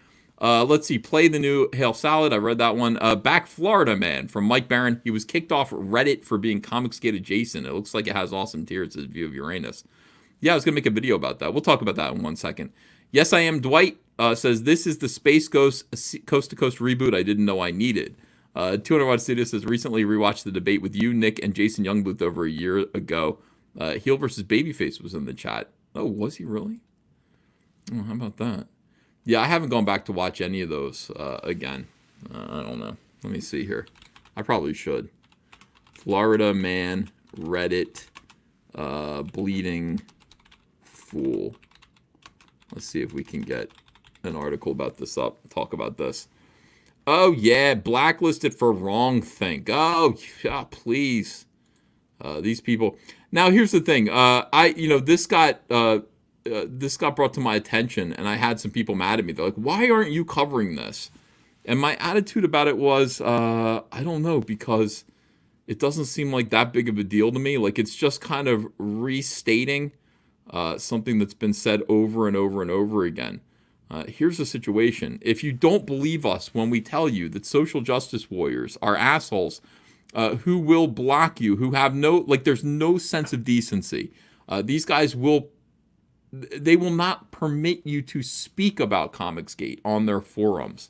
Let's see. Play the new Hail Salad. I read that one. Back Florida Man from Mike Barron. He was kicked off Reddit for being Comicsgate adjacent. It looks like it has awesome tiers as view of Uranus. Yeah, I was going to make a video about that. We'll talk about that in 1 second. Yes, I Am Dwight says, this is the Space Ghost coast-to-coast reboot I didn't know I needed. 200 Watt Studio says, recently rewatched the debate with you, Nick, and Jason Youngblood over a year ago. Heel versus Babyface was in the chat. Oh, was he really? Oh, how about that? Yeah, I haven't gone back to watch any of those again. I don't know. Let me see here. I probably should. Florida Man, Reddit, Bleeding Fool. Let's see if we can get an article about this up. Talk about this. Oh, yeah. Blacklisted for wrongthink. Oh, yeah, please. These people. Now, here's the thing. This got brought to my attention, and I had some people mad at me. They're like, why aren't you covering this? And my attitude about it was, I don't know, because it doesn't seem like that big of a deal to me. Like, it's just kind of restating something that's been said over and over and over again. Here's the situation. If you don't believe us when we tell you that social justice warriors are assholes who will block you, who have there's no sense of decency. These guys will not permit you to speak about Comicsgate on their forums.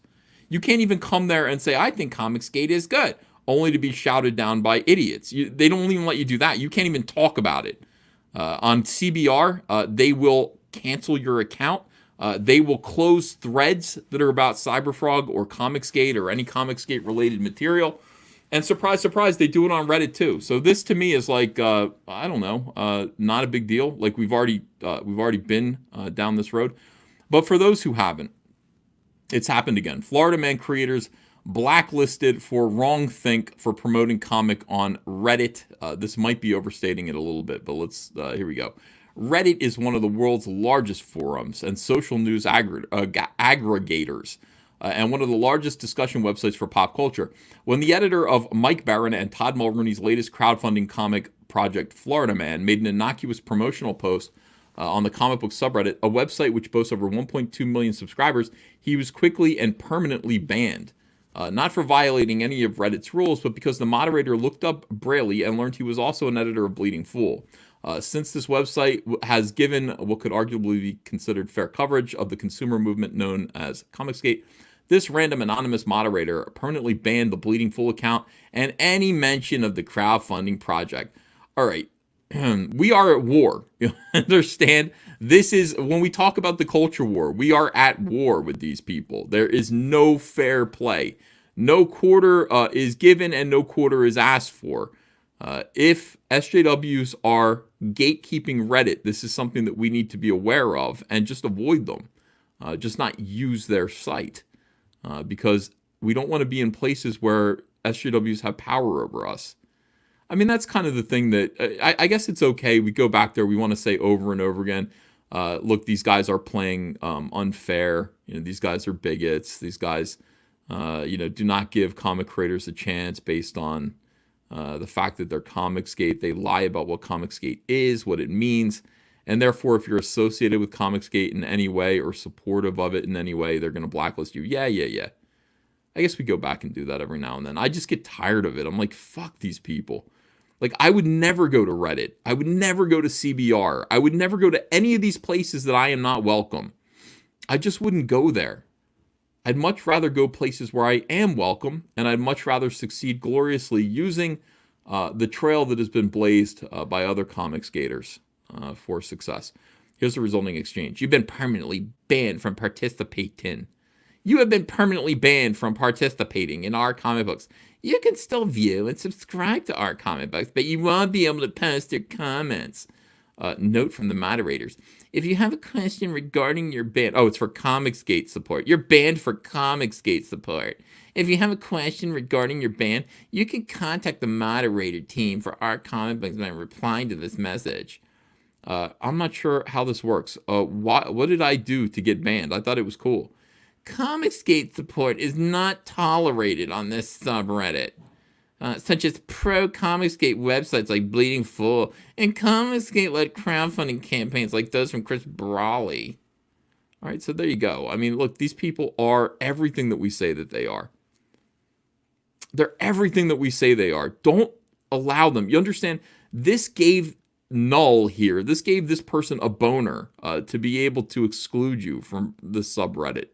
You can't even come there and say, I think Comicsgate is good, only to be shouted down by idiots. They don't even let you do that. You can't even talk about it. On CBR, they will cancel your account. They will close threads that are about Cyberfrog or Comicsgate or any Comicsgate related material. And surprise, surprise, they do it on Reddit too. So this to me is like, I don't know, not a big deal. Like we've already been down this road. But for those who haven't, it's happened again. Florida Man creators blacklisted for wrongthink for promoting comic on Reddit. This might be overstating it a little bit, but here we go. Reddit is one of the world's largest forums and social news aggregators. And one of the largest discussion websites for pop culture. When the editor of Mike Barron and Todd Mulroney's latest crowdfunding comic project, Florida Man, made an innocuous promotional post on the comic book subreddit, a website which boasts over 1.2 million subscribers, he was quickly and permanently banned. Not for violating any of Reddit's rules, but because the moderator looked up Braley and learned he was also an editor of Bleeding Fool. Since this website has given what could arguably be considered fair coverage of the consumer movement known as Comicsgate, this random anonymous moderator permanently banned the Bleeding Fool account and any mention of the crowdfunding project. All right, we are at war. You understand? This is, when we talk about the culture war, we are at war with these people. There is no fair play. No quarter is given and no quarter is asked for. If SJWs are gatekeeping Reddit, this is something that we need to be aware of and just avoid them. Just not use their site. Because we don't want to be in places where SJWs have power over us. I mean, that's kind of the thing that, I guess it's okay. We go back there, we want to say over and over again, look, these guys are playing unfair. You know, these guys are bigots. These guys, do not give comic creators a chance based on the fact that they're Comicsgate. They lie about what Comicsgate is, what it means. And therefore, if you're associated with Comicsgate in any way or supportive of it in any way, they're going to blacklist you. Yeah. I guess we go back and do that every now and then. I just get tired of it. I'm like, fuck these people. Like, I would never go to Reddit. I would never go to CBR. I would never go to any of these places that I am not welcome. I just wouldn't go there. I'd much rather go places where I am welcome, and I'd much rather succeed gloriously using the trail that has been blazed by other Comicsgaters. For success. Here's the resulting exchange. You've been permanently banned from participating. You have been permanently banned from participating in our comic books. You can still view and subscribe to our comic books, but you won't be able to post your comments. Note from the moderators. If you have a question regarding your band, oh, it's for Comicsgate support. You're banned for Comicsgate support. If you have a question regarding your band, you can contact the moderator team for our comic books by replying to this message. I'm not sure how this works. What did I do to get banned? I thought it was cool. Comicsgate support is not tolerated on this subreddit. Such as pro-Comicsgate websites like Bleeding Fool and Comicsgate-led crowdfunding campaigns like those from Chris Brawley. All right, so there you go. I mean, look, these people are everything that we say that they are. They're everything that we say they are. Don't allow them. You understand? This gave Null here, this gave this person a boner to be able to exclude you from the subreddit.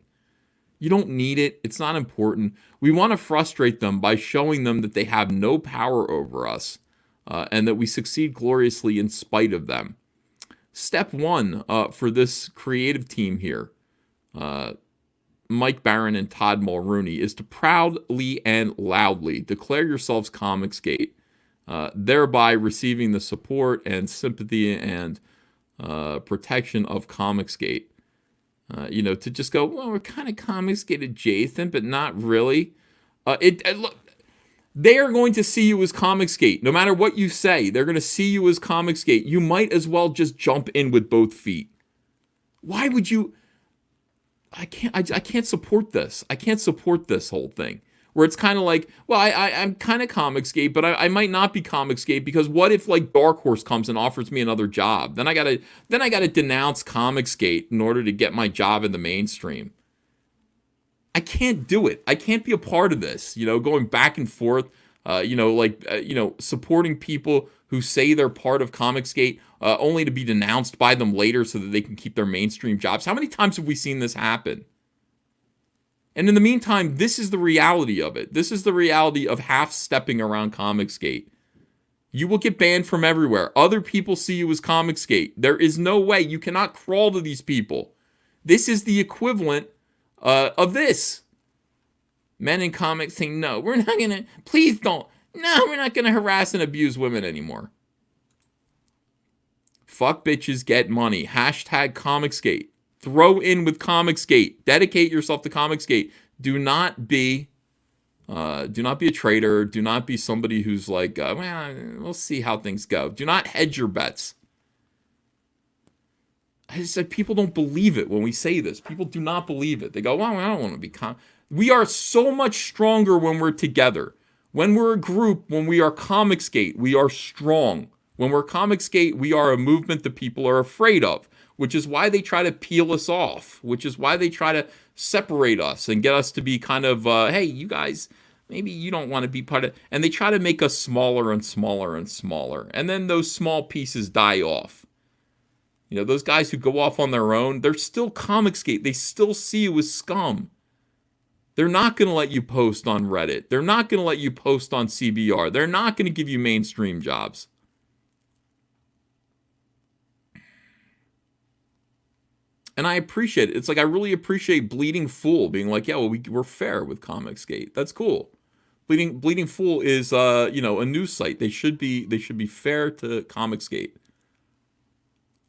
You don't need it. It's not important. We want to frustrate them by showing them that they have no power over us and that we succeed gloriously in spite of them. Step one for this creative team here, Mike Barron and Todd Mulrooney, is to proudly and loudly declare yourselves Comicsgate, thereby receiving the support and sympathy and protection of Comicsgate. To just go, well, we're kind of Comicsgate adjacent, but not really. Look, they are going to see you as Comicsgate. No matter what you say, they're going to see you as Comicsgate. You might as well just jump in with both feet. Why would you? I can't support this. I can't support this whole thing. Where it's kind of like, well, I'm kind of Comicsgate, but I might not be Comicsgate because what if like Dark Horse comes and offers me another job? Then I gotta denounce Comicsgate in order to get my job in the mainstream. I can't do it. I can't be a part of this. Going back and forth. Supporting people who say they're part of Comicsgate, only to be denounced by them later so that they can keep their mainstream jobs. How many times have we seen this happen? And in the meantime, this is the reality of it. This is the reality of half-stepping around Comicsgate. You will get banned from everywhere. Other people see you as Comicsgate. There is no way. You cannot crawl to these people. This is the equivalent of this. Men in comics saying, no, we're not going to, please don't. No, we're not going to harass and abuse women anymore. Fuck bitches, get money. Hashtag Comicsgate. Throw in with Comicsgate. Dedicate yourself to Comicsgate. Do not be a traitor. Do not be somebody who's like, well, we'll see how things go. Do not hedge your bets. I just said people don't believe it when we say this. People do not believe it. They go, well, I don't want to be We are so much stronger when we're together. When we're a group, when we are Comicsgate, we are strong. When we're Comicsgate, we are a movement that people are afraid of, which is why they try to peel us off, which is why they try to separate us and get us to be kind of, hey, you guys, maybe you don't want to be part of, and they try to make us smaller and smaller and smaller. And then those small pieces die off. Those guys who go off on their own, they're still Comicsgate. They still see you as scum. They're not going to let you post on Reddit. They're not going to let you post on CBR. They're not going to give you mainstream jobs. And I appreciate it. It's like I really appreciate Bleeding Fool being like, yeah, well, we're fair with Comicsgate. That's cool. Bleeding Fool is a news site. They should be fair to Comicsgate.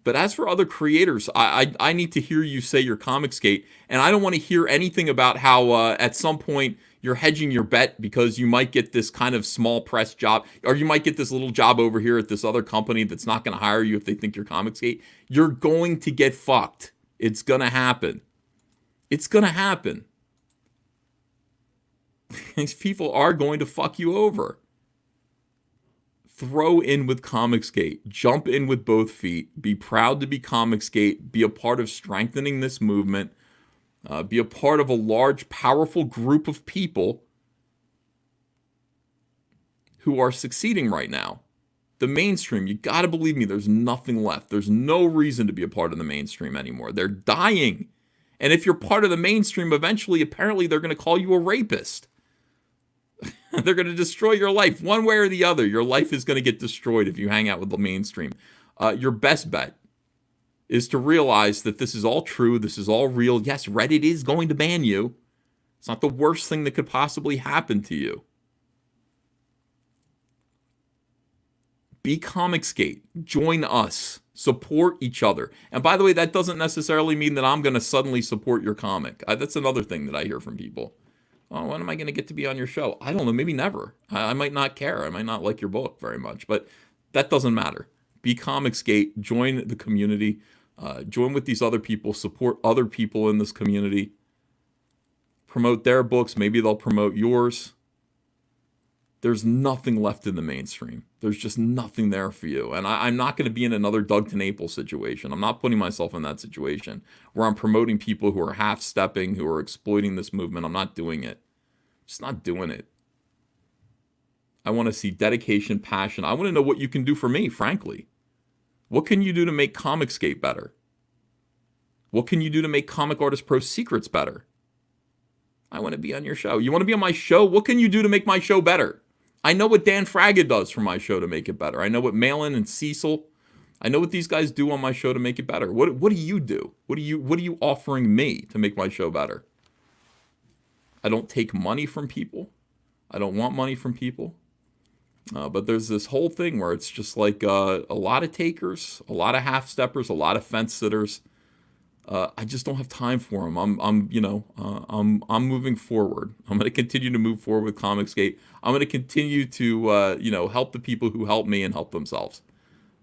But as for other creators, I need to hear you say you're Comicsgate, and I don't want to hear anything about how at some point you're hedging your bet because you might get this kind of small press job, or you might get this little job over here at this other company that's not going to hire you if they think you're Comicsgate. You're going to get fucked. It's going to happen. It's going to happen. These people are going to fuck you over. Throw in with Comicsgate. Jump in with both feet. Be proud to be Comicsgate. Be a part of strengthening this movement. Be a part of a large, powerful group of people who are succeeding right now. The mainstream, you got to believe me, there's nothing left. There's no reason to be a part of the mainstream anymore. They're dying. And if you're part of the mainstream, eventually, apparently, they're going to call you a rapist. They're going to destroy your life. One way or the other, your life is going to get destroyed if you hang out with the mainstream. Your best bet is to realize that this is all true. This is all real. Yes, Reddit is going to ban you. It's not the worst thing that could possibly happen to you. Be Comicsgate. Join us. Support each other. And by the way, that doesn't necessarily mean that I'm going to suddenly support your comic. That's another thing that I hear from people. Oh, when am I going to get to be on your show? I don't know. Maybe never. I might not care. I might not like your book very much. But that doesn't matter. Be Comicsgate. Join the community. Join with these other people. Support other people in this community. Promote their books. Maybe they'll promote yours. There's nothing left in the mainstream. There's just nothing there for you. And I'm not going to be in another Doug to Naples situation. I'm not putting myself in that situation where I'm promoting people who are half-stepping, who are exploiting this movement. I'm not doing it. Just not doing it. I want to see dedication, passion. I want to know what you can do for me, frankly. What can you do to make Comicsgate better? What can you do to make Comic Artist Pro Secrets better? I want to be on your show. You want to be on my show? What can you do to make my show better? I know what Dan Fraga does for my show to make it better. I know what Malin and Cecil, I know what these guys do on my show to make it better. What do you do? What are you offering me to make my show better? I don't take money from people. I don't want money from people. But there's this whole thing where it's just like a lot of takers, a lot of half-steppers, a lot of fence-sitters. I just don't have time for them. I'm moving forward. I'm going to continue to move forward with Comicsgate. I'm going to continue to, help the people who help me and help themselves.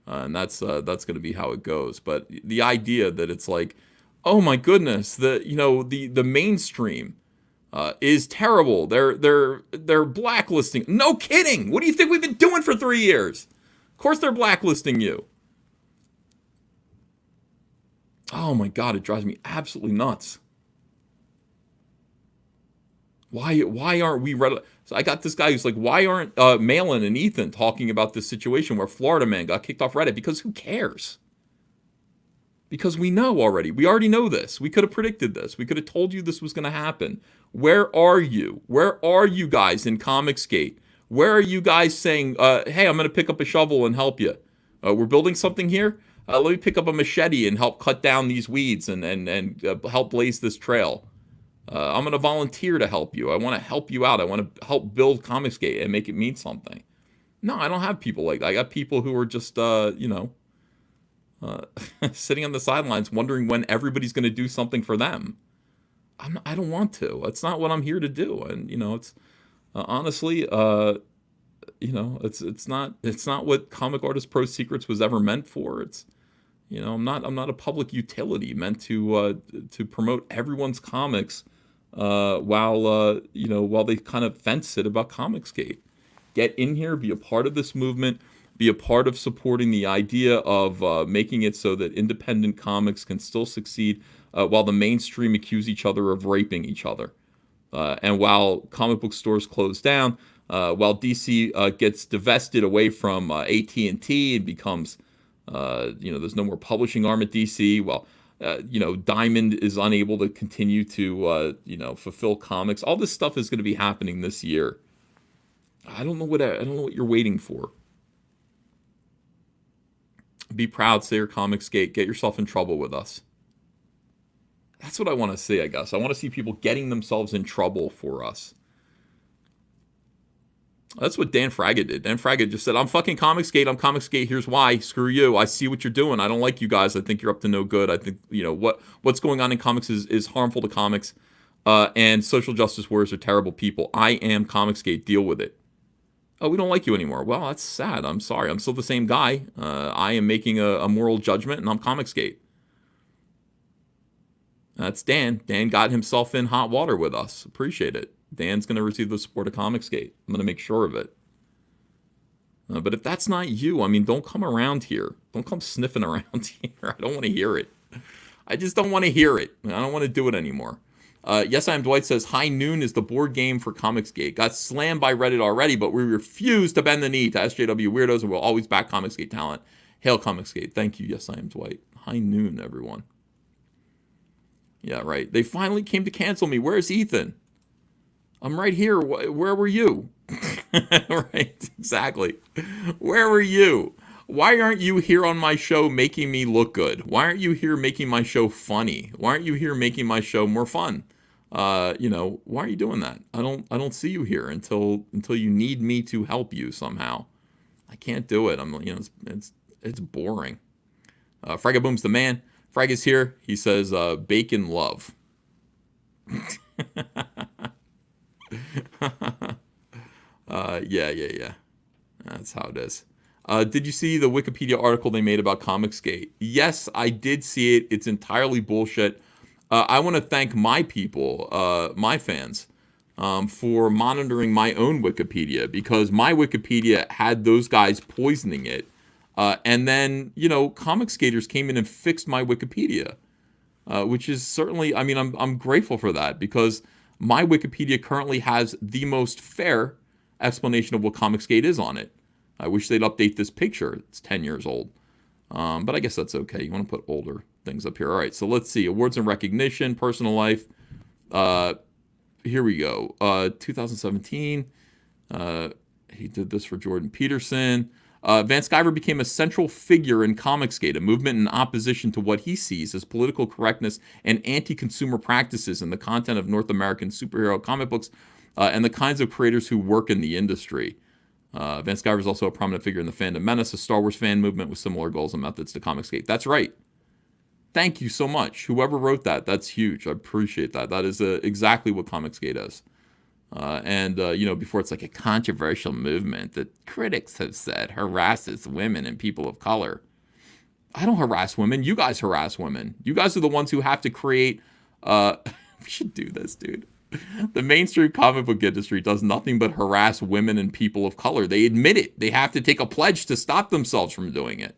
And that's going to be how it goes. But the idea that it's like, oh my goodness, the mainstream is terrible. They're blacklisting. No kidding. What do you think we've been doing for 3 years? Of course they're blacklisting you. Oh my God, it drives me absolutely nuts. Why aren't we ready? So I got this guy who's like, why aren't Malin and Ethan talking about this situation where Florida Man got kicked off Reddit? Because who cares? Because we know already. We already know this. We could have predicted this. We could have told you this was going to happen. Where are you? Where are you guys in Comicsgate? Where are you guys saying, hey, I'm going to pick up a shovel and help you? We're building something here? Let me pick up a machete and help cut down these weeds and help blaze this trail. I'm going to volunteer to help you. I want to help you out. I want to help build Comicsgate and make it mean something. No, I don't have people like that. I got people who are just, sitting on the sidelines wondering when everybody's going to do something for them. I don't want to. That's not what I'm here to do. And, it's honestly, it's not what Comic Artist Pro Secrets was ever meant for. It's, I'm not a public utility meant to promote everyone's comics while they kind of fence it about Comicsgate. Get in here, be a part of this movement, be a part of supporting the idea of making it so that independent comics can still succeed while the mainstream accuse each other of raping each other. And while comic book stores close down, while DC gets divested away from AT&T and becomes, there's no more publishing arm at DC. Well, Diamond is unable to continue to, fulfill comics. All this stuff is going to be happening this year. I don't know what you're waiting for. Be proud, say your Comicsgate, get yourself in trouble with us. That's what I want to see, I guess. I want to see people getting themselves in trouble for us. That's what Dan Fraga did. Dan Fraga just said, I'm fucking Comicsgate. I'm Comicsgate. Here's why. Screw you. I see what you're doing. I don't like you guys. I think you're up to no good. I think, what's going on in comics is harmful to comics. And social justice warriors are terrible people. I am Comicsgate. Deal with it. Oh, we don't like you anymore. Well, that's sad. I'm sorry. I'm still the same guy. I am making a moral judgment, and I'm Comicsgate. That's Dan. Dan got himself in hot water with us. Appreciate it. Dan's going to receive the support of Comicsgate. I'm going to make sure of it. But if that's not you, don't come around here. Don't come sniffing around here. I don't want to hear it. I just don't want to hear it. I don't want to do it anymore. Yes, I Am Dwight says, High Noon is the board game for Comicsgate. Got slammed by Reddit already, but we refuse to bend the knee to SJW weirdos and we'll always back Comicsgate talent. Hail Comicsgate. Thank you. Yes, I Am Dwight. High Noon, everyone. Yeah, right. They finally came to cancel me. Where's Ethan? I'm right here. Where were you? Right, exactly. Where were you? Why aren't you here on my show making me look good? Why aren't you here making my show funny? Why aren't you here making my show more fun? Why are you doing that? I don't see you here until you need me to help you somehow. I can't do it. It's boring. Fragaboom's the man. Frag is here. He says, bacon love. Yeah. That's how it is. Did you see the Wikipedia article they made about Comicsgate? Yes, I did see it. It's entirely bullshit. I want to thank my people, my fans, for monitoring my own Wikipedia, because my Wikipedia had those guys poisoning it. And then, Comicsgaters came in and fixed my Wikipedia, which is certainly, I'm grateful for that, because my Wikipedia currently has the most fair explanation of what Comicsgate is on it. I wish they'd update this picture. It's 10 years old. But I guess that's okay. You want to put older things up here. All right, so let's see. Awards and recognition, personal life. Here we go. 2017. He did this for Jordan Peterson. Van Sciver became a central figure in Comicsgate, a movement in opposition to what he sees as political correctness and anti-consumer practices in the content of North American superhero comic books and the kinds of creators who work in the industry. Van Sciver is also a prominent figure in the Fandom Menace, a Star Wars fan movement with similar goals and methods to Comicsgate. That's right. Thank you so much. Whoever wrote that, that's huge. I appreciate that. That is exactly what Comicsgate is. Before it's like a controversial movement that critics have said harasses women and people of color. I don't harass women. You guys harass women. You guys are the ones who have to create... we should do this, dude. The mainstream comic book industry does nothing but harass women and people of color. They admit it. They have to take a pledge to stop themselves from doing it.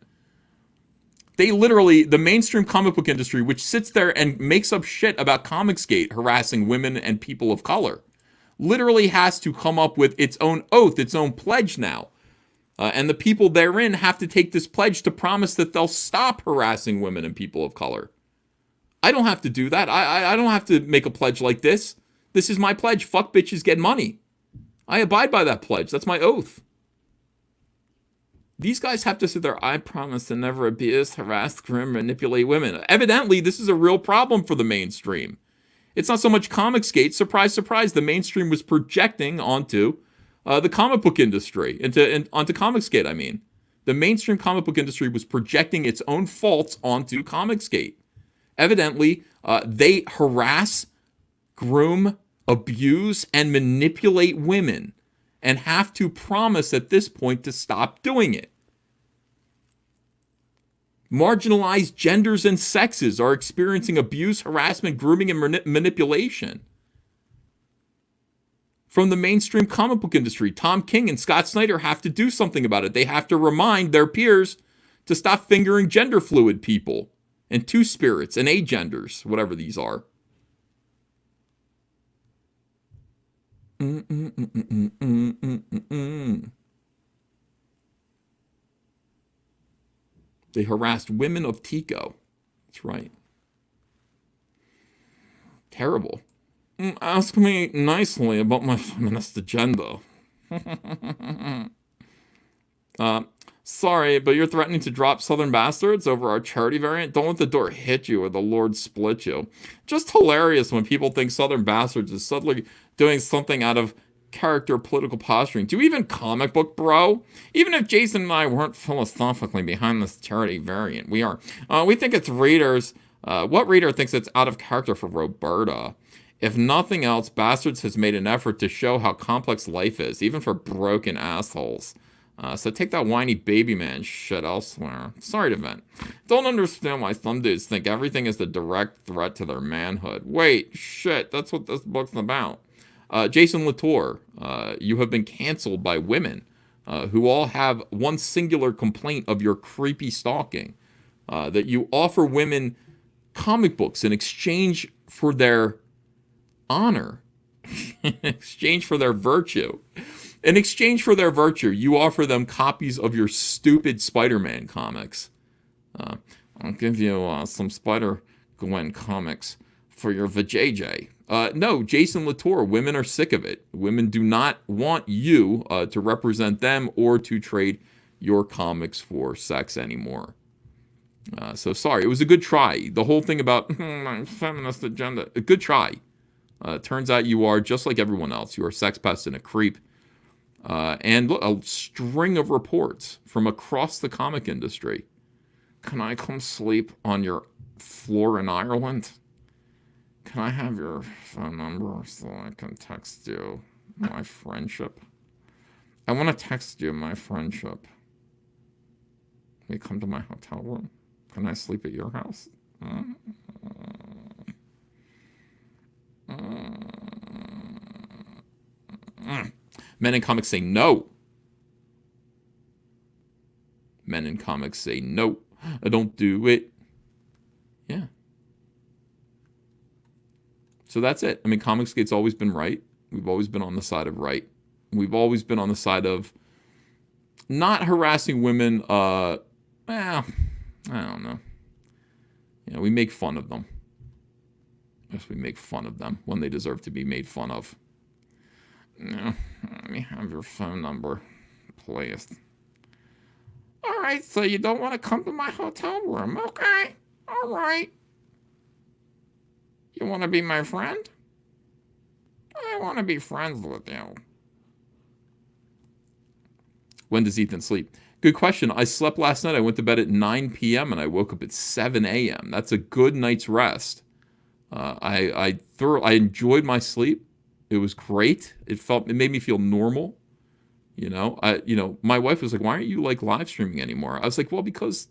They literally, the mainstream comic book industry, which sits there and makes up shit about Comicsgate harassing women and people of color, literally has to come up with its own oath, its own pledge now. And the people therein have to take this pledge to promise that they'll stop harassing women and people of color. I don't have to do that. I don't have to make a pledge like this. This is my pledge. Fuck bitches, get money. I abide by that pledge. That's my oath. These guys have to sit there. I promise to never abuse, harass, groom, manipulate women. Evidently, this is a real problem for the mainstream. It's not so much Comicsgate. Surprise, surprise. The mainstream was projecting onto the comic book industry, onto Comicsgate, I mean. The mainstream comic book industry was projecting its own faults onto Comicsgate. Evidently, they harass, groom, abuse, and manipulate women, and have to promise at this point to stop doing it. Marginalized genders and sexes are experiencing abuse, harassment, grooming, and manipulation. From the mainstream comic book industry, Tom King and Scott Snyder have to do something about it. They have to remind their peers to stop fingering gender fluid people and two-spirits and agenders, whatever these are. They harassed women of Tico. That's right. Terrible. Ask me nicely about my feminist agenda. Sorry, but you're threatening to drop Southern Bastards over our charity variant? Don't let the door hit you or the Lord split you. Just hilarious when people think Southern Bastards is suddenly doing something out of character political posturing. Do you even comic book, bro? Even if Jason and I weren't philosophically behind this charity variant, we are. We think it's readers. What reader thinks it's out of character for Roberta? If nothing else, Bastards has made an effort to show how complex life is, even for broken assholes. So take that whiny baby man shit elsewhere. Sorry to vent. Don't understand why some dudes think everything is a direct threat to their manhood. Wait, shit, that's what this book's about. Jason Latour, you have been canceled by women who all have one singular complaint of your creepy stalking. That you offer women comic books in exchange for their honor, in exchange for their virtue. In exchange for their virtue, you offer them copies of your stupid Spider-Man comics. I'll give you some Spider-Gwen comics for your vajayjay. No, Jason Latour, women are sick of it. Women do not want you to represent them or to trade your comics for sex anymore. So sorry, it was a good try. The whole thing about my feminist agenda, a good try. Turns out you are just like everyone else. You are a sex pest and a creep. And look, a string of reports from across the comic industry. Can I come sleep on your floor in Ireland? Can I have your phone number so I can text you my friendship? I want to text you my friendship. Can you come to my hotel room? Can I sleep at your house? Men in comics say no. Men in comics say no. Don't do it. Yeah. So that's it. I mean, Comicsgate's always been right. We've always been on the side of right. We've always been on the side of not harassing women. I don't know. You know, we make fun of them. Yes, we make fun of them when they deserve to be made fun of. No, let me have your phone number, please. All right, so you don't want to come to my hotel room, okay? All right. You want to be my friend? I want to be friends with you. When does Ethan sleep? Good question. I slept last night. I went to bed at 9 p.m. and I woke up at 7 a.m. That's a good night's rest. I enjoyed my sleep. It was great. It made me feel normal. My wife was like, "Why aren't you like live streaming anymore?" I was like, "Well, because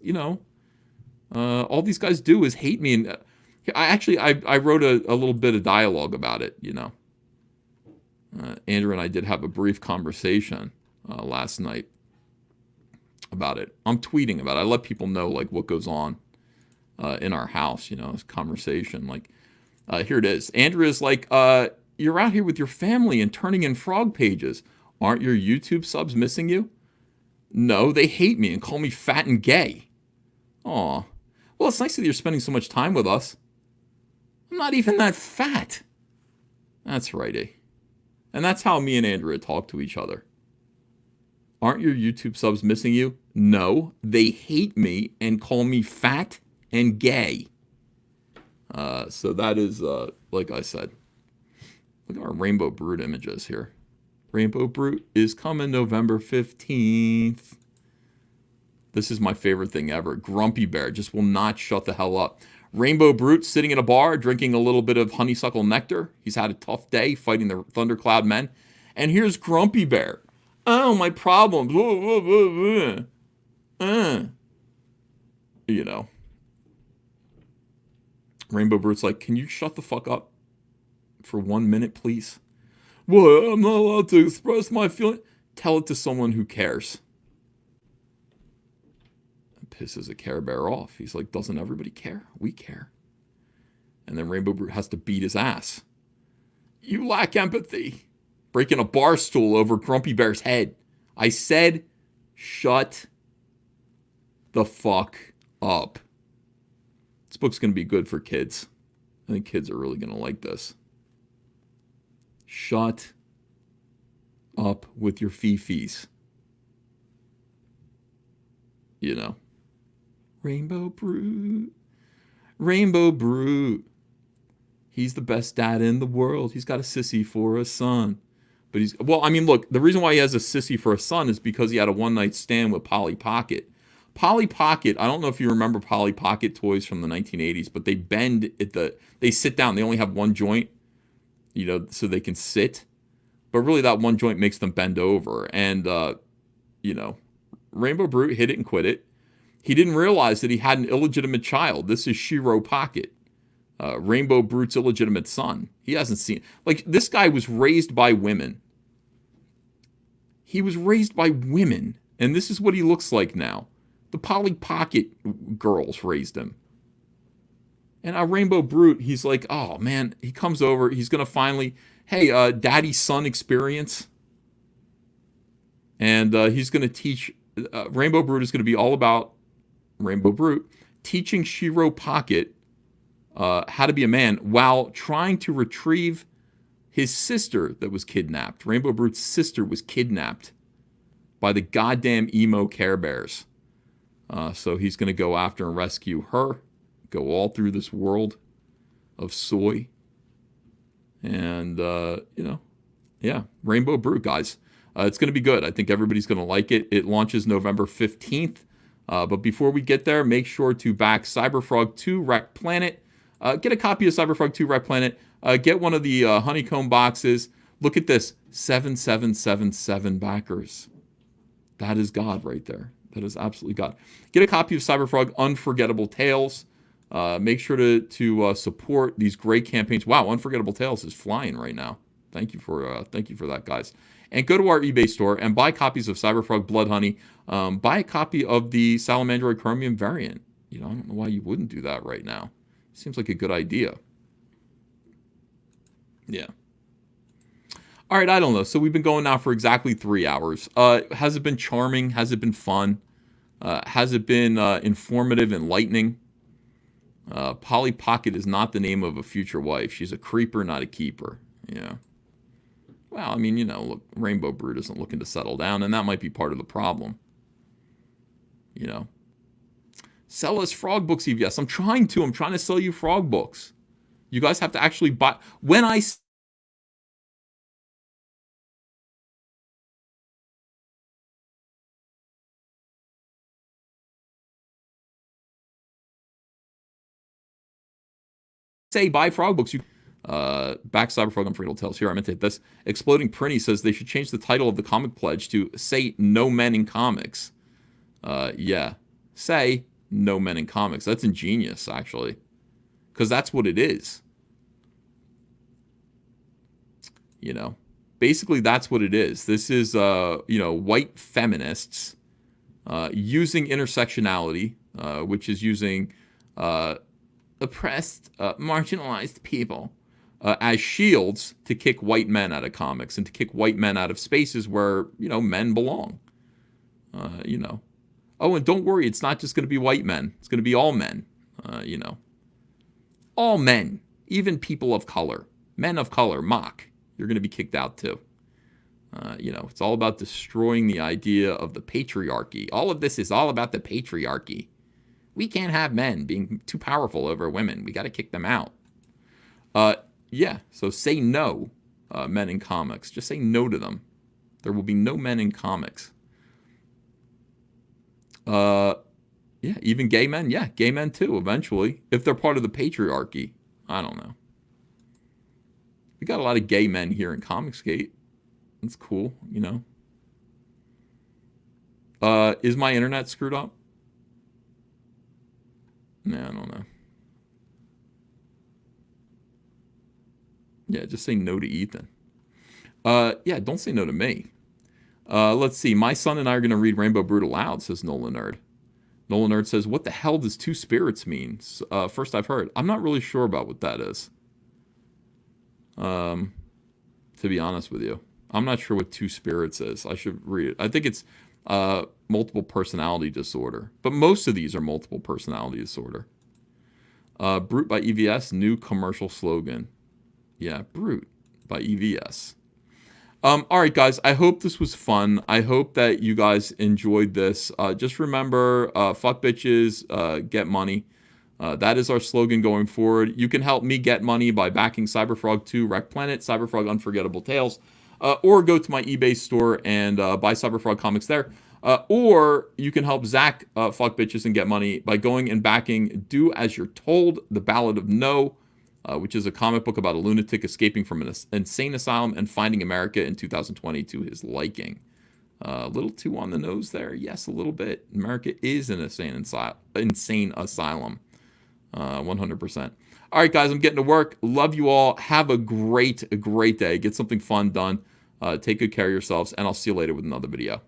all these guys do is hate me." And I wrote a little bit of dialogue about it. Andrew and I did have a brief conversation last night about it. I'm tweeting about it. I let people know like what goes on in our house. This conversation. Like here it is. Andrea's like, "You're out here with your family and turning in frog pages. Aren't your YouTube subs missing you?" No, they hate me and call me fat and gay. Aw. Well, it's nice that you're spending so much time with us. I'm not even that fat. That's righty. And that's how me and Andrea talk to each other. Aren't your YouTube subs missing you? No, they hate me and call me fat and gay. So that is, like I said, look at our Rainbow Brute images here. Rainbow Brute is coming November 15th. This is my favorite thing ever. Grumpy Bear just will not shut the hell up. Rainbow Brute sitting in a bar drinking a little bit of honeysuckle nectar. He's had a tough day fighting the Thundercloud men. And here's Grumpy Bear. Oh, my problems. Rainbow Brute's like, "Can you shut the fuck up for 1 minute, please?" "What? I'm not allowed to express my feeling." Tell it to someone who cares. It pisses a Care Bear off. He's like, "Doesn't everybody care? We care." And then Rainbow Brute has to beat his ass. "You lack empathy." Breaking a bar stool over Grumpy Bear's head. I said, shut the fuck up. This book's going to be good for kids. I think kids are really going to like this. Shut up with your fifis. Rainbow Brute. Rainbow Brute. He's the best dad in the world. He's got a sissy for a son. But look, the reason why he has a sissy for a son is because he had a one-night stand with Polly Pocket. Polly Pocket, I don't know if you remember Polly Pocket toys from the 1980s, but they they sit down. They only have one joint, so they can sit. But really that one joint makes them bend over. And, Rainbow Brute hit it and quit it. He didn't realize that he had an illegitimate child. This is Shiro Pocket. Rainbow Brute's illegitimate son. He hasn't seen... this guy was raised by women. He was raised by women. And this is what he looks like now. The Polly Pocket girls raised him. And our Rainbow Brute, he's like, oh, man. He comes over. He's going to finally... Hey, daddy-son experience. And he's going to teach... Rainbow Brute is going to be all about Rainbow Brute teaching Shiro Pocket how to be a man while trying to retrieve his sister that was kidnapped. Rainbow Brute's sister was kidnapped by the goddamn emo Care Bears. So he's going to go after and rescue her, go all through this world of soy. And, yeah, Rainbow Brute, guys. It's going to be good. I think everybody's going to like it. It launches November 15th. But before we get there, make sure to back Cyberfrog 2 Wreck Planet. Get a copy of Cyberfrog 2 Wreck Planet. Get one of the honeycomb boxes. Look at this. 7777 backers. That is God right there. That is absolutely God. Get a copy of Cyberfrog Unforgettable Tales. Make sure to support these great campaigns. Wow, Unforgettable Tales is flying right now. Thank you for that, guys. And go to our eBay store and buy copies of Cyberfrog Blood Honey. Buy a copy of the Salamandroid Chromium variant. I don't know why you wouldn't do that right now. Seems like a good idea. Yeah. All right, I don't know. So we've been going now for exactly 3 hours. Has it been charming? Has it been fun? Has it been informative, enlightening? Polly Pocket is not the name of a future wife. She's a creeper, not a keeper. Yeah. Well, I mean, look, Rainbow Brood isn't looking to settle down, and that might be part of the problem. Sell us frog books, EVS. I'm trying to sell you frog books. You guys have to actually buy. When I say buy frog books, you back Cyberfrog Unforgettable Tales. Here, I meant to hit this. Exploding Prinny says they should change the title of the comic pledge to say no men in comics. Yeah. Say no men in comics. That's ingenious, actually. Because that's what it is. Basically that's what it is. This is, white feminists using intersectionality, which is using oppressed, marginalized people as shields to kick white men out of comics and to kick white men out of spaces where, men belong. Oh, and don't worry, it's not just going to be white men. It's going to be all men, All men, even people of color. Men of color, mock. You're going to be kicked out too. It's all about destroying the idea of the patriarchy. All of this is all about the patriarchy. We can't have men being too powerful over women. We got to kick them out. Yeah, so say no, men in comics. Just say no to them. There will be no men in comics. Yeah, even gay men. Yeah, gay men too, eventually. If they're part of the patriarchy. I don't know. We got a lot of gay men here in Comicsgate. That's cool, Is my internet screwed up? Nah, I don't know. Yeah, just say no to Ethan. Yeah, don't say no to me. Let's see. My son and I are going to read Rainbow Brood aloud, says Nolan Nerd. Nolan Nerd says, what the hell does two spirits mean? First I've heard. I'm not really sure about what that is. To be honest with you. I'm not sure what two spirits is. I should read it. I think it's multiple personality disorder. But most of these are multiple personality disorder. Brute by EVS, new commercial slogan. Yeah, Brute by EVS. All right, guys, I hope this was fun. I hope that you guys enjoyed this. Just remember, fuck bitches, get money. That is our slogan going forward. You can help me get money by backing Cyberfrog 2 Wreck Planet, Cyberfrog Unforgettable Tales, or go to my eBay store and buy Cyberfrog comics there. Or you can help Zach fuck bitches and get money by going and backing Do As You're Told, The Ballad of No, which is a comic book about a lunatic escaping from an insane asylum and finding America in 2020 to his liking. A little too on the nose there. Yes, a little bit. America is an insane asylum. 100%. All right, guys, I'm getting to work. Love you all. Have a great day. Get something fun done. Take good care of yourselves, and I'll see you later with another video.